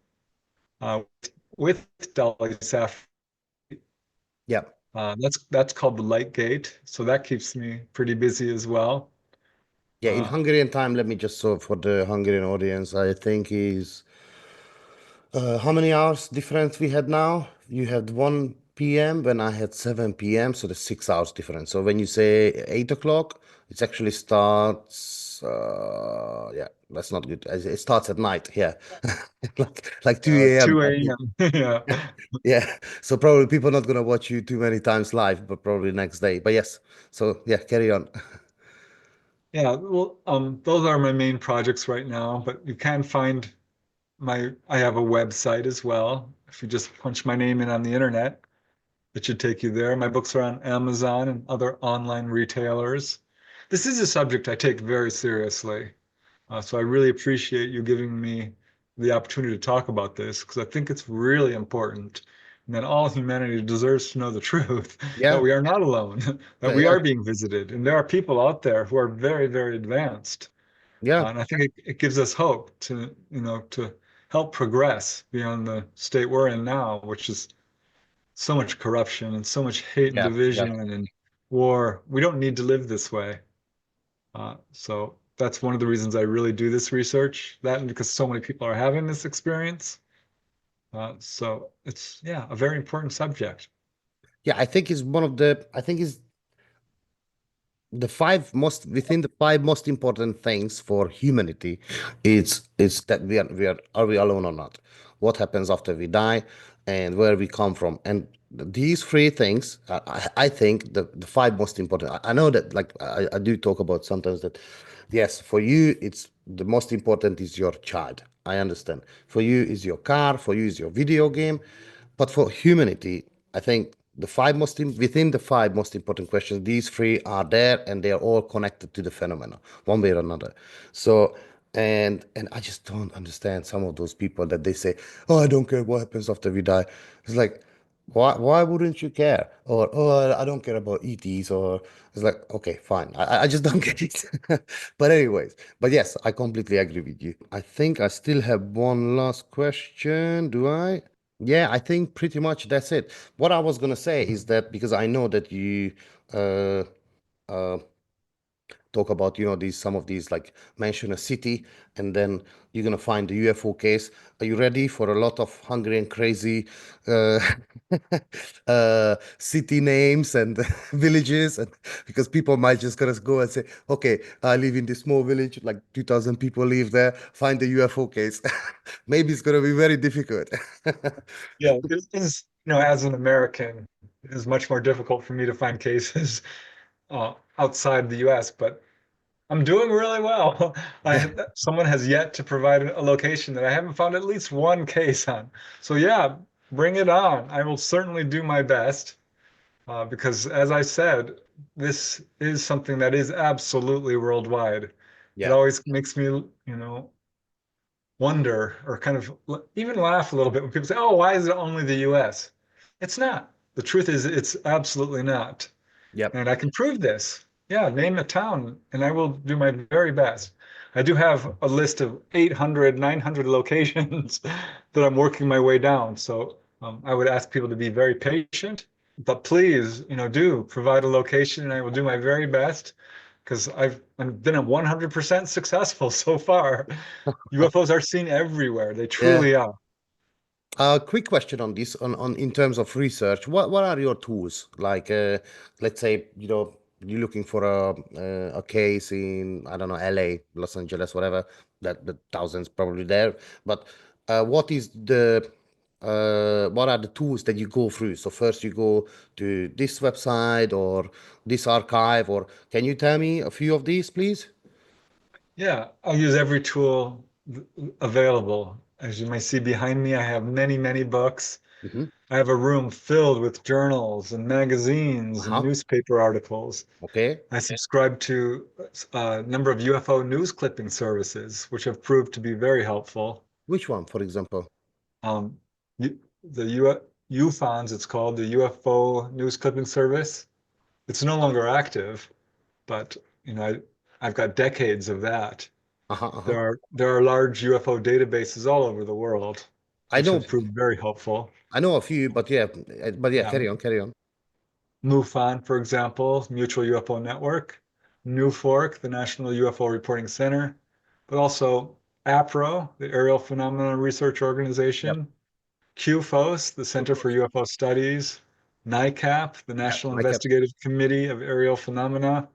S1: with Dolly Saf.
S2: Yeah.
S1: That's called The Light Gate. So that keeps me pretty busy as well.
S2: Yeah, in Hungarian time, let me just, so for the Hungarian audience, I think is how many hours difference we had now? You had 1 p.m. when I had 7 p.m. So the 6 hours difference. So when you say 8 o'clock, it actually starts, yeah, that's not good. It starts at night, yeah. like 2 a.m.
S1: 2 a.m. Yeah.
S2: Yeah. So probably people are not going to watch you too many times live, but probably next day. But yes, so yeah, carry on.
S1: Yeah, well, those are my main projects right now, but you can find I have a website as well. If you just punch my name in on the internet, it should take you there. My books are on Amazon and other online retailers. This is a subject I take very seriously. So I really appreciate you giving me the opportunity to talk about this, because I think it's really important, and that all humanity deserves to know the truth,
S2: Yeah.
S1: that we are not alone, that we are being visited, and there are people out there who are very, very advanced.
S2: Yeah.
S1: And I think it gives us hope to, to help progress beyond the state we're in now, which is so much corruption and so much hate and division and war. We don't need to live this way. So that's one of the reasons I really do this research, that and because so many people are having this experience. So it's, a very important subject.
S2: Yeah, I think it's one of the, I think it's the within the five most important things for humanity is that are we alone or not? What happens after we die, and where we come from? And these three things, I think the five most important. I know that, like, I do talk about sometimes that, yes, for you it's the most important is your child. I understand. For you is your car. For you is your video game. But for humanity, I think within the five most important questions, these three are there, and they are all connected to the phenomena, one way or another. So, and I just don't understand some of those people that they say, "Oh, I don't care what happens after we die." It's like, why wouldn't you care? Or, "Oh, I don't care about ETs," or it's like, okay, fine. I just don't get it. But anyways, but yes, I completely agree with you. I think I still have one last question. Do I? Yeah, I think pretty much that's it. What I was gonna say is that, because I know that you uh, uh, talk about, some of these, like, mention a city, and then you're gonna find the UFO case. Are you ready for a lot of hungry and crazy uh, city names and villages? And because people might just gonna go and say, okay, I live in this small village, like 2,000 people live there, find the UFO case. Maybe it's gonna be very difficult.
S1: Yeah, it is, as an American, it is much more difficult for me to find cases outside the US, but I'm doing really well. Someone has yet to provide a location that I haven't found at least one case on. So yeah, bring it on. I will certainly do my best, because, as I said, this is something that is absolutely worldwide. It always makes me, wonder, or kind of even laugh a little bit when people say, "Oh, why is it only the US?" It's not. The truth is, it's absolutely not.
S2: Yep.
S1: And I can prove this. Yeah, name a town, and I will do my very best. I do have a list of 800, 900 locations that I'm working my way down. So I would ask people to be very patient, but please, do provide a location, and I will do my very best, because I've been 100% successful so far. UFOs are seen everywhere. They truly are.
S2: Quick question on this, on in terms of research. What are your tools? Like, let's say, you're looking for a case in, I don't know, LA, Los Angeles, whatever. That the thousands probably there. But what are the tools that you go through? So first you go to this website or this archive, or can you tell me a few of these, please?
S1: Yeah, I'll use every tool available. As you may see behind me, I have many, many books. I have a room filled with journals and magazines and newspaper articles.
S2: Okay.
S1: I subscribe to a number of UFO news clipping services, which have proved to be very helpful.
S2: Which one, for example?
S1: The UFONs, it's called, the UFO news clipping service. It's no longer active, but I've got decades of that. There are large UFO databases all over the world, which have proved very helpful.
S2: I know a few, but carry on.
S1: MUFON, for example, Mutual UFO Network, NUFORC, the National UFO Reporting Center, but also APRO, the Aerial Phenomena Research Organization, QFOS, the Center for UFO Studies, NICAP, the National Investigative Committee of Aerial Phenomena,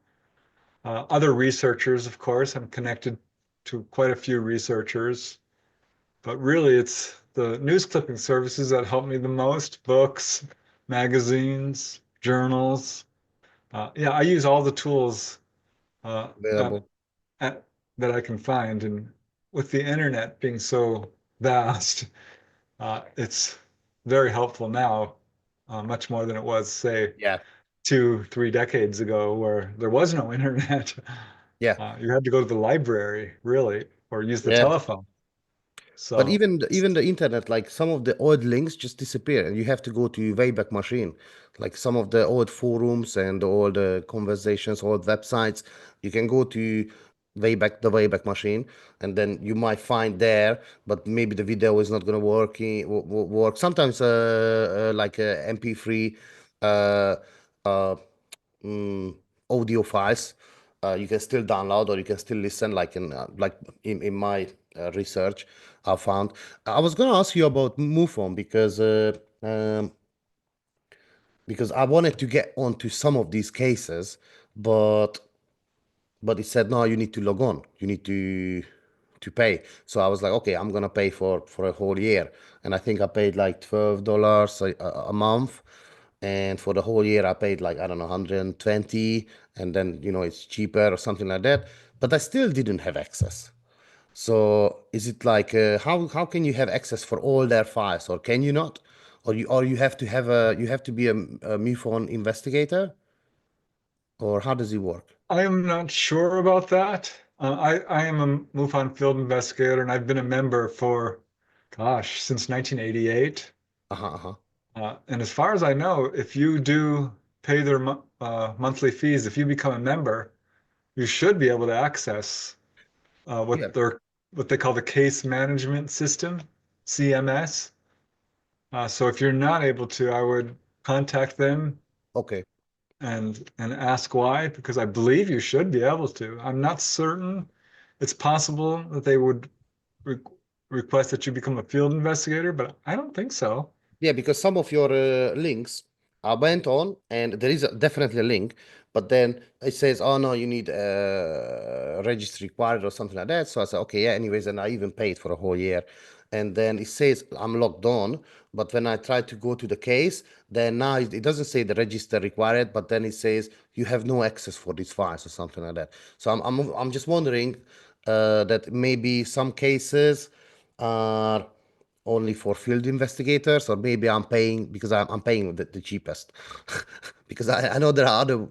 S1: other researchers, of course. I'm connected to quite a few researchers, but really it's the news clipping services that help me the most: books, magazines, journals. I use all the tools that I can find, and with the internet being so vast, it's very helpful now, much more than it was, say, 2-3 decades ago, where there was no internet. You had to go to the library, really, or use the telephone. So,
S2: but even the internet, like some of the old links just disappear, and you have to go to Wayback Machine, like some of the old forums and all the conversations, old websites. You can go to the Wayback Machine, and then you might find there, but maybe the video is not going to work. Sometimes like MP3 audio files. You can still download or you can still listen, like in my research I found. I was going to ask you about MUFON because I wanted to get onto some of these cases, but it said no, you need to log on, you need to pay. So I was like, okay, I'm gonna pay for a whole year, and I think I paid like $12 a month. And for the whole year, I paid like, I don't know, 120, and then, it's cheaper or something like that. But I still didn't have access. So is it like, how can you have access for all their files, or can you not? Or you have to be a MUFON investigator? Or how does it work?
S1: I am not sure about that. I am a MUFON field investigator, and I've been a member for, since 1988. And as far as I know, if you do pay their monthly fees, if you become a member, you should be able to access what they call the case management system, CMS. So if you're not able to, I would contact them.
S2: Okay.
S1: And ask why, because I believe you should be able to. I'm not certain. It's possible that they would request that you become a field investigator, but I don't think so.
S2: Yeah, because some of your links, I went on, and there is definitely a link, but then it says, oh no, you need a registry required or something like that. So I said, okay, yeah, anyways, and I even paid for a whole year. And then it says I'm logged on, but when I try to go to the case, then now it doesn't say the register required, but then it says you have no access for these files or something like that. So I'm just wondering that maybe some cases are only for field investigators, or maybe I'm paying because I'm paying the cheapest. Because I know there are other,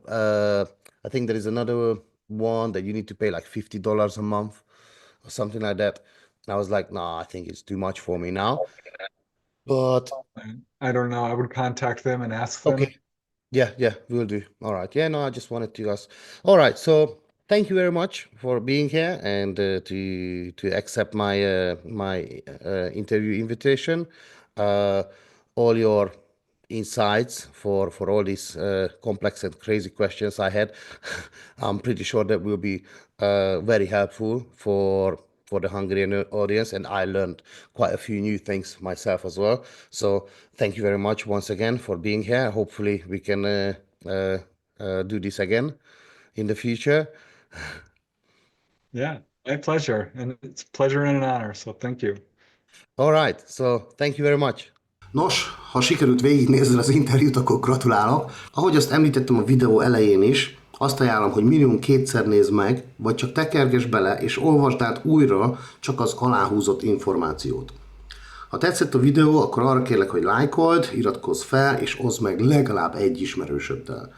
S2: I think there is another one that you need to pay like $50 a month or something like that. And I was like, no, I think it's too much for me now. But
S1: I don't know. I would contact them and ask them.
S2: Okay. Yeah, we'll do. All right. Yeah, no, I just wanted to ask. All right. So thank you very much for being here and to accept my my interview invitation. All your insights for all these complex and crazy questions I had. I'm pretty sure that will be very helpful for the Hungarian audience, and I learned quite a few new things myself as well. So thank you very much once again for being here. Hopefully we can do this again in the future.
S1: Yeah, my pleasure. And it's a pleasure and an honor. So thank you.
S2: All right. So thank you very much. Nos, ha sikerült végignézni az interjút, akkor gratulálok. Ahogy azt említettem a videó elején is, azt ajánlom, hogy minimum 2-szer nézd meg, vagy csak tekergess bele, és olvasd át újra csak az aláhúzott információt. Ha tetszett a videó, akkor arra kérlek, hogy lájkold, iratkozz fel, és oszd meg legalább egy ismerősöddel.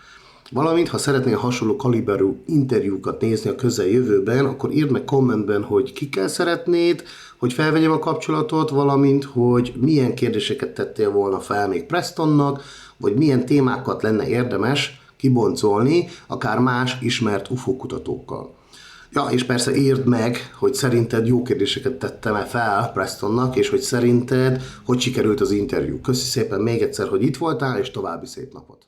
S2: Valamint, ha szeretnél hasonló kaliberű interjúkat nézni a közeljövőben, akkor írd meg kommentben, hogy kikkel szeretnéd, hogy felvegyem a kapcsolatot, valamint, hogy milyen kérdéseket tettél volna fel még Prestonnak, vagy milyen témákat lenne érdemes kiboncolni, akár más ismert UFO kutatókkal. Ja, és persze írd meg, hogy szerinted jó kérdéseket tettem-e fel Prestonnak, és hogy szerinted hogy sikerült az interjú. Köszi szépen még egyszer, hogy itt voltál, és további szép napot!